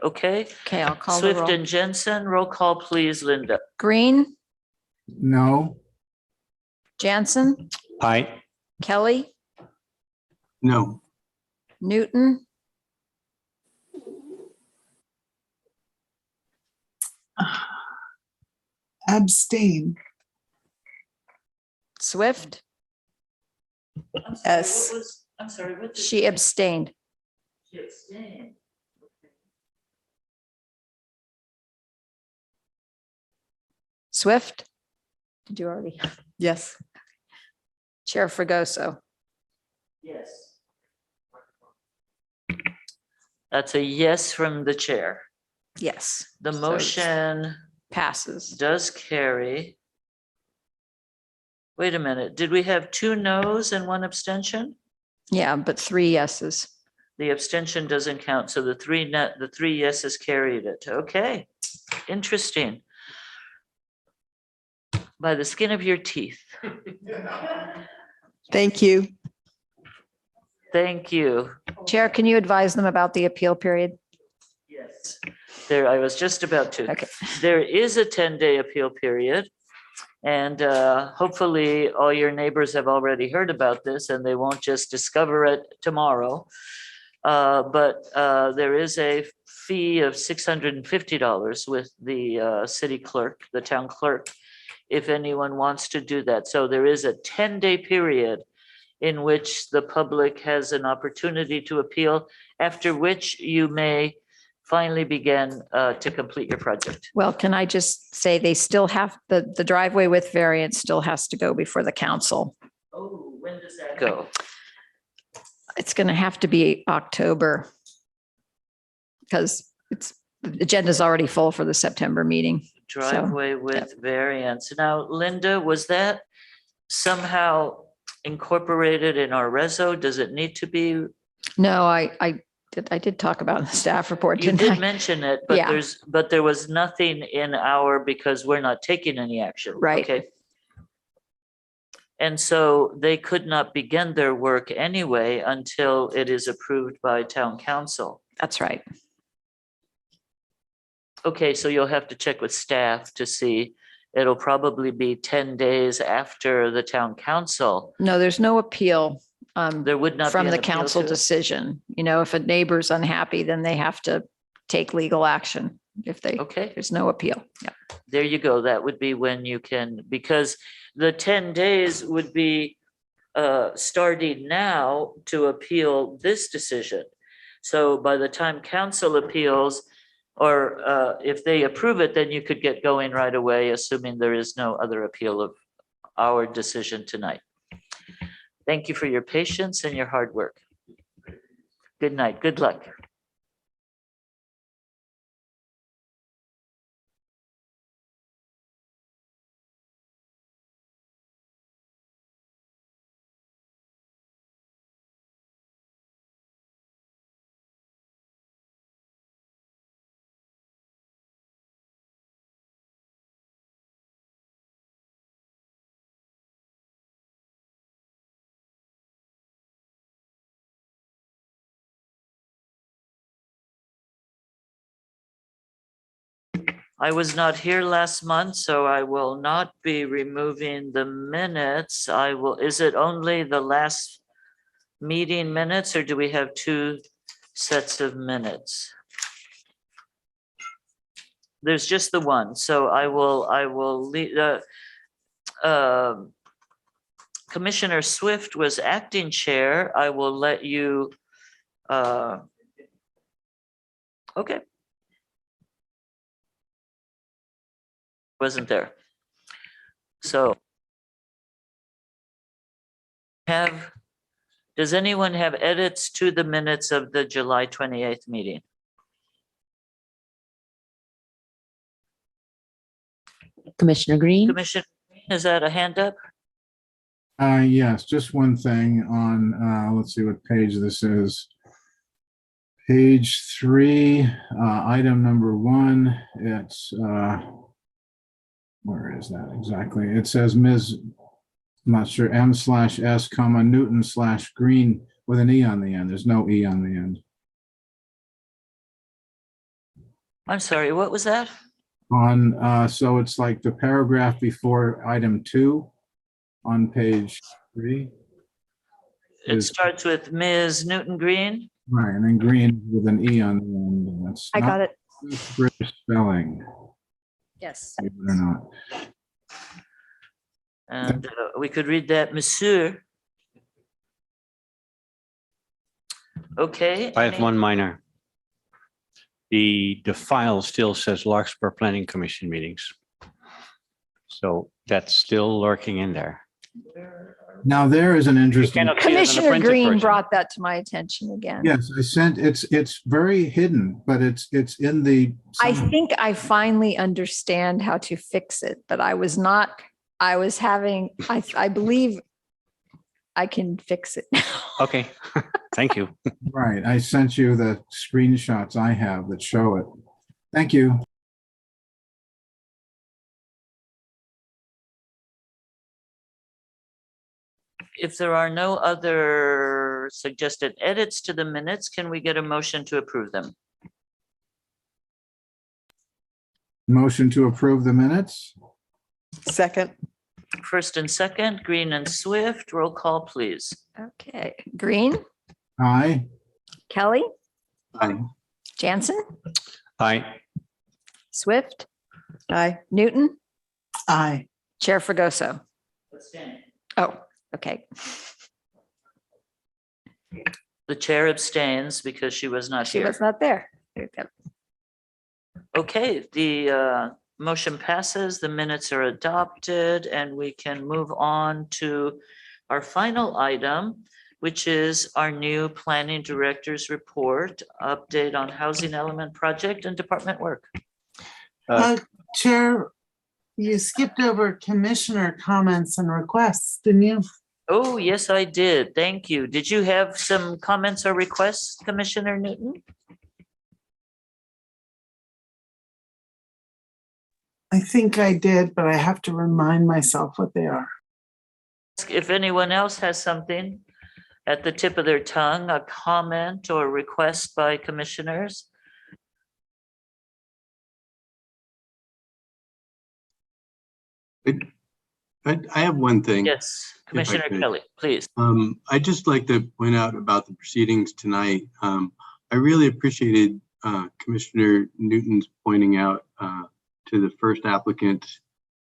Okay, Okay, I'll call the Swift roll. and Jensen, roll call, please, Linda. Green, No, Jansen, Aye. Kelly, No. Newton, Abstain. Swift. Yes. I'm sorry, what did She abstained. she abstain? Swift? Did you already? Yes. Chair Fregoso. Yes. That's a yes from the chair. Yes. The So motion passes. does carry. Wait a minute, did we have 2 noes and 1 abstention? Yeah, but 3 yeses. The abstention doesn't count, so the 3 yeses carried it. Okay, interesting. By the skin of your teeth. Thank you. Thank you. Chair, can you advise them about the appeal period? Yes. There, I was just about to. Okay. There is a 10-day appeal period. And hopefully all your neighbors have already heard about this and they won't just discover it tomorrow. But there is a fee of $650 with the city clerk, the town clerk, if anyone wants to do that. So there is a 10-day period in which the public has an opportunity to appeal, after which you may finally begin to complete your project. Well, can I just say they still have, the driveway with variance still has to go before the council. Oh, when does that go? It's going to have to be October because the agenda's already full for the September meeting. Driveway with variance. Now, Linda, was that somehow incorporated in our reso? Does it need to be? No, I did talk about it in the staff report, You didn't I? did mention it, but Yeah. there was nothing in our, because we're not taking any action. Right. Okay. And so they could not begin their work anyway until it is approved by town council. That's right. Okay, so you'll have to check with staff to see. It'll probably be 10 days after the town council. No, there's no appeal There would not be from an the appeal council to it? decision. You know, if a neighbor's unhappy, then they have to take legal action. If Okay. there's no appeal. Yeah. There you go. That would be when you can, because the 10 days would be starting now to appeal this decision. So by the time council appeals, or if they approve it, then you could get going right away, assuming there is no other appeal of our decision tonight. Thank you for your patience and your hard work. Good night. Good luck. I was not here last month, so I will not be removing the minutes. I will, is it only the last meeting minutes or do we have two sets of minutes? There's just the one, so I will leave, Commissioner Swift was acting chair. I will let you, okay. Wasn't there. So does anyone have edits to the minutes of the July 28th meeting? Commissioner Green? Commissioner, is that a hand up? Yes, just one thing on, let's see what page this is. Page 3, item number 1, it's, where is that exactly? It says Ms., I'm not sure, M/S, comma, Newton/Green with an E on the end. There's no E on the end. I'm sorry, what was that? On, so it's like the paragraph before item 2 on page 3. It starts with Ms. Newton Green. Right, and then Green with an E on the end. And that's I not got it. British spelling, Yes. believe it or not. And we could read that, Monsieur. Okay. I have one minor. The file still says Larkspur Planning Commission meetings. So that's still lurking in there. Now there is an interesting. cannot see it on the Commissioner printed Green version. brought that to my attention again. Yes, I sent, it's very hidden, but it's in the. I think I finally understand how to fix it, but I was having, I believe I can fix it now. Okay, thank you. Right, I sent you the screenshots I have that show it. Thank you. If there are no other suggested edits to the minutes, can we get a motion to approve them? Motion to approve the minutes? Second. First and second, Green and Swift, roll call, please. Okay, Green, Aye. Kelly, Aye. Jansen, Aye. Swift, Aye. Newton, Aye. Chair Fregoso. Oh, okay. The chair abstains because she was not She here. was not there. There you go. Okay, the motion passes, the minutes are adopted, and we can move on to our final item, which is our new planning director's report, update on housing element project and department work. Chair, you skipped over commissioner comments and requests, didn't you? Oh, yes, I did. Thank you. Did you have some comments or requests, Commissioner Newton? I think I did, but I have to remind myself what they are. If anyone else has something at the tip of their tongue, a comment or request by commissioners. I have one thing. Yes, Commissioner could. Kelly, please. I'd just like to point out about the proceedings tonight. I really appreciated Commissioner Newton's pointing out to the first applicant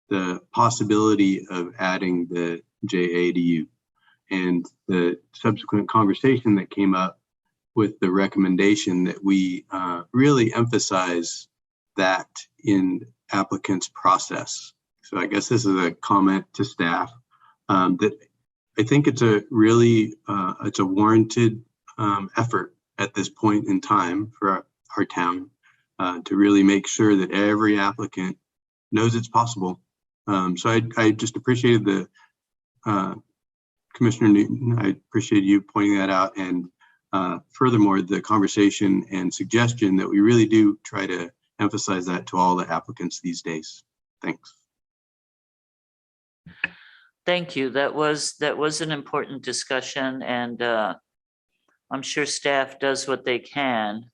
the possibility of adding the JADU and the subsequent conversation that came up with the recommendation that we really emphasize that in applicants' process. So I guess this is a comment to staff that I think it's a really, it's a warranted effort at this point in time for our town to really make sure that every applicant knows it's possible. So I just appreciated the Commissioner Newton. I appreciate you pointing that out. And furthermore, the conversation and suggestion that we really do try to emphasize that to all the applicants these days. Thanks. Thank you. That was an important discussion, and I'm sure staff does what they can.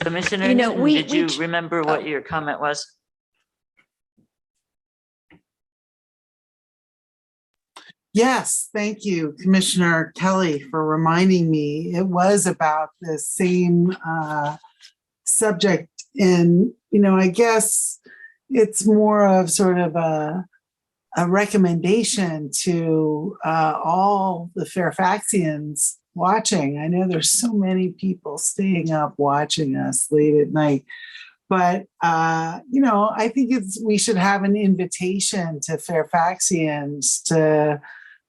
Commissioner You know, Newton, did you remember what oh. your comment was? Yes, thank you, Commissioner Kelly, for reminding me. It was about the same subject. And, I guess it's more of sort of a recommendation to all the Fairfaxians watching. I know there's so many people staying up watching us late at night. But, I think we should have an invitation to Fairfaxians to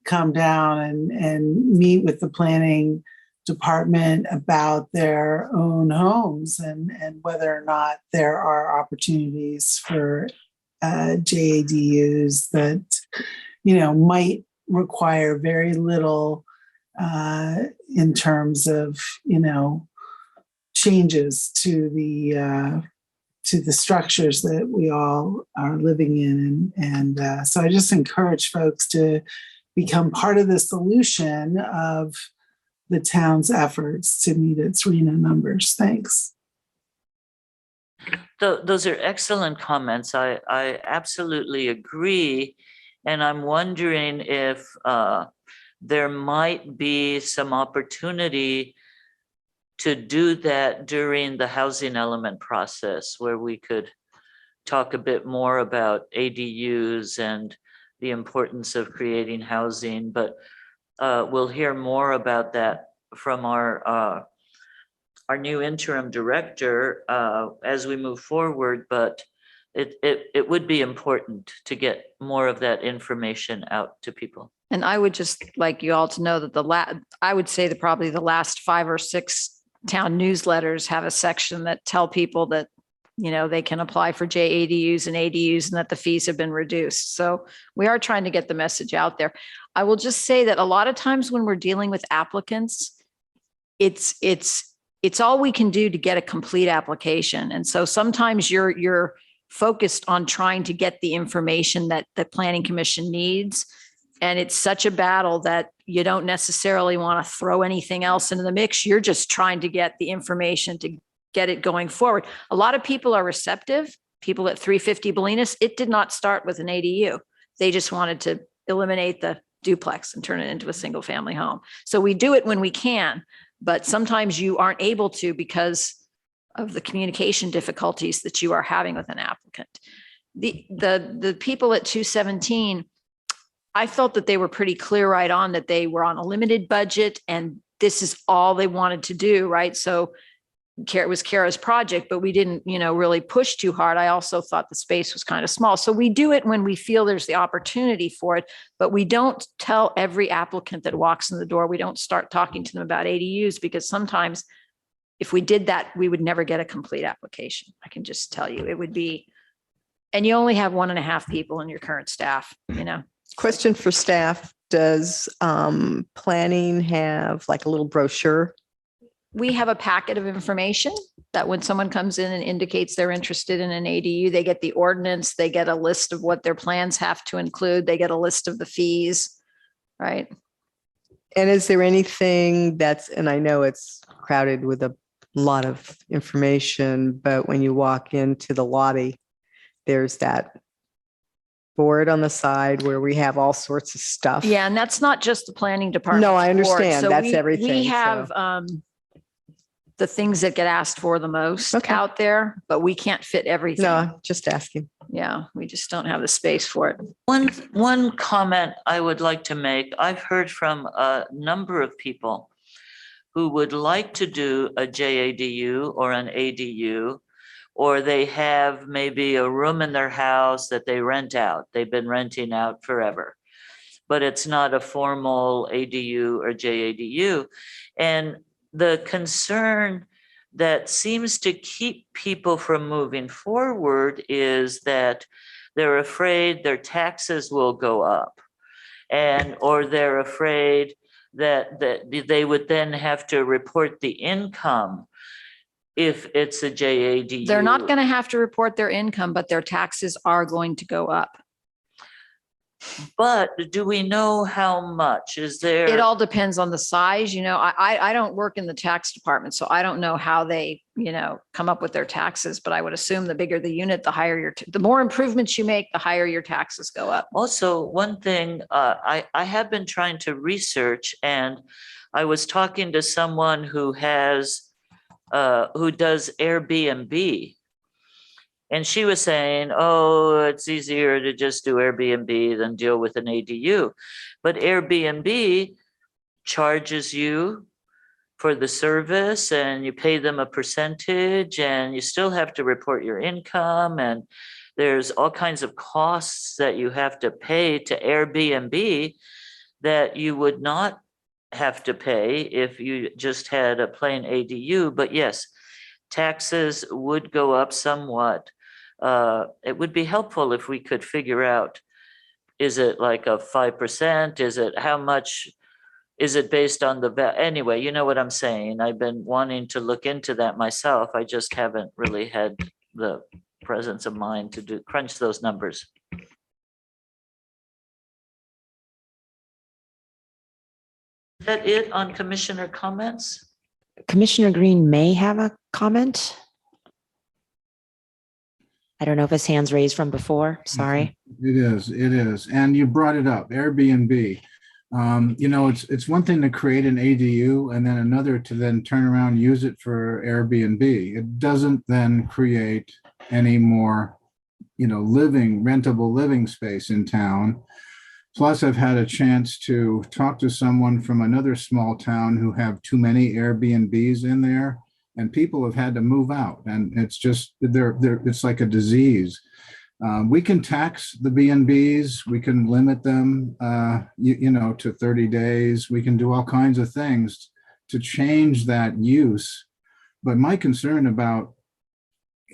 come down and meet with the planning department about their own homes and whether or not there are opportunities for JADUs that, might require very little in terms of, changes to the structures that we all are living in. And so I just encourage folks to become part of the solution of the town's efforts to meet its RHNA numbers. Thanks. Those are excellent comments. I absolutely agree. And I'm wondering if there might be some opportunity to do that during the housing element process, where we could talk a bit more about ADUs and the importance of creating housing, but we'll hear more about that from our new interim director as we move forward, but it would be important to get more of that information out to people. And I would just like you all to know that I would say that probably the last 5 or 6 town newsletters have a section that tell people that, they can apply for JADUs and ADUs and that the fees have been reduced. So we are trying to get the message out there. I will just say that a lot of times when we're dealing with applicants, it's all we can do to get a complete application. And so sometimes you're focused on trying to get the information that the Planning Commission needs. And it's such a battle that you don't necessarily want to throw anything else into the mix. You're just trying to get the information to get it going forward. A lot of people are receptive. People at 350 Bolinas, it did not start with an ADU. They just wanted to eliminate the duplex and turn it into a single family home. So we do it when we can, but sometimes you aren't able to because of the communication difficulties that you are having with an applicant. The people at 217, I felt that they were pretty clear right on that they were on a limited budget and this is all they wanted to do, right? So it was Kara's project, but we didn't, really push too hard. I also thought the space was kind of small. So we do it when we feel there's the opportunity for it, but we don't tell every applicant that walks in the door, we don't start talking to them about ADUs, because sometimes if we did that, we would never get a complete application. I can just tell you, it would be, and you only have 1.5 people in your current staff, Question for staff. Does planning have like a little brochure? We have a packet of information that when someone comes in and indicates they're interested in an ADU, they get the ordinance, they get a list of what their plans have to include, they get a list of the fees, right? And is there anything and I know it's crowded with a lot of information, but when you walk into the lobby, there's that board on the side where we have all sorts of stuff. Yeah, and that's not just the planning department. No, I understand. So That's everything. We have the things that get asked for the most out there, but we can't fit everything. No, just asking. Yeah, we just don't have the space for it. One comment I would like to make, I've heard from a number of people who would like to do a JADU or an ADU, or they have maybe a room in their house that they rent out. They've been renting out forever, but it's not a formal ADU or JADU. And the concern that seems to keep people from moving forward is that they're afraid their taxes will go up, or they're afraid that they would then have to report the income if it's a JADU. They're not going to have to report their income, but their taxes are going to go up. But do we know how much? Is there? It all depends on the size, I don't work in the tax department, so I don't know how they, come up with their taxes, but I would assume the bigger the unit, the higher the more improvements you make, the higher your taxes go up. Also, one thing, I have been trying to research, and I was talking to someone who does Airbnb. And she was saying, oh, it's easier to just do Airbnb than deal with an ADU. But Airbnb charges you for the service and you pay them a percentage, and you still have to report your income. And there's all kinds of costs that you have to pay to Airbnb that you would not have to pay if you just had a plain ADU. But yes, taxes would go up somewhat. It would be helpful if we could figure out, is it like a 5%? Is it how much? Is it based on anyway, you know what I'm saying? I've been wanting to look into that myself. I just haven't really had the presence of mind to crunch those numbers. Is that it on commissioner comments? Commissioner Green may have a comment. I don't know if his hand's raised from before. Sorry. It is. And you brought it up, Airbnb. It's one thing to create an ADU and then another to then turn around and use it for Airbnb. It doesn't then create any more, rentable living space in town. Plus, I've had a chance to talk to someone from another small town who have too many Airbnbs in there, and people have had to move out, and it's just it's like a disease. We can tax the B&Bs, we can limit them, to 30 days. We can do all kinds of things to change that use. But my concern about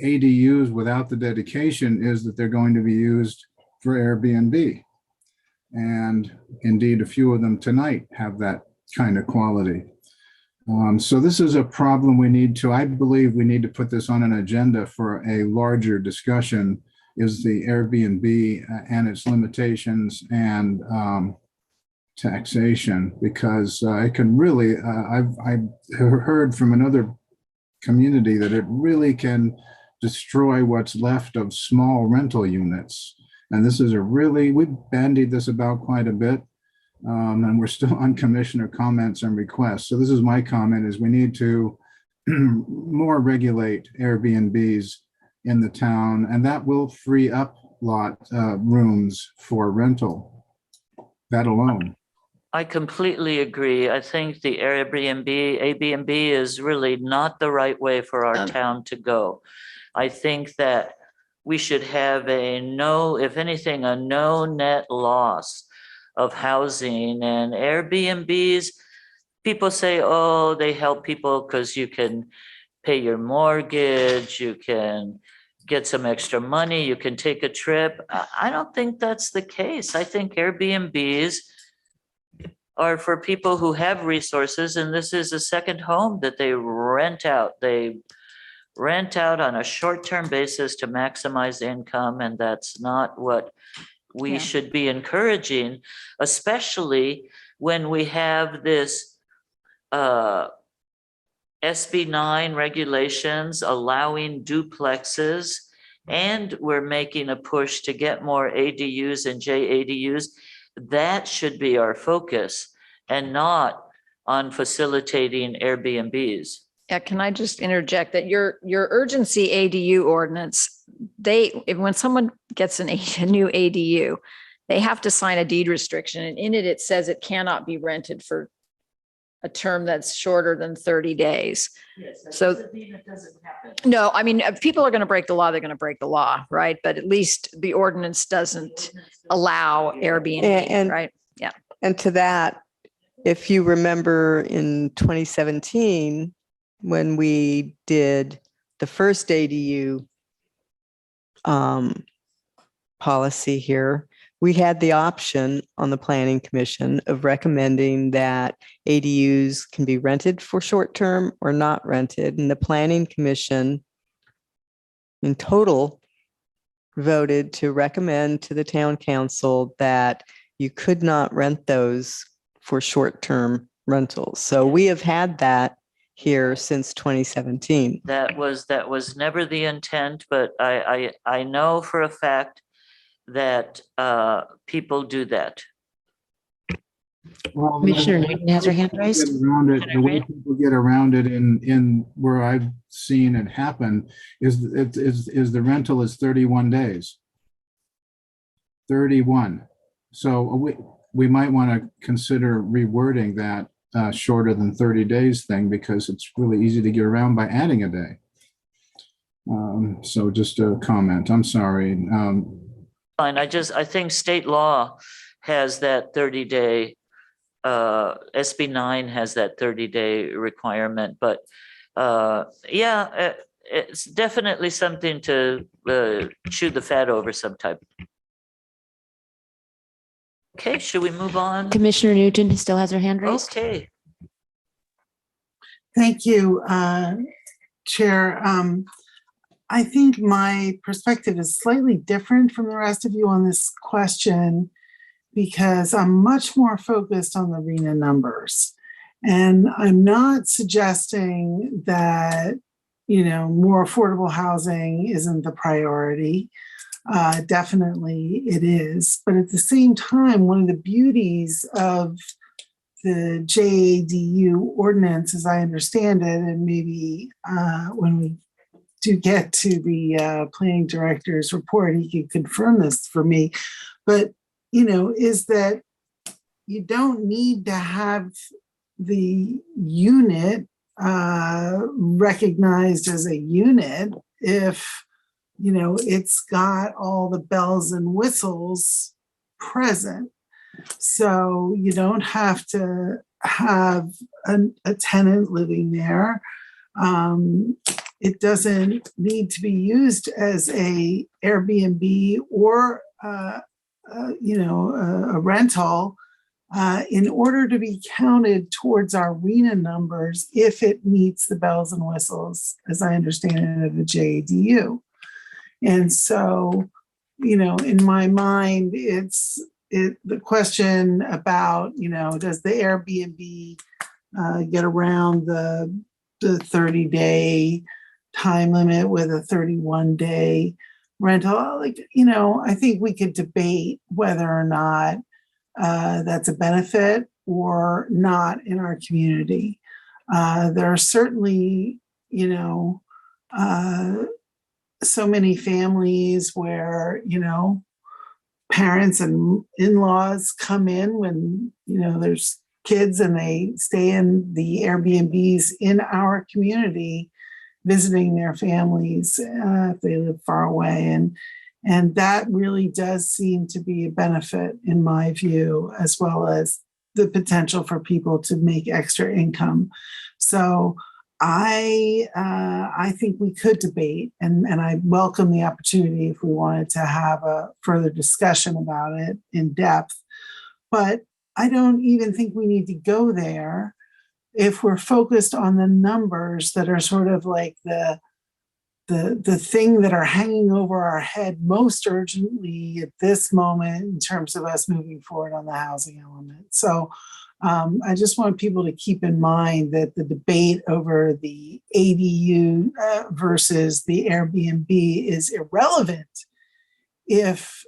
ADUs without the dedication is that they're going to be used for Airbnb. And indeed, a few of them tonight have that kind of quality. So this is a problem I believe we need to put this on an agenda for a larger discussion, is the Airbnb and its limitations and taxation, because it can really, I've heard from another community that it really can destroy what's left of small rental units. And this is we've bandied this about quite a bit, and we're still on commissioner comments and requests. So this is my comment, is we need to more regulate Airbnbs in the town, and that will free up rooms for rental, that alone. I completely agree. I think the Airbnb is really not the right way for our town to go. I think that we should have if anything, a no net loss of housing. And Airbnbs, people say, oh, they help people because you can pay your mortgage, you can get some extra money, you can take a trip. I don't think that's the case. I think Airbnbs are for people who have resources, and this is a second home that they rent out. They rent out on a short-term basis to maximize income, and that's not what we should be encouraging, especially when we have this SB 9 regulations allowing duplexes, and we're making a push to get more ADUs and JADUs. That should be our focus, and not on facilitating Airbnbs. Yeah, can I just interject that your urgency ADU ordinance, when someone gets a new ADU, they have to sign a deed restriction, and in it says it cannot be rented for a term that's shorter than 30 days. Yes, So it doesn't happen. no, I mean, if people are going to break the law, they're going to break the law, right? But at least the ordinance doesn't allow Airbnb, right? Yeah. And to that, if you remember in 2017, when we did the first ADU policy here, we had the option on the Planning Commission of recommending that ADUs can be rented for short-term or not rented. And the Planning Commission in total voted to recommend to the town council that you could not rent those for short-term rentals. So we have had that here since 2017. That was never the intent, but I know for a fact that people do that. Well, Commissioner Newton has her hand the way raised. people get around it- The way people get around it in where I've seen it happen is the rental is 31 days. 31. So we might want to consider rewording that shorter than 30 days thing, because it's really easy to get around by adding a day. So just a comment. I'm sorry. Fine, I think state law has that 30-day, SB 9 has that 30-day requirement, but yeah, it's definitely something to chew the fat over sometime. Okay, should we move on? Commissioner Newton still has her hand raised. Okay. Thank you, Chair. I think my perspective is slightly different from the rest of you on this question, because I'm much more focused on the RENA numbers. And I'm not suggesting that, more affordable housing isn't the priority. Definitely it is. But at the same time, one of the beauties of the JADU ordinance, as I understand it, and maybe when we do get to the planning director's report, he can confirm this for me, but is that you don't need to have the unit recognized as a unit if it's got all the bells and whistles present. So you don't have to have a tenant living there. It doesn't need to be used as a Airbnb or a rental in order to be counted towards our RENA numbers if it meets the bells and whistles, as I understand it, of the JADU. And so, in my mind, it's the question about, does the Airbnb get around the 30-day time limit with a 31-day rental? I think we could debate whether or not that's a benefit or not in our community. There are certainly, so many families where, parents and in-laws come in when, there's kids and they stay in the Airbnbs in our community, visiting their families if they live far away. And that really does seem to be a benefit in my view, as well as the potential for people to make extra income. So I think we could debate, and I welcome the opportunity if we wanted to have a further discussion about it in depth. But I don't even think we need to go there if we're focused on the numbers that are sort of like the thing that are hanging over our head most urgently at this moment in terms of us moving forward on the housing element. So I just want people to keep in mind that the debate over the ADU versus the Airbnb is irrelevant if,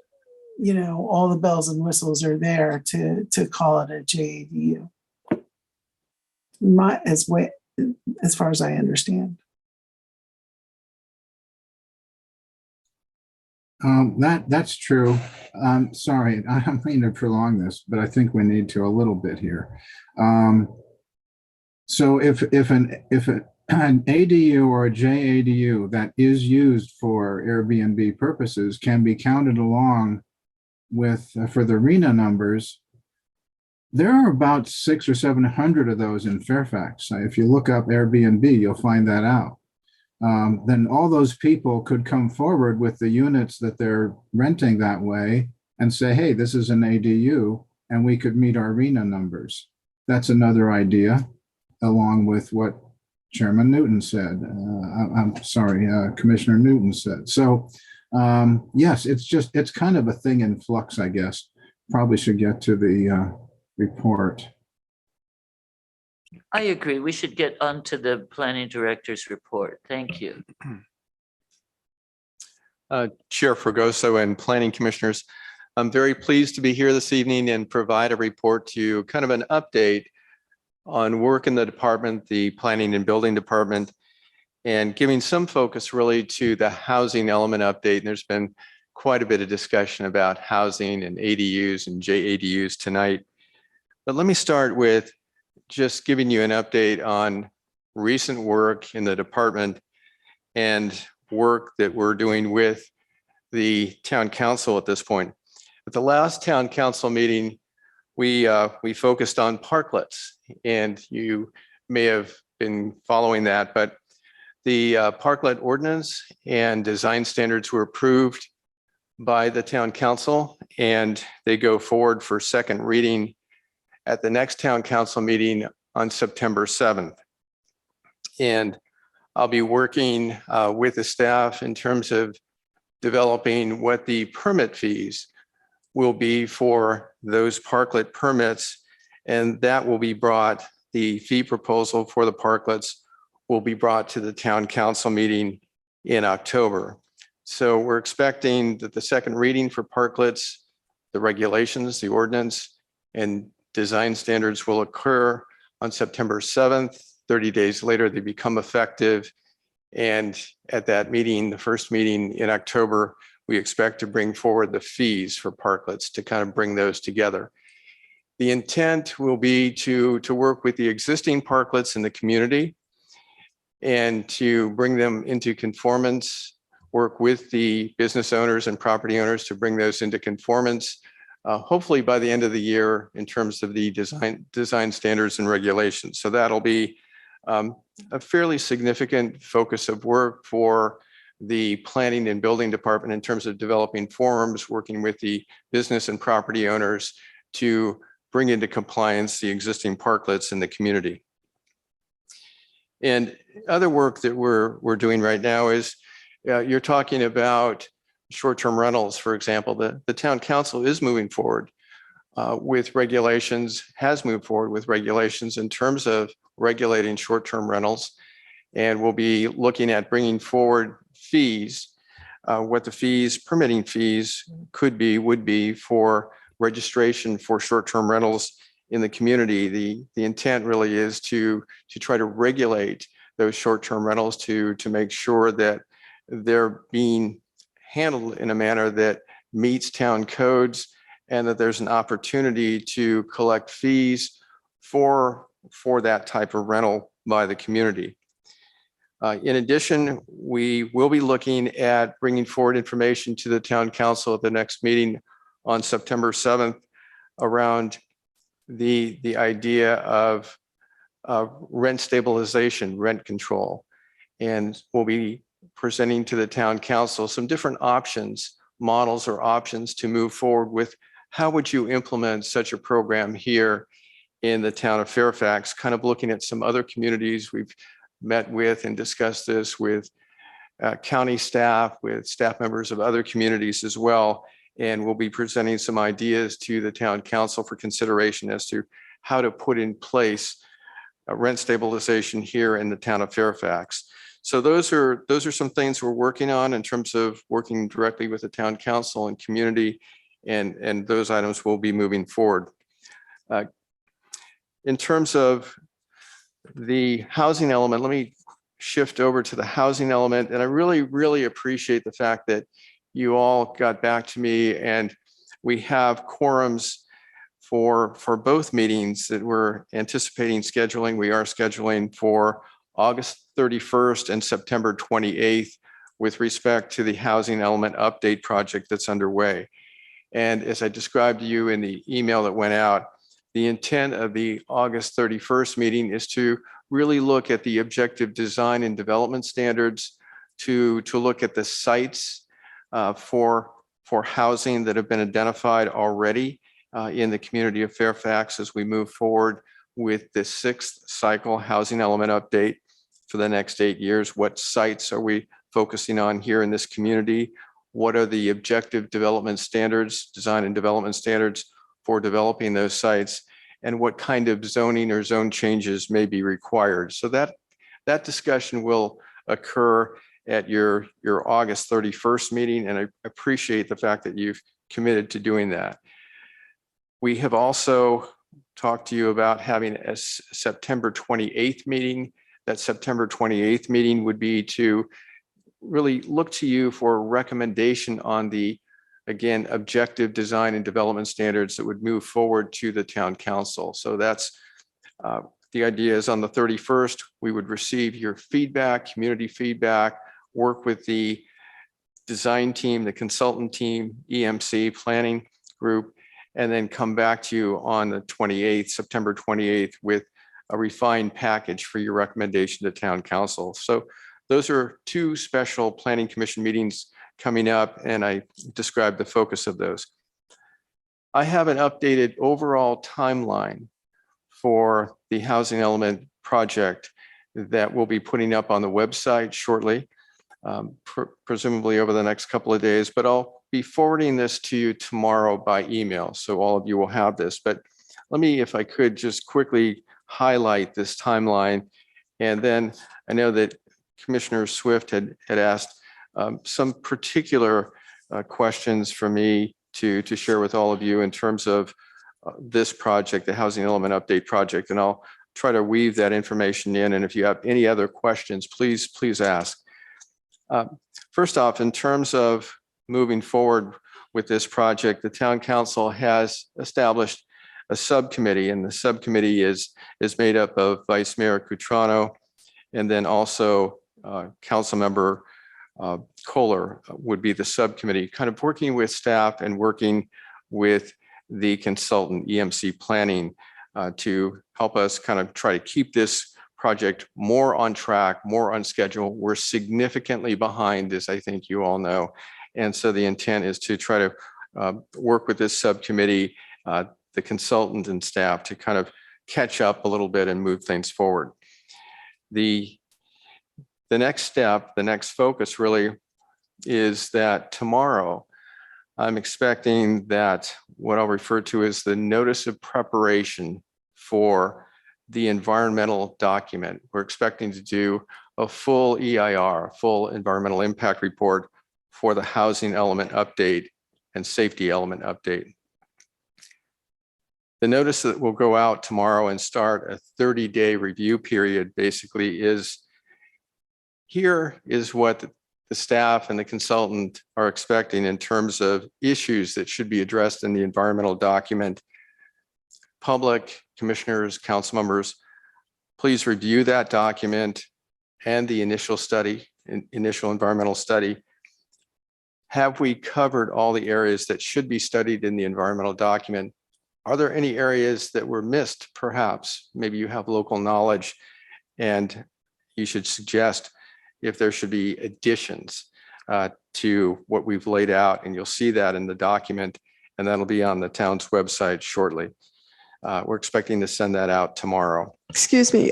all the bells and whistles are there to call it a JADU. As far as I understand. That's true. Sorry, I don't mean to prolong this, but I think we need to a little bit here. So if an ADU or a JADU that is used for Airbnb purposes can be counted along with for the RENA numbers, there are about 600 or 700 of those in Fairfax. If you look up Airbnb, you'll find that out. Then all those people could come forward with the units that they're renting that way and say, hey, this is an ADU, and we could meet our RENA numbers. That's another idea, along with what Chairman Newton said. I'm sorry, Commissioner Newton said. So Yes, it's kind of a thing in flux, I guess. Probably should get to the report. I agree. We should get onto the planning director's report. Thank you. Chair Fregoso and planning commissioners, I'm very pleased to be here this evening and provide a report to you, kind of an update on work in the department, the planning and building department, and giving some focus really to the housing element update. And there's been quite a bit of discussion about housing and ADUs and JADUs tonight. But let me start with just giving you an update on recent work in the department and work that we're doing with the town council at this point. At the last town council meeting, we focused on parklets, and you may have been following that, but the parklet ordinance and design standards were approved by the town council, and they go forward for second reading at the next town council meeting on September 7th. And I'll be working with the staff in terms of developing what the permit fees will be for those parklet permits. And that will be brought, the fee proposal for the parklets will be brought to the town council meeting in October. So we're expecting that the second reading for parklets, the regulations, the ordinance, and design standards will occur on September 7th. 30 days later, they become effective. And at that meeting, the first meeting in October, we expect to bring forward the fees for parklets to kind of bring those together. The intent will be to work with the existing parklets in the community and to bring them into conformance, work with the business owners and property owners to bring those into conformance, hopefully by the end of the year in terms of the design standards and regulations. So that'll be a fairly significant focus of work for the planning and building department in terms of developing forums, working with the business and property owners to bring into compliance the existing parklets in the community. And other work that we're doing right now is you're talking about short-term rentals, for example. The town council is moving forward with regulations, has moved forward with regulations in terms of regulating short-term rentals. And we'll be looking at bringing forward fees, what the fees, permitting fees would be for registration for short-term rentals in the community. The intent really is to try to regulate those short-term rentals to make sure that they're being handled in a manner that meets town codes and that there's an opportunity to collect fees for that type of rental by the community. In addition, we will be looking at bringing forward information to the town council at the next meeting on September 7th around the idea of rent stabilization, rent control. And we'll be presenting to the town council some different options, models or options to move forward with. How would you implement such a program here in the town of Fairfax? Kind of looking at some other communities we've met with and discussed this with county staff, with staff members of other communities as well. And we'll be presenting some ideas to the town council for consideration as to how to put in place rent stabilization here in the town of Fairfax. So those are some things we're working on in terms of working directly with the town council and community, and those items will be moving forward. In terms of the housing element, let me shift over to the housing element. And I really, really appreciate the fact that you all got back to me and we have quorums for both meetings that we're anticipating scheduling. We are scheduling for August 31st and September 28th with respect to the housing element update project that's underway. And as I described to you in the email that went out, the intent of the August 31st meeting is to really look at the objective design and development standards, to look at the sites for housing that have been identified already in the community of Fairfax as we move forward with the 6th cycle housing element update for the next 8 years. What sites are we focusing on here in this community? what are the objective development standards, design and development standards for developing those sites, and what kind of zoning or zone changes may be required. So that discussion will occur at your August 31st meeting, and I appreciate the fact that you've committed to doing that. We have also talked to you about having a September 28th meeting. That September 28th meeting would be to really look to you for a recommendation on the, again, objective design and development standards that would move forward to the town council. So that's the idea is on the 31st, we would receive your feedback, community feedback, work with the design team, the consultant team, EMC planning group, and then come back to you on the 28th, September 28th, with a refined package for your recommendation to town council. So those are two special planning commission meetings coming up, and I described the focus of those. I have an updated overall timeline for the housing element project that we'll be putting up on the website shortly, presumably over the next couple of days, but I'll be forwarding this to you tomorrow by email, so all of you will have this. But let me, if I could, just quickly highlight this timeline. And then I know that Commissioner Swift had asked some particular questions for me to share with all of you in terms of this project, the Housing Element Update Project, and I'll try to weave that information in. And if you have any other questions, please ask. First off, in terms of moving forward with this project, the town council has established a subcommittee, and the subcommittee is made up of Vice Mayor Cutrano, and then also Council Member Kohler would be the subcommittee, kind of working with staff and working with the consultant EMC planning to help us kind of try to keep this project more on track, more on schedule. We're significantly behind, as I think you all know. And so the intent is to try to work with this subcommittee, the consultant and staff, to kind of catch up a little bit and move things forward. The next step, the next focus really is that tomorrow, I'm expecting that what I'll refer to as the notice of preparation for the environmental document. We're expecting to do a full EIR, full environmental impact report for the housing element update and safety element update. The notice that will go out tomorrow and start a 30-day review period basically is, here is what the staff and the consultant are expecting in terms of issues that should be addressed in the environmental document. Public, commissioners, council members, please review that document and the initial study, initial environmental study. Have we covered all the areas that should be studied in the environmental document? Are there any areas that were missed? Perhaps, maybe you have local knowledge and you should suggest if there should be additions to what we've laid out, and you'll see that in the document, and that'll be on the town's website shortly. We're expecting to send that out tomorrow. Excuse me,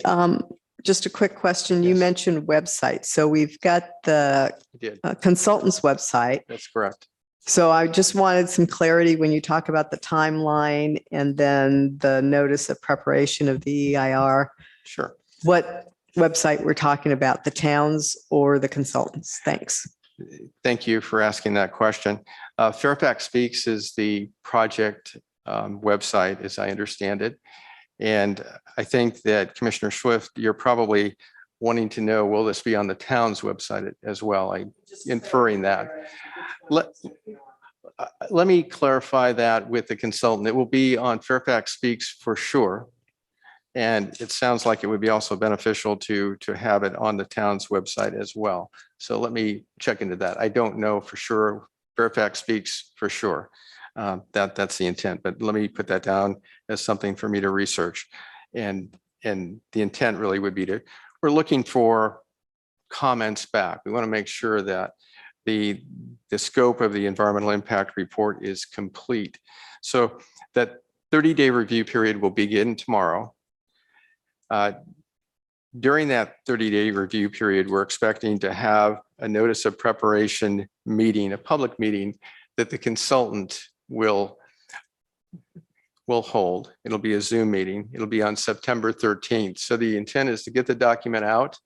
just a quick question. You mentioned website. So we've got the consultant's website. That's correct. So I just wanted some clarity when you talk about the timeline and then the notice of preparation of the EIR. Sure. What website we're talking about, the towns or the consultants? Thanks. Thank you for asking that question. Fairfax Speaks is the project website, as I understand it. And I think that Commissioner Swift, you're probably wanting to know, will this be on the town's website as well? I'm inferring that. Let me clarify that with the consultant. It will be on Fairfax Speaks for sure. And it sounds like it would be also beneficial to have it on the town's website as well. So let me check into that. I don't know for sure. Fairfax Speaks for sure. That's the intent, but let me put that down as something for me to research. And the intent really would be we're looking for comments back. We want to make sure that the scope of the environmental impact report is complete. So that 30-day review period will begin tomorrow. During that 30-day review period, we're expecting to have a notice of preparation meeting, a public meeting that the consultant will hold. It'll be a Zoom meeting. It'll be on September 13th. So the intent is to get the document out,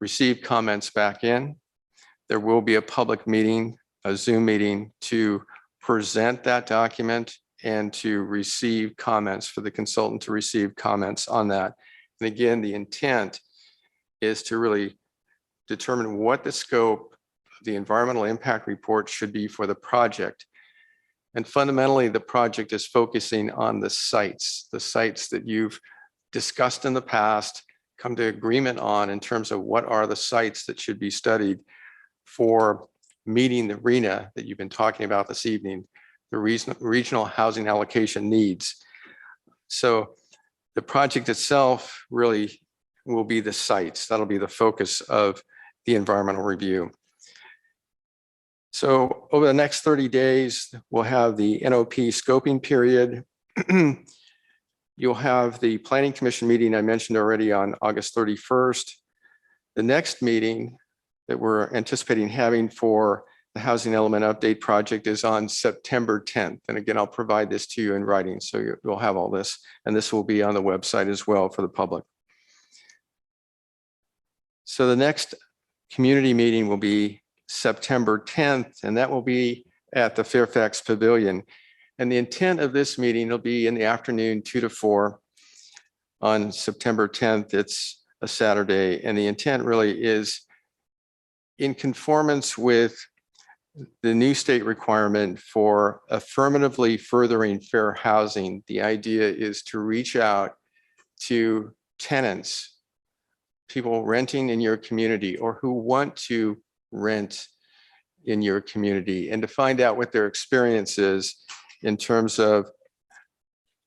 receive comments back in. There will be a public meeting, a Zoom meeting, to present that document and to receive comments, for the consultant to receive comments on that. And again, the intent is to really determine what the scope of the environmental impact report should be for the project. And fundamentally, the project is focusing on the sites that you've discussed in the past, come to agreement on in terms of what are the sites that should be studied for meeting the RHNA that you've been talking about this evening, the regional housing allocation needs. So the project itself really will be the sites. That'll be the focus of the environmental review. So over the next 30 days, we'll have the NOP scoping period. You'll have the Planning Commission meeting I mentioned already on August 31st. The next meeting that we're anticipating having for the Housing Element Update project is on September 10th. And again, I'll provide this to you in writing, so you'll have all this. And this will be on the website as well for the public. So the next community meeting will be September 10th, and that will be at the Fairfax Pavilion. And the intent of this meeting will be in the afternoon, 2 to 4 on September 10th. It's a Saturday. And the intent really is in conformance with the new state requirement for affirmatively furthering fair housing. The idea is to reach out to tenants, people renting in your community or who want to rent in your community, and to find out what their experience is in terms of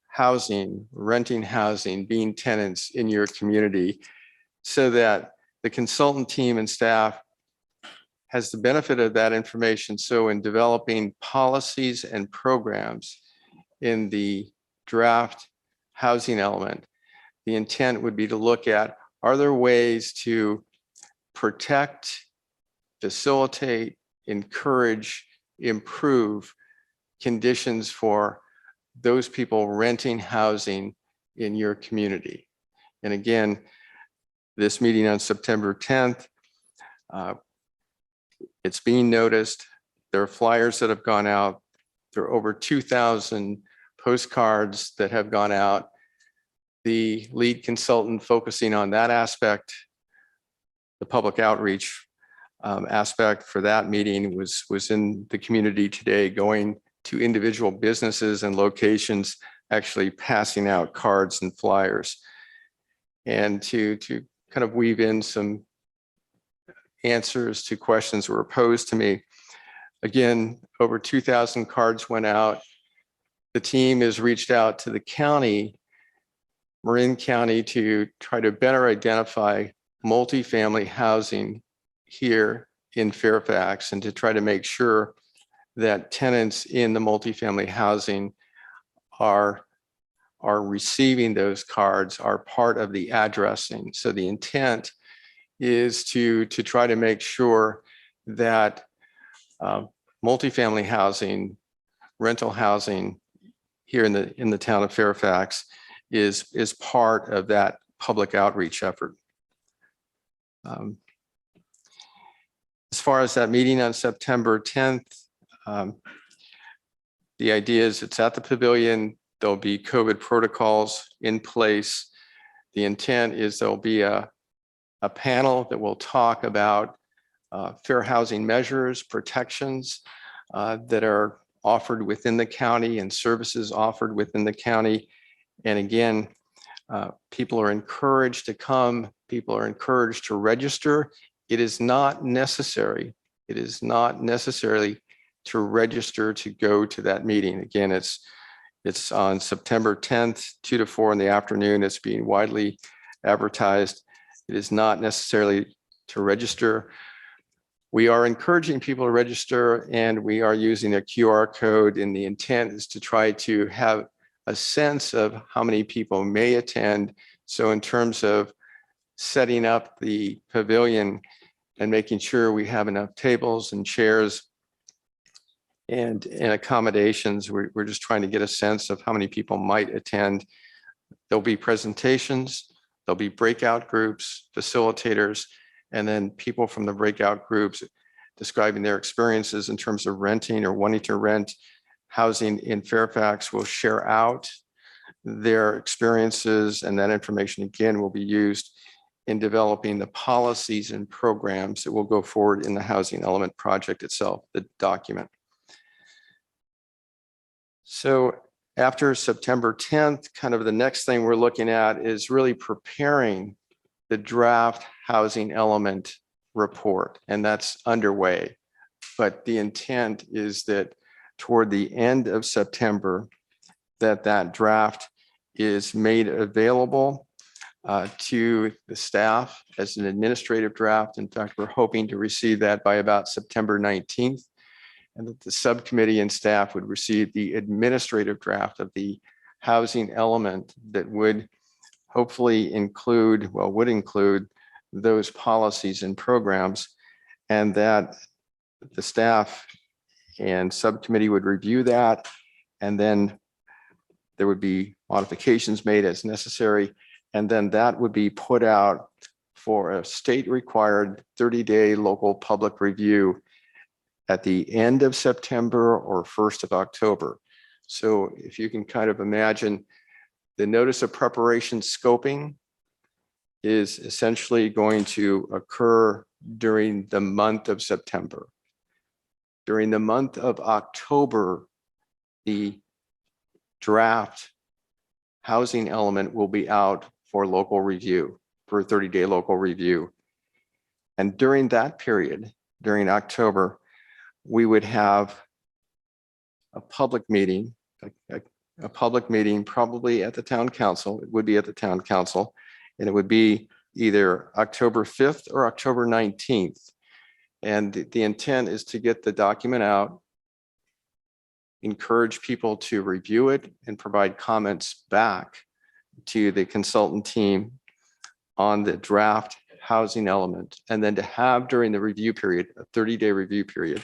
housing, renting housing, being tenants in your community, so that the consultant team and staff has the benefit of that information. So in developing policies and programs in the draft housing element, the intent would be to look at, are there ways to protect, facilitate, encourage, improve conditions for those people renting housing in your community? And again, this meeting on September 10th, it's being noticed. There are flyers that have gone out. There are over 2,000 postcards that have gone out. The lead consultant focusing on that aspect, the public outreach aspect for that meeting was in the community today, going to individual businesses and locations, actually passing out cards and flyers, and to kind of weave in some answers to questions that were posed to me. Again, over 2,000 cards went out. The team has reached out to the county, Marin County, to try to better identify multifamily housing here in Fairfax, and to try to make sure that tenants in the multifamily housing are receiving those cards, are part of the addressing. So the intent is to try to make sure that multifamily housing, rental housing here in the town of Fairfax is part of that public outreach effort. As far as that meeting on September 10th, the idea is it's at the pavilion. There'll be COVID protocols in place. The intent is there'll be a panel that will talk about fair housing measures, protections that are offered within the county and services offered within the county. And again, people are encouraged to come. People are encouraged to register. It is not necessary. It is not necessarily to register to go to that meeting. Again, it's on September 10th, 2 to 4 in the afternoon. It's being widely advertised. It is not necessarily to register. We are encouraging people to register, and we are using a QR code, and the intent is to try to have a sense of how many people may attend. So in terms of setting up the pavilion, and making sure we have enough tables and chairs and accommodations. We're just trying to get a sense of how many people might attend. There'll be presentations, there'll be breakout groups, facilitators, and then people from the breakout groups describing their experiences in terms of renting or wanting to rent housing in Fairfax will share out their experiences, and that information again will be used in developing the policies and programs that will go forward in the housing element project itself, the document. So after September 10th, kind of the next thing we're looking at is really preparing the draft housing element report, and that's underway. But the intent is that toward the end of September, that draft is made available to the staff as an administrative draft. In fact, we're hoping to receive that by about September 19th, and that the subcommittee and staff would receive the administrative draft of the housing element that would hopefully include, well, would include those policies and programs, and that the staff and subcommittee would review that, and then there would be modifications made as necessary, and then that would be put out for a state-required 30-day local public review at the end of September or 1st of October. So if you can kind of imagine, the notice of preparation scoping is essentially going to occur during the month of September. During the month of October, the draft housing element will be out for local review, for a 30-day local review. And during that period, during October, we would have a public meeting, a public meeting probably at the town council. It would be at the town council, and it would be either October 5th or October 19th. And the intent is to get the document out, encourage people to review it, and provide comments back to the consultant team on the draft housing element. And then to have during the review period, a 30-day review period,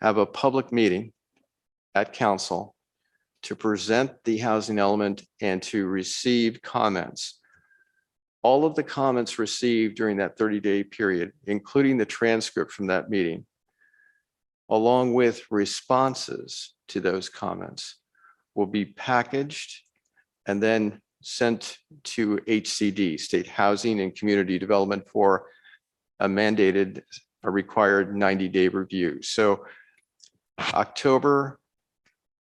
have a public meeting at council to present the housing element and to receive comments. All of the comments received during that 30-day period, including the transcript from that meeting, along with responses to those comments, will be packaged and then sent to HCD, State Housing and Community Development, for a mandated, a required 90-day review. So October,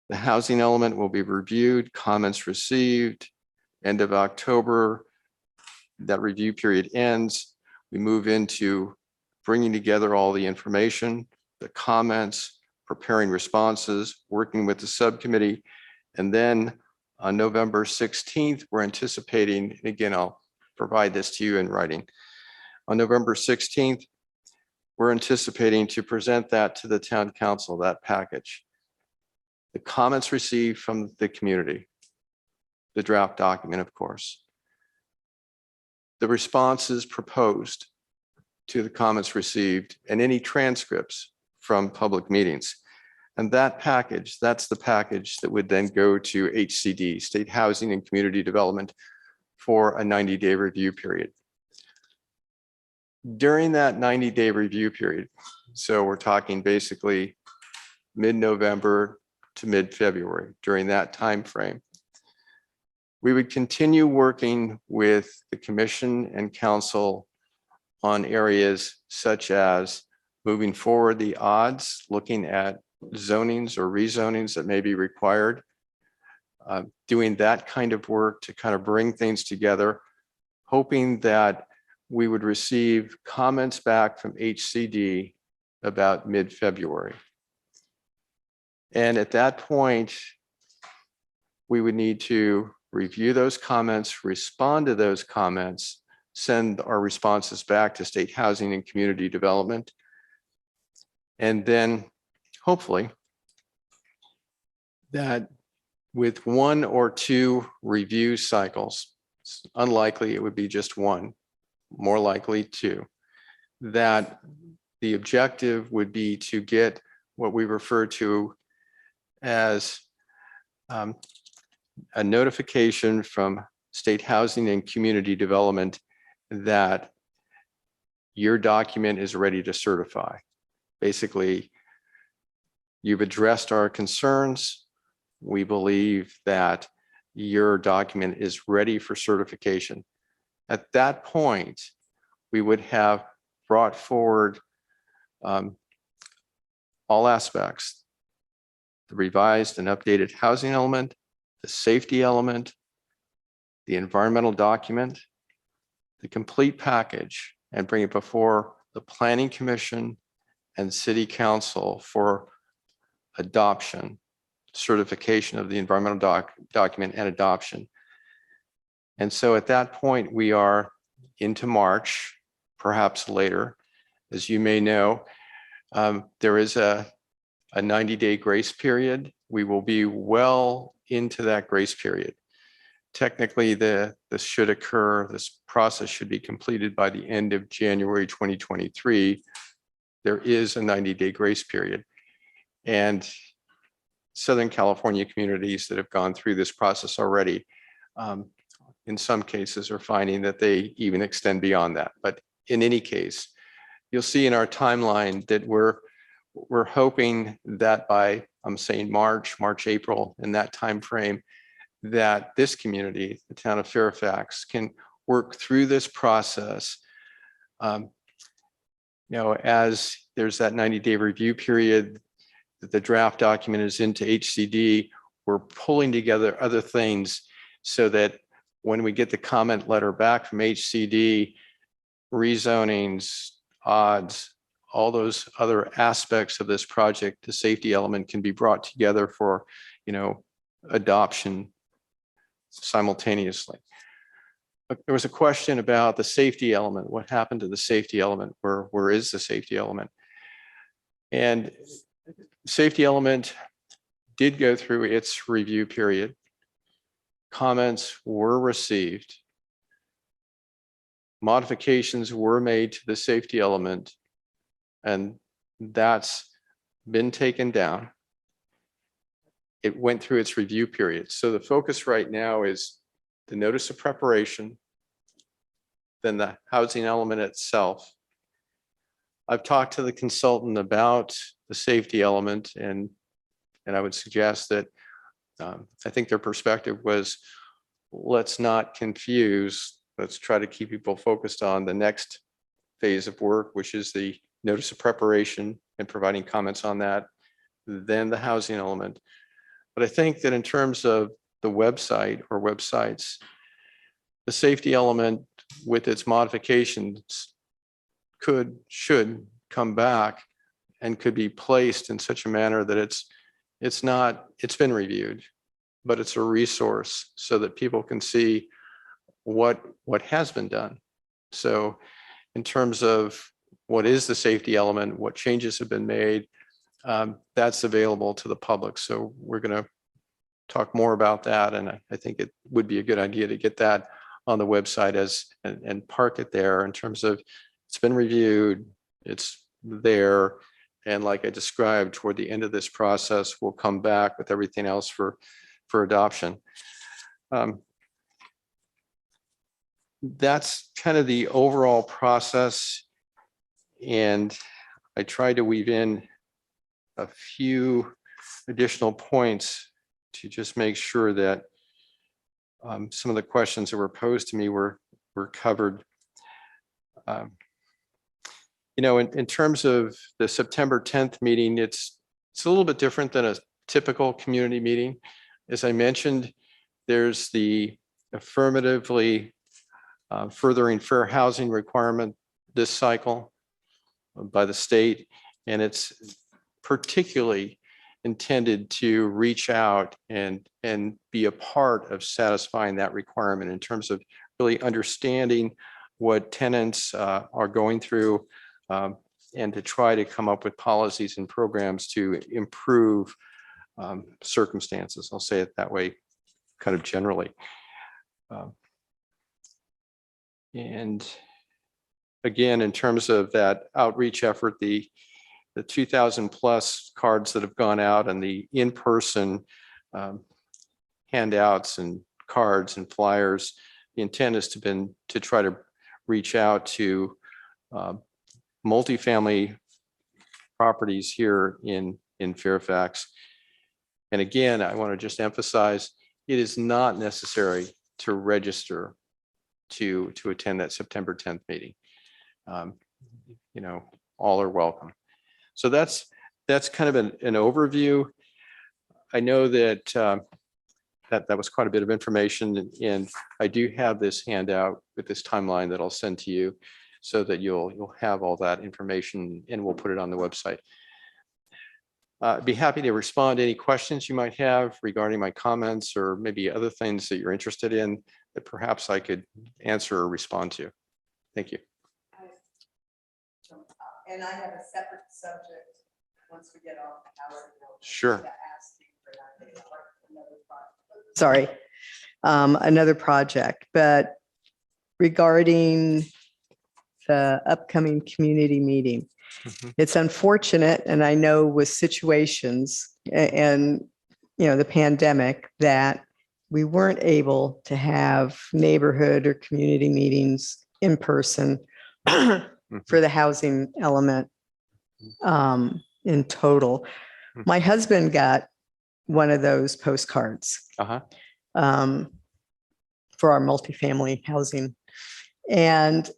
the housing element will be reviewed, comments received. End of October, that review period ends. We move into bringing together all the information, the comments, preparing responses, working with the subcommittee. And then on November 16th, we're anticipating, and again, I'll provide this to you in writing. On November 16th, we're anticipating to present that to the town council, that package. The comments received from the community, the draft document, of course, the responses proposed to the comments received, and any transcripts from public meetings. And that package, that's the package that would then go to HCD, State Housing and Community Development, for a 90-day review period. During that 90-day review period, so we're talking basically mid-November to mid-February, during that time frame, we would continue working with the commission and council on areas such as moving forward the odds, looking at zonings or rezonings that may be required, doing that kind of work to kind of bring things together, hoping that we would receive comments back from HCD about mid-February. And at that point, we would need to review those comments, respond to those comments, send our responses back to State Housing and Community Development. And then hopefully that with one or two review cycles, it's unlikely it would be just one, more likely two, that the objective would be to get what we refer to as a notification from State Housing and Community Development that your document is ready to certify. Basically, you've addressed our concerns. We believe that your document is ready for certification. At that point, we would have brought forward all aspects, the revised and updated housing element, the safety element, the environmental document, the complete package, and bring it before the Planning Commission and City Council for adoption, certification of the environmental document and adoption. And so at that point, we are into March, perhaps later. As you may know, there is a 90-day grace period. We will be well into that grace period. Technically, this process should be completed by the end of January 2023. There is a 90-day grace period. And Southern California communities that have gone through this process already, in some cases are finding that they even extend beyond that. But in any case, you'll see in our timeline that we're hoping that by, I'm saying March, April, in that time frame, that this community, the town of Fairfax, can work through this process. As there's that 90-day review period, the draft document is into HCD, we're pulling together other things so that when we get the comment letter back from HCD, rezonings, odds, all those other aspects of this project, the safety element can be brought together for, adoption simultaneously. There was a question about the safety element. What happened to the safety element? Where is the safety element? And safety element did go through its review period. Comments were received. Modifications were made to the safety element, and that's been taken down. It went through its review period. So the focus right now is the notice of preparation, then the housing element itself. I've talked to the consultant about the safety element, and I would suggest that I think their perspective was, let's not confuse, let's try to keep people focused on the next phase of work, which is the notice of preparation and providing comments on that, then the housing element. But I think that in terms of the website or websites, the safety element with its modifications should come back and could be placed in such a manner that it's been reviewed, but it's a resource so that people can see what has been done. So in terms of what is the safety element, what changes have been made, that's available to the public. So we're going to talk more about that. And I think it would be a good idea to get that on the website and park it there in terms of it's been reviewed, it's there. And like I described, toward the end of this process, we'll come back with everything else for adoption. That's kind of the overall process. And I tried to weave in a few additional points to just make sure that some of the questions that were posed to me were covered. In terms of the September 10th meeting, it's a little bit different than a typical community meeting. As I mentioned, there's the affirmatively furthering fair housing requirement this cycle by the state, and it's particularly intended to reach out and be a part of satisfying that requirement in terms of really understanding what tenants are going through, and to try to come up with policies and programs to improve circumstances. I'll say it that way, kind of generally. And again, in terms of that outreach effort, the 2,000 plus cards that have gone out and the in-person handouts and cards and flyers, the intent has to try to reach out to multifamily properties here in Fairfax. And again, I want to just emphasize, it is not necessary to register to attend that September 10th meeting. You know, all are welcome. So that's kind of an overview. I know that that was quite a bit of information, and I do have this handout with this timeline that I'll send to you so that you'll have all that information, and we'll put it on the website. I'd be happy to respond to any questions you might have regarding my comments or maybe other things that you're interested in that perhaps I could answer or respond to. Thank you. And I have a separate subject once we get off the Howard. Sure. Sorry, another project, but regarding the upcoming community meeting, it's unfortunate, and I know with situations and, you know, the pandemic, that we weren't able to have neighborhood or community meetings in person for the housing element in total. My husband got one of those postcards for our multifamily housing. And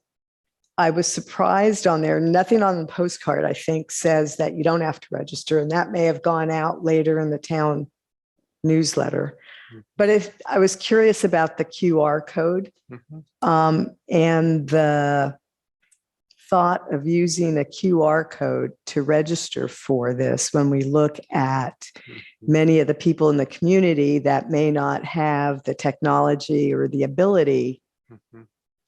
I was surprised on there. Nothing on the postcard, I think, says that you don't have to register. And that may have gone out later in the town newsletter. But I was curious about the QR code and the thought of using a QR code to register for this when we look at many of the people in the community that may not have the technology or the ability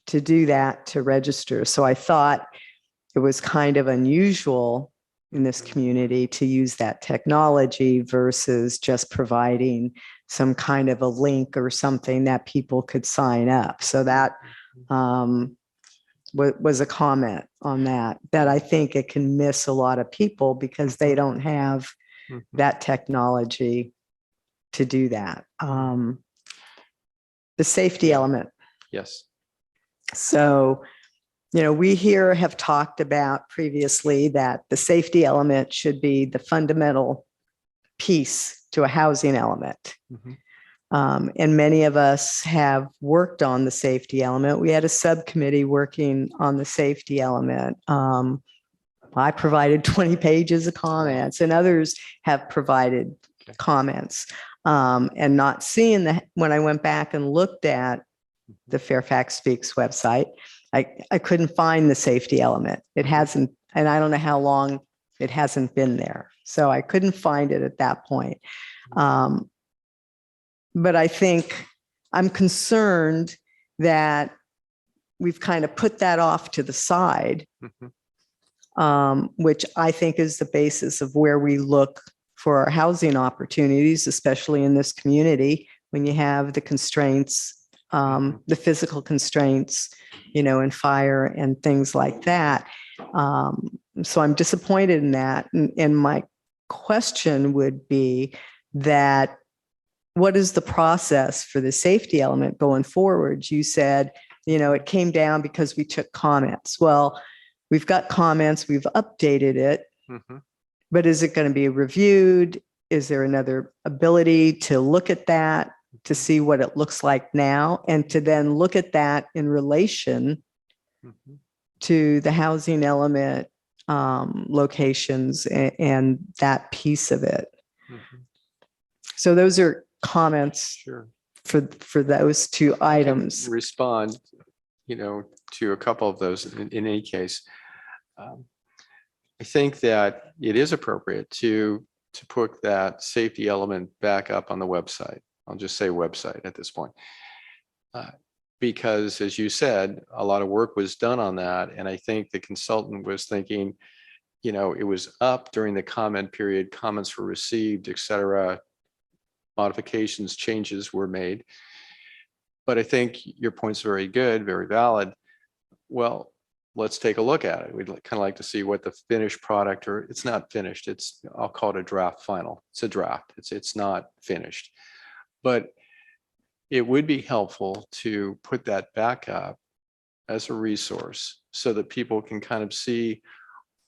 to do that, to register. So I thought it was kind of unusual in this community to use that technology versus just providing some kind of a link or something that people could sign up. So that was a comment on that I think it can miss a lot of people because they don't have that technology to do that. The safety element. Yes. So, you know, we here have talked about previously that the safety element should be the fundamental piece to a housing element. And many of us have worked on the safety element. We had a subcommittee working on the safety element. I provided 20 pages of comments, and others have provided comments. And not seeing that, when I went back and looked at the Fairfax Speaks website, I couldn't find the safety element. It hasn't, and I don't know how long it hasn't been there. So I couldn't find it at that point. But I think I'm concerned that we've kind of put that off to the side, which I think is the basis of where we look for our housing opportunities, especially in this community, when you have the constraints, the physical constraints, you know, and fire and things like that. So I'm disappointed in that. And my question would be that, what is the process for the safety element going forward? You said, you know, it came down because we took comments. Well, we've got comments, we've updated it, but is it going to be reviewed? Is there another ability to look at that, to see what it looks like now, and to then look at that in relation to the housing element locations and that piece of it? So those are comments for those two items. Respond, you know, to a couple of those in any case. I think that it is appropriate to put that safety element back up on the website. I'll just say website at this point. Because as you said, a lot of work was done on that. And I think the consultant was thinking, you know, it was up during the comment period, comments were received, et cetera. Modifications, changes were made. But I think your point's very good, very valid. Well, let's take a look at it. We'd kind of like to see what the finished product, or it's not finished. I'll call it a draft final. It's a draft. It's not finished. But it would be helpful to put that back up as a resource so that people can kind of see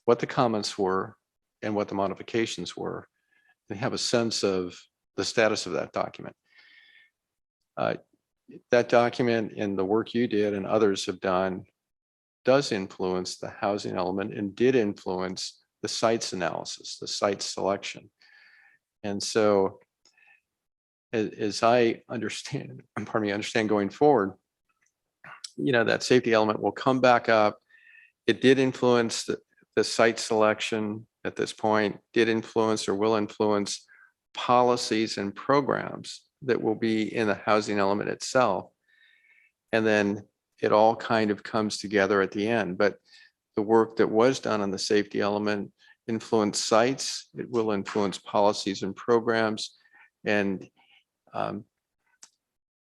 what the comments were and what the modifications were, and have a sense of the status of that document. That document and the work you did and others have done does influence the housing element and did influence the sites analysis, the site selection. And so as I understand, understand going forward, that safety element will come back up. It did influence the site selection at this point, did influence or will influence policies and programs that will be in the housing element itself. And then it all kind of comes together at the end. But the work that was done on the safety element influenced sites. It will influence policies and programs, and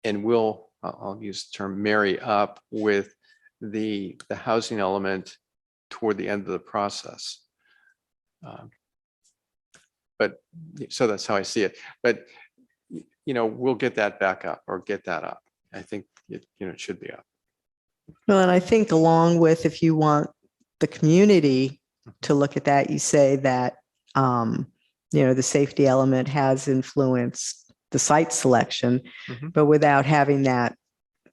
will, I'll use the term, marry up with the housing element toward the end of the process. But so that's how I see it. But we'll get that back up, or get that up. I think it should be up. Well, and I think along with, if you want the community to look at that, you say that, the safety element has influenced the site selection, but without having that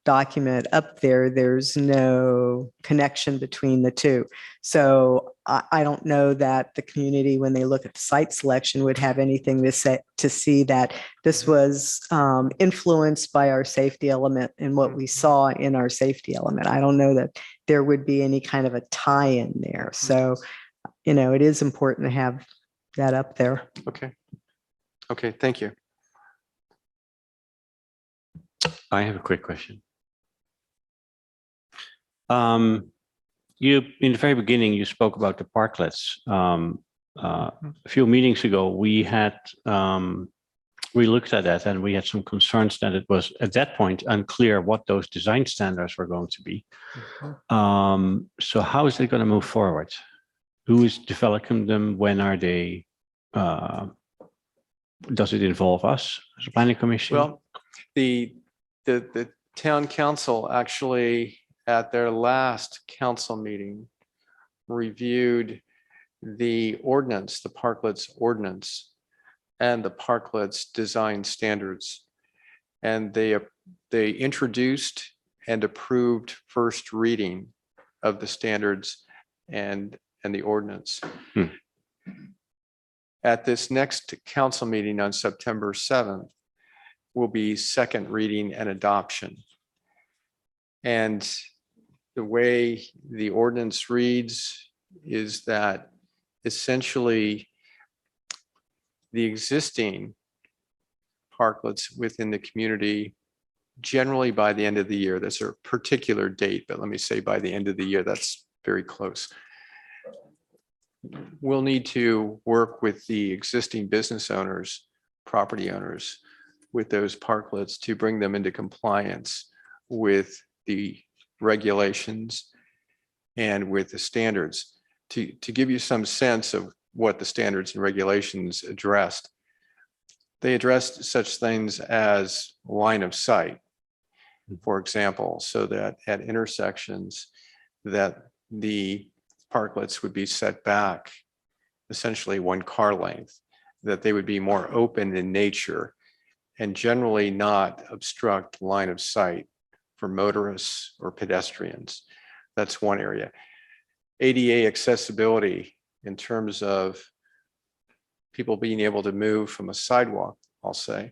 document up there, there's no connection between the two. So I don't know that the community, when they look at the site selection, would have anything to see that this was influenced by our safety element and what we saw in our safety element. I don't know that there would be any kind of a tie-in there. So, it is important to have that up there. Okay, thank you. I have a quick question. You, in the very beginning, you spoke about the parklets. A few meetings ago, we looked at that, and we had some concerns that it was at that point unclear what those design standards were going to be. So how is it going to move forward? Who is developing them? When are they? Does it involve us as a planning commission? Well, the town council actually, at their last council meeting, reviewed the ordinance, the parklets ordinance, and the parklets design standards. And they introduced and approved first reading of the standards and the ordinance. At this next council meeting on September 7th will be second reading and adoption. And the way the ordinance reads is that essentially the existing parklets within the community, generally by the end of the year, there's a particular date, but let me say by the end of the year, that's very close. We'll need to work with the existing business owners, property owners, with those parklets to bring them into compliance with the regulations and with the standards. To give you some sense of what the standards and regulations addressed, they addressed such things as line of sight, for example, so that at intersections that the parklets would be set back essentially one car length, that they would be more open in nature and generally not obstruct line of sight for motorists or pedestrians. That's one area. ADA accessibility in terms of people being able to move from a sidewalk, I'll say,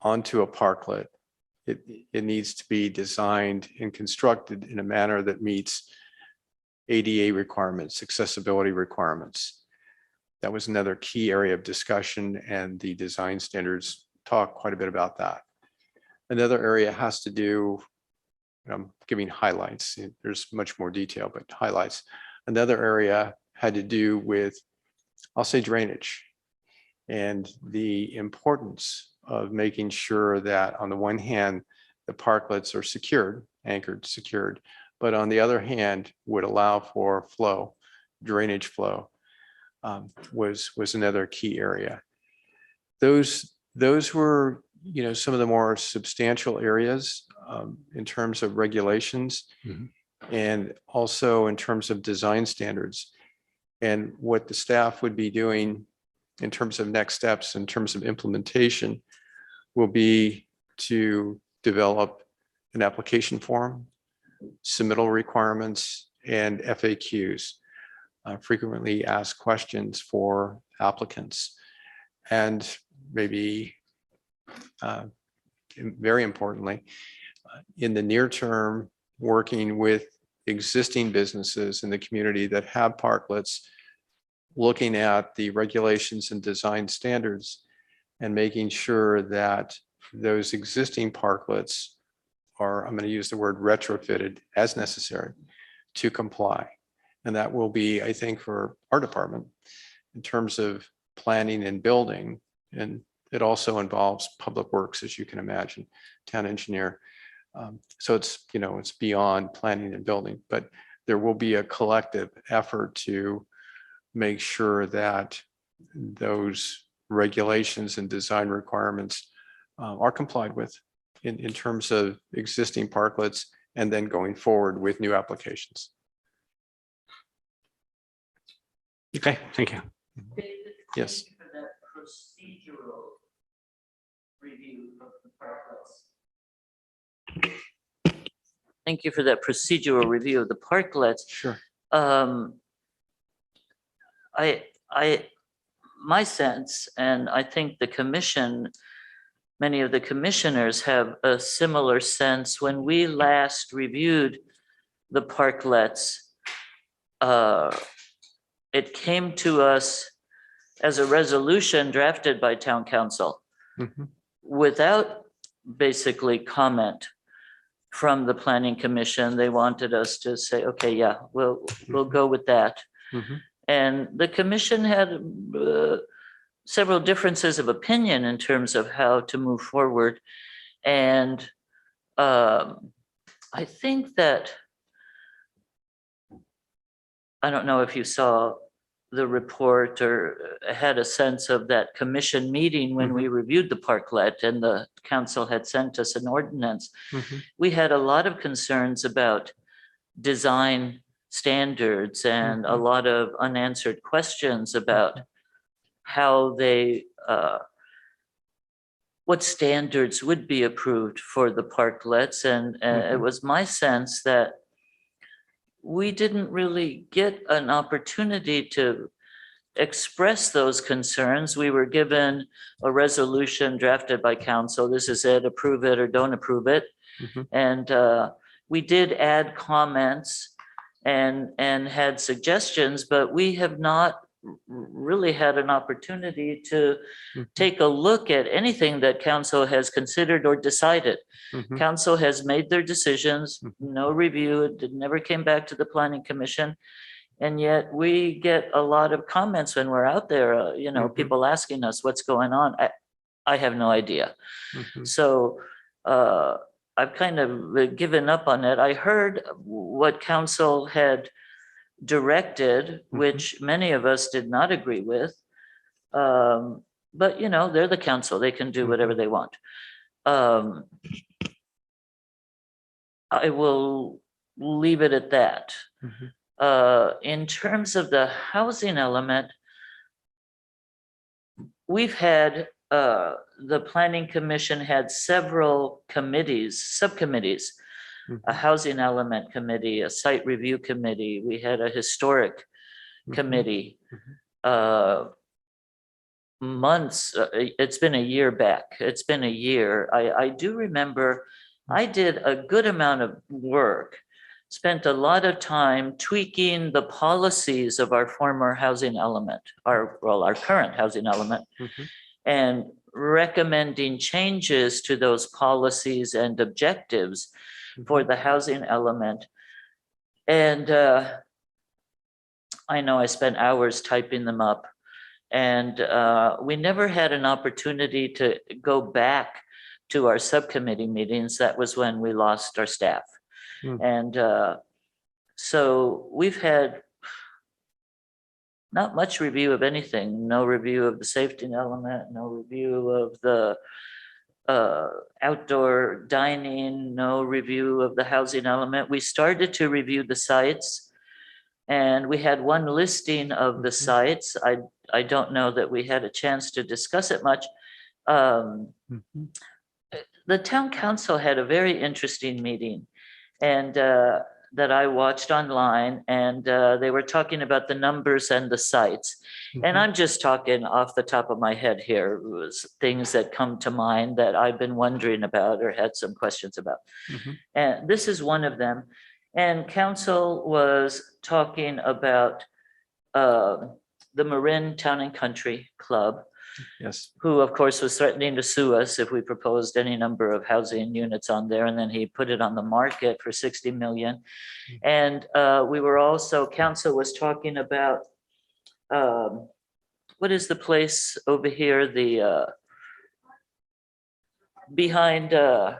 onto a parklet. It needs to be designed and constructed in a manner that meets ADA requirements, accessibility requirements. That was another key area of discussion, and the design standards talk quite a bit about that. Another area has to do, I'm giving highlights, there's much more detail, but highlights. Another area had to do with, I'll say, drainage and the importance of making sure that on the one hand, the parklets are secured, anchored, secured, but on the other hand, would allow for flow, drainage flow, was another key area. Those were, some of the more substantial areas in terms of regulations and also in terms of design standards. And what the staff would be doing in terms of next steps, in terms of implementation, will be to develop an application form, submittal requirements, and FAQs, frequently asked questions for applicants. And maybe, very importantly, in the near term, working with existing businesses in the community that have parklets, looking at the regulations and design standards and making sure that those existing parklets are, I'm going to use the word retrofitted as necessary to comply. And that will be, I think, for our department in terms of planning and building. And it also involves public works, as you can imagine, town engineer. So it's, it's beyond planning and building, but there will be a collective effort to make sure that those regulations and design requirements are complied with in terms of existing parklets and then going forward with new applications. Okay, thank you. Yes. Thank you for that procedural review of the parklets. Thank you for that procedural review of the parklets. Sure. My sense, and I think the commission, many of the commissioners have a similar sense. When we last reviewed the parklets, it came to us as a resolution drafted by town council without basically comment from the planning commission. They wanted us to say, okay, yeah, we'll go with that. And the commission had several differences of opinion in terms of how to move forward. And I think that, I don't know if you saw the report or had a sense of that commission meeting when we reviewed the parklet and the council had sent us an ordinance. We had a lot of concerns about design standards and a lot of unanswered questions about how they, what standards would be approved for the parklets. And it was my sense that we didn't really get an opportunity to express those concerns. We were given a resolution drafted by council. This is it, approve it or don't approve it. And we did add comments and had suggestions, but we have not really had an opportunity to take a look at anything that council has considered or decided. Council has made their decisions, no review, it never came back to the planning commission. And yet we get a lot of comments when we're out there, people asking us what's going on. I have no idea. So I've kind of given up on it. I heard what council had directed, which many of us did not agree with. But they're the council, they can do whatever they want. I will leave it at that. In terms of the housing element, we've had, the planning commission had several committees, subcommittees, a housing element committee, a site review committee. We had a historic committee. Months, it's been a year back. It's been a year. I do remember I did a good amount of work, spent a lot of time tweaking the policies of our former housing element, our current housing element, and recommending changes to those policies and objectives for the housing element. And I know I spent hours typing them up, and we never had an opportunity to go back to our subcommittee meetings. That was when we lost our staff. And So we've had not much review of anything, no review of the safety element, no review of the outdoor dining, no review of the housing element. We started to review the sites and we had one listing of the sites. I don't know that we had a chance to discuss it much. The town council had a very interesting meeting and that I watched online, and they were talking about the numbers and the sites. And I'm just talking off the top of my head here, it was things that come to mind that I've been wondering about or had some questions about. And this is one of them. And council was talking about the Marin Town and Country Club, Yes. who of course was threatening to sue us if we proposed any number of housing units on there. And then he put it on the market for 60 million. And we were also, council was talking about, what is the place over here? The behind the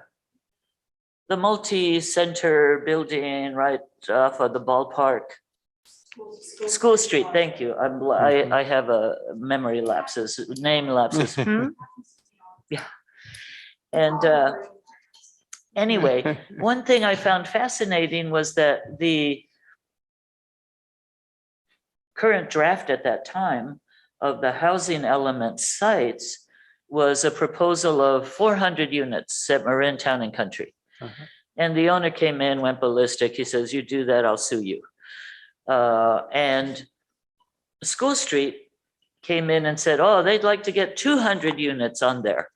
multi-center building right off of the ballpark. School Street, thank you. I have a memory lapses, name lapses. Yeah. And anyway, one thing I found fascinating was that the current draft at that time of the housing element sites was a proposal of 400 units at Marin Town and Country. And the owner came in, went ballistic. He says, "You do that, I'll sue you." And School Street came in and said, "Oh, they'd like to get 200 units on there."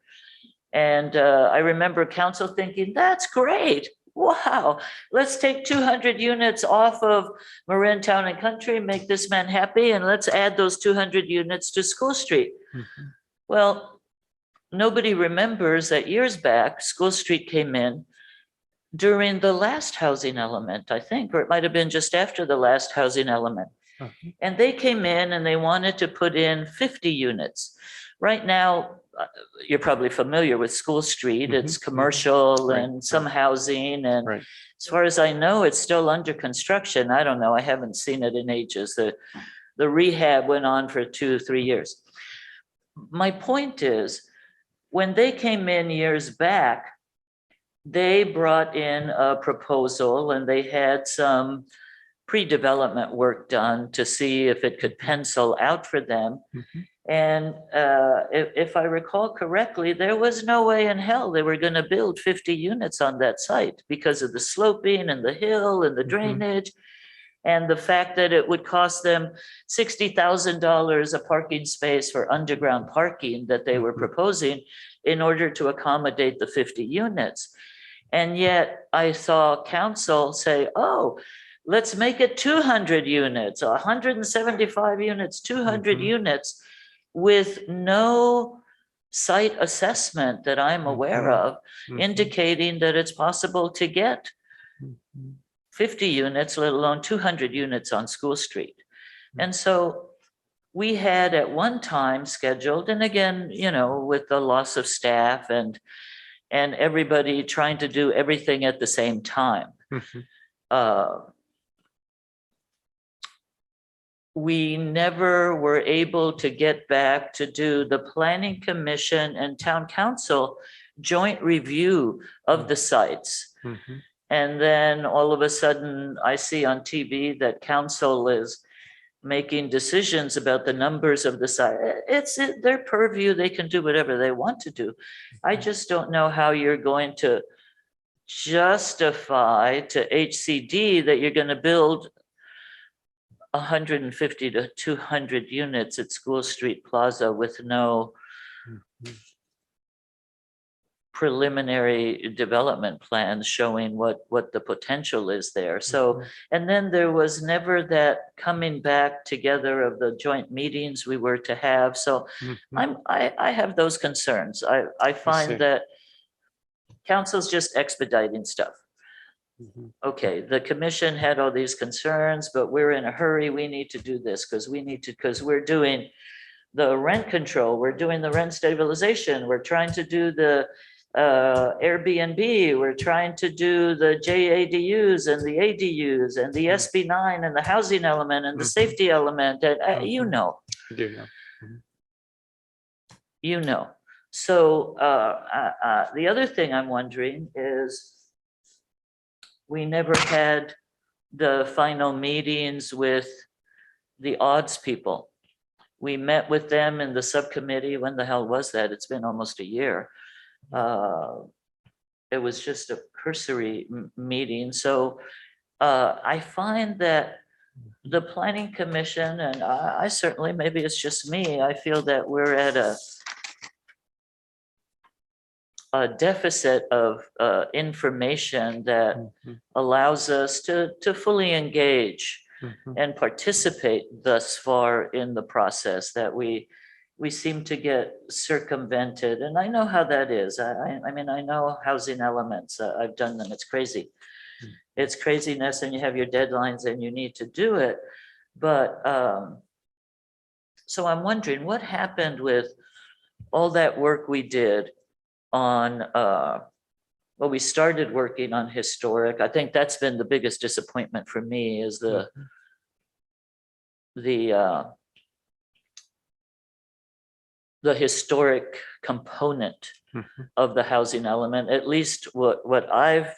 And I remember council thinking, "That's great. Wow, let's take 200 units off of Marin Town and Country, make this man happy, and let's add those 200 units to School Street." Well, nobody remembers that years back, School Street came in during the last housing element, I think, or it might have been just after the last housing element. And they came in and they wanted to put in 50 units. Right now, you're probably familiar with School Street. It's commercial and some housing. And as far as I know, it's still under construction. I don't know. I haven't seen it in ages. The rehab went on for 2-3 years. My point is, when they came in years back, they brought in a proposal and they had some pre-development work done to see if it could pencil out for them. And if I recall correctly, there was no way in hell they were going to build 50 units on that site because of the sloping and the hill and the drainage. And the fact that it would cost them $60,000 a parking space for underground parking that they were proposing in order to accommodate the 50 units. And yet I saw council say, "Oh, let's make it 200 units, 175 units, 200 units," with no site assessment that I'm aware of, indicating that it's possible to get 50 units, let alone 200 units on School Street. And so we had at one time scheduled, and again, you know, with the loss of staff and everybody trying to do everything at the same time. We never were able to get back to do the Planning Commission and Town Council joint review of the sites. And then all of a sudden I see on TV that council is making decisions about the numbers of the site. It's their purview. They can do whatever they want to do. I just don't know how you're going to justify to HCD that you're going to build 150 to 200 units at School Street Plaza with no preliminary development plans showing what the potential is there. So, and then there was never that coming back together of the joint meetings we were to have. So I have those concerns. I find that council's just expediting stuff. Okay, the commission had all these concerns, but we're in a hurry. We need to do this because we're doing the rent control. We're doing the rent stabilization. We're trying to do the Airbnb, we're trying to do the JADUs and the ADUs and the SB9 and the housing element and the safety element, and you know. I do know. You know. So the other thing I'm wondering is we never had the final meetings with the odds people. We met with them in the subcommittee. When the hell was that? It's been almost a year. It was just a cursory meeting. So I find that the planning commission, and I certainly, maybe it's just me, I feel that we're at a deficit of information that allows us to fully engage and participate thus far in the process, that we seem to get circumvented. And I know how that is. I mean, I know housing elements. I've done them. It's crazy. It's craziness, and you have your deadlines and you need to do it. But so I'm wondering what happened with all that work we did on, well, we started working on historic. I think that's been the biggest disappointment for me, is the historic component of the housing element, at least what I've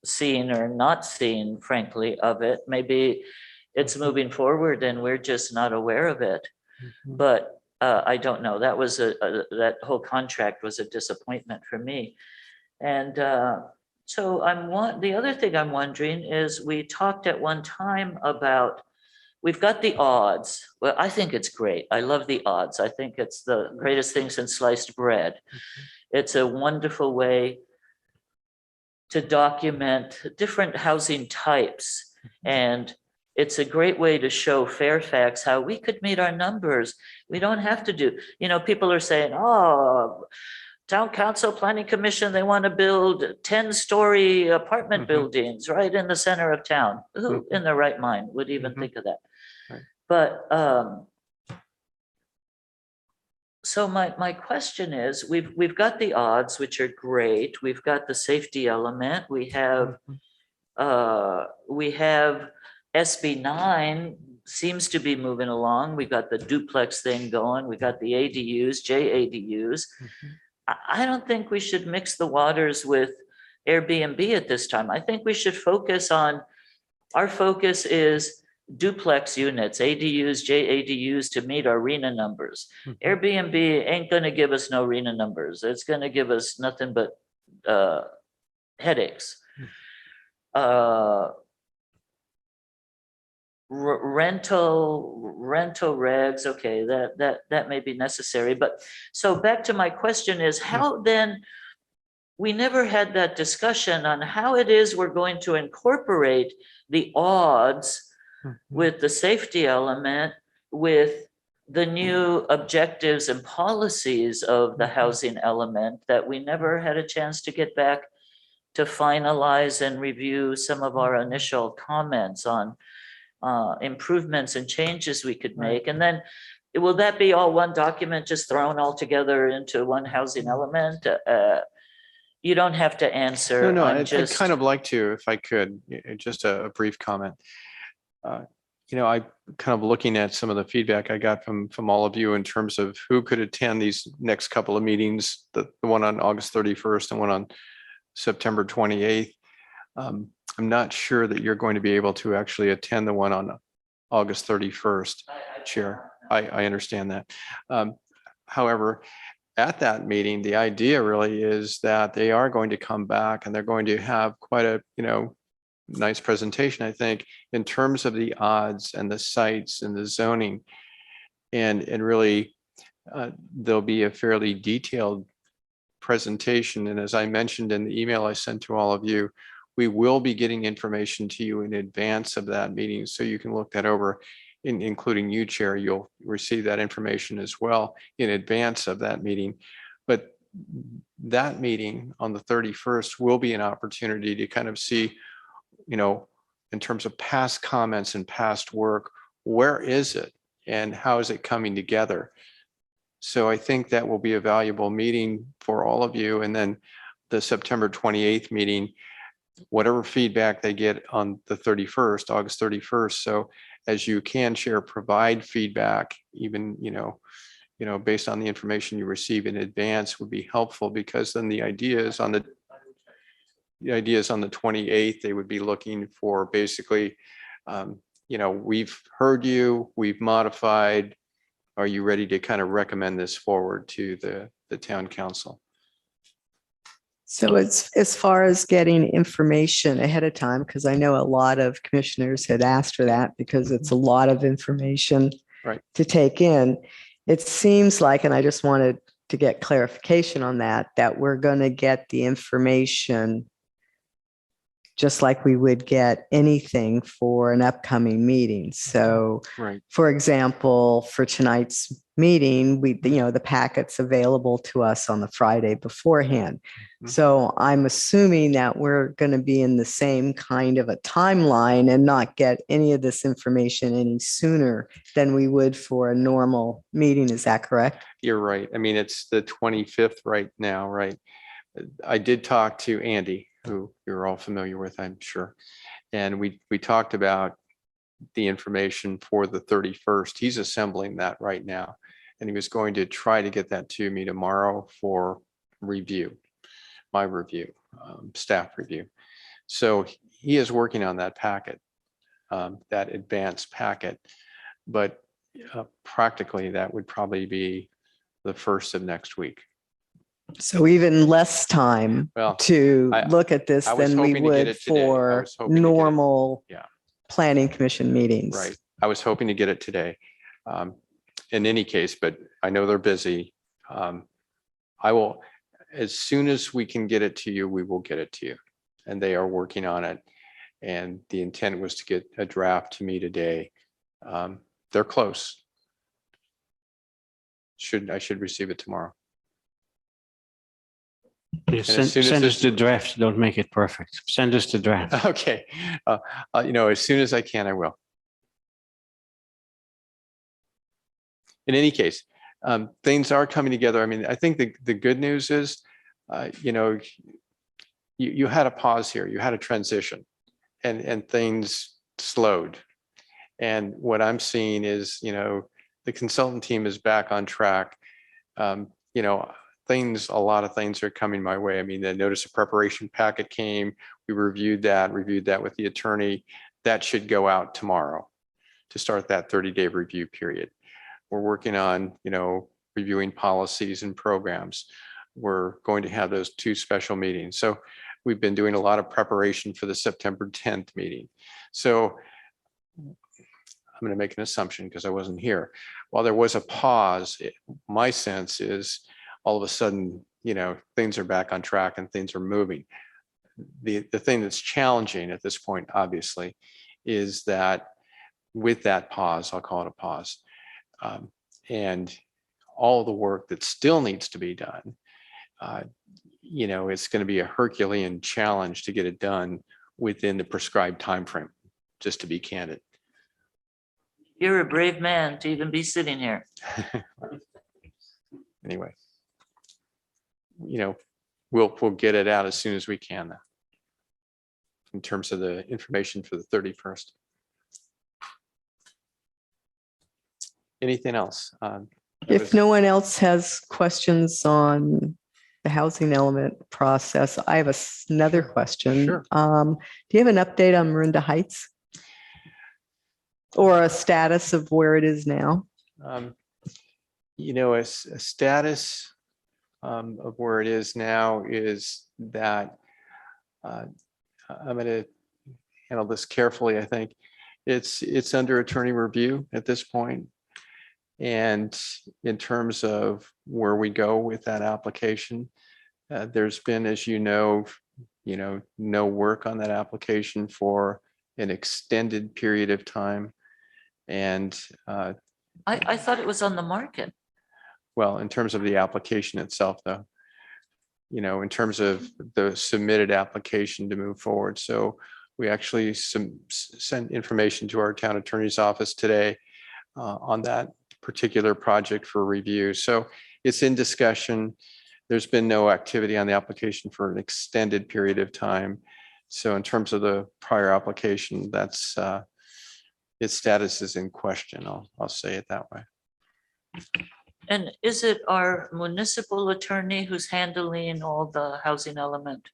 seen or not seen, frankly, of it. Maybe it's moving forward and we're just not aware of it. But I don't know. That was that whole contract was a disappointment for me. And so the other thing I'm wondering is, we talked at one time about, we've got the odds. Well, I think it's great. I love the odds. I think it's the greatest thing since sliced bread. It's a wonderful way to document different housing types. And it's a great way to show Fairfax how we could meet our numbers. We don't have to do, people are saying, oh, town council, planning commission, they want to build 10-story apartment buildings right in the center of town. Who in their right mind would even think of that? But so my question is, we've got the odds, which are great. We've got the safety element. We have SB9 seems to be moving along. We got the duplex thing going. We got the ADUs, JADUs. I don't think we should mix the waters with Airbnb at this time. I think we should focus on, our focus is duplex units, ADUs, JADUs, to meet our RENA numbers. Airbnb ain't going to give us no RENA numbers. It's going to give us nothing but headaches. Rental regs, okay, that may be necessary. But so back to my question is, how then, we never had that discussion on how it is we're going to incorporate the odds with the safety element, with the new objectives and policies of the housing element, that we never had a chance to get back to finalize and review some of our initial comments on improvements and changes we could make. And then will that be all one document, just thrown all together into one housing element? You don't have to answer. No, I'm I'd just kind of like to, if I could, just a brief comment. I kind of looking at some of the feedback I got from all of you in terms of who could attend these next couple of meetings, the one on August 31st and one on September 28th. I'm not sure that you're going to be able to actually attend the one on August 31st, Chair. I understand that. However, at that meeting, the idea really is that they are going to come back and they're going to have quite a, nice presentation, I think, in terms of the odds and the sites and the zoning. And really, there'll be a fairly detailed presentation. And as I mentioned in the email I sent to all of you, we will be getting information to you in advance of that meeting, so you can look that over, including you, Chair. You'll receive that information as well in advance of that meeting. But that meeting on the 31st will be an opportunity to kind of see, in terms of past comments and past work, where is it and how is it coming together? So I think that will be a valuable meeting for all of you. And then the September 28th meeting, whatever feedback they get on the 31st, August 31st. So as you can share, provide feedback, even, based on the information you receive in advance would be helpful, because then the ideas on the 28th, they would be looking for basically, we've heard you, we've modified. Are you ready to kind of recommend this forward to the town council? So as far as getting information ahead of time, because I know a lot of commissioners had asked for that because it's a lot of information Right. to take in. It seems like, and I just wanted to get clarification on that we're going to get the information just like we would get anything for an upcoming meeting. So, Right. for example, for tonight's meeting, the packet's available to us on the Friday beforehand. Mm-hmm. So I'm assuming that we're going to be in the same kind of a timeline and not get any of this information any sooner than we would for a normal meeting. Is that correct? You're right. I mean, it's the 25th right now, right? I did talk to Andy, who you're all familiar with, I'm sure. And we talked about the information for the 31st. He's assembling that right now. And he was going to try to get that to me tomorrow for review, my review, staff review. So he is working on that packet, that advanced packet. But practically, that would probably be the first of next week. So even less time to look at this than we would for normal planning commission meetings. Right. I was hoping to get it today. In any case, but I know they're busy. I will, as soon as we can get it to you, we will get it to you. And they are working on it. And the intent was to get a draft to me today. They're close. I should receive it tomorrow. Yes, send us the draft. Don't make it perfect. Send us the draft. Okay. As soon as I can, I will. In any case, things are coming together. I mean, I think the good news is, you had a pause here. You had a transition, and things slowed. And what I'm seeing is, the consultant team is back on track. A lot of things are coming my way. I mean, the notice of preparation packet came. We reviewed that with the attorney. That should go out tomorrow to start that 30-day review period. We're working on, reviewing policies and programs. We're going to have those 2 special meetings. So we've been doing a lot of preparation for the September 10th meeting. So I'm going to make an assumption because I wasn't here. While there was a pause, my sense is all of a sudden, things are back on track and things are moving. The thing that's challenging at this point, obviously, is that with that pause, I'll call it a pause, and all the work that still needs to be done, it's going to be a Herculean challenge to get it done within the prescribed time frame, just to be candid. You're a brave man to even be sitting here. Anyway, we'll get it out as soon as we can in terms of the information for the 31st. Anything else? If no one else has questions on the housing element process, I have another question. Sure. Do you have an update on Marinda Heights? Or a status of where it is now? A status of where it is now is that I'm going to handle this carefully. I think it's under attorney review at this point. And in terms of where we go with that application, there's been, as no work on that application for an extended period of time. And I thought it was on the market. well, in terms of the application itself, though, in terms of the submitted application to move forward. So we actually sent information to our town attorney's office today on that particular project for review. So it's in discussion. there's been no activity on the application for an extended period of time. So in terms of the prior application, that's its status is in question. I'll say it that way. And is it our municipal attorney who's handling all the housing element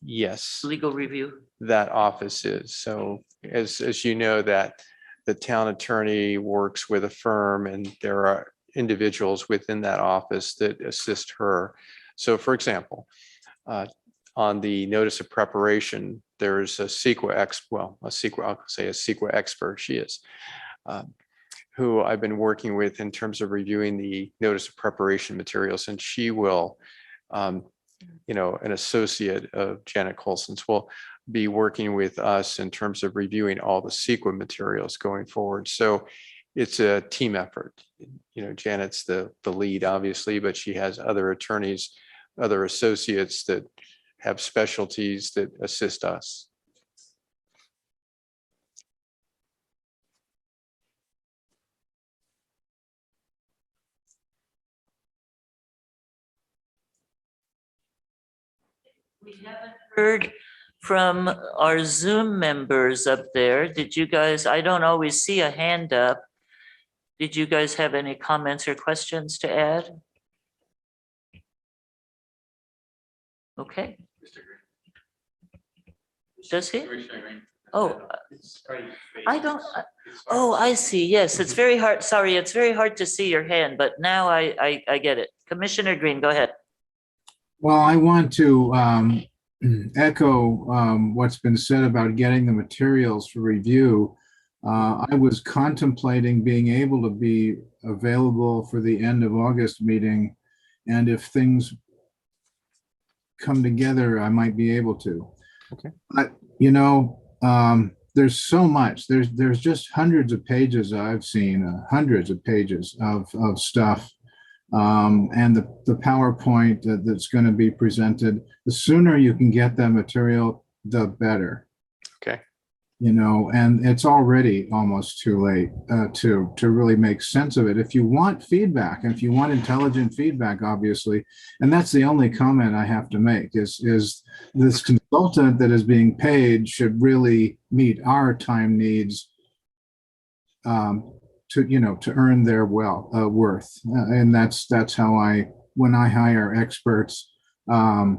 Yes, legal review? that office is. So as you know, that the town attorney works with a firm, and there are individuals within that office that assist her. So for example, on the notice of preparation, there's a CEQA I'll say a CEQA expert, she is, who I've been working with in terms of reviewing the notice of preparation materials, and she will, an associate of Janet Colson's will be working with us in terms of reviewing all the CEQA materials going forward. So it's a team effort. Janet's the lead, obviously, but she has other attorneys, other associates that have specialties that assist us. We haven't heard from our Zoom members up there. Did you guys, I don't always see a hand up. Did you guys have any comments or questions to add? Okay. Does he? Oh, I don't, oh, I see. Yes, it's very hard. Sorry, it's very hard to see your hand, but now I get it. Commissioner Green, go ahead. Well, I want to echo what's been said about getting the materials for review. I was contemplating being able to be available for the end of August meeting, and if things come together, I might be able to. Okay. But there's so much. There's just hundreds of pages I've seen, hundreds of pages of stuff. And the PowerPoint that's going to be presented, the sooner you can get that material, the better. Okay. And it's already almost too late to really make sense of it. If you want feedback, and if you want intelligent feedback, obviously, and that's the only comment I have to make is this consultant that is being paid should really meet our time needs to earn their worth. And that's how when I hire experts, they're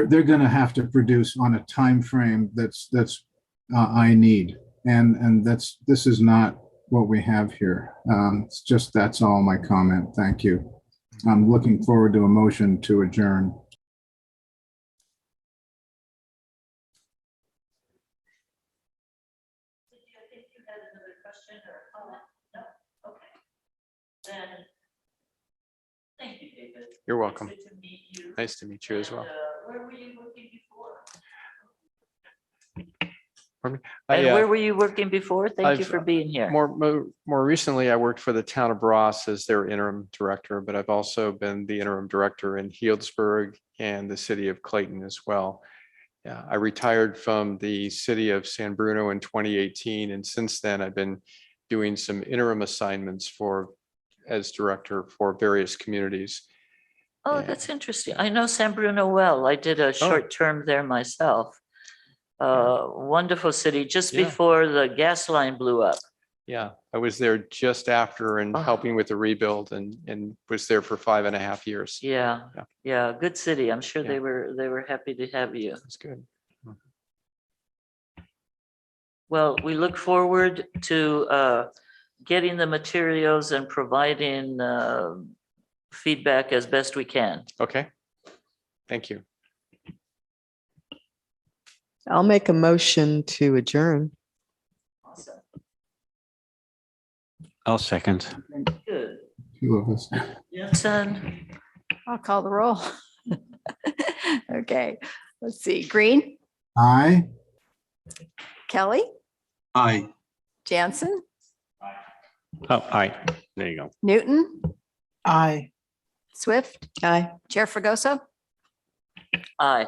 going to have to produce on a time frame that's I need, and this is not what we have here. That's all my comment. Thank you. I'm looking forward to a motion to adjourn. Then, thank you, David. You're welcome. It's good to meet you. Nice to meet you as well. And, where were you working before? Pardon me? And where were you working before? Thank you for being here. More recently, I worked for the town of Ross as their interim director, but I've also been the interim director in Healdsburg and the city of Clayton as well. Yeah, I retired from the city of San Bruno in 2018, and since then I've been doing some interim assignments as director for various communities. Oh, that's interesting. I know San Bruno well. I did a short term there myself. Wonderful city, just before the gas line blew up. Yeah, I was there just after and helping with the rebuild, and was there for 5.5 years. Yeah, good city. I'm sure they were happy to have you. That's good. Well, we look forward to getting the materials and providing feedback as best we can. Okay, thank you. I'll make a motion to adjourn. Awesome. I'll second. Good. Two of us. Jensen, I'll call the roll. Okay, let's see. Green, Aye. Kelly, Aye. Jansen, Oh, aye. There you go. Newton, Aye. Swift, Aye. Chair Fregoso. aye.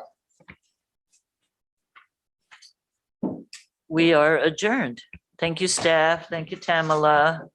We are adjourned. Thank you, staff. Thank you, Tamala.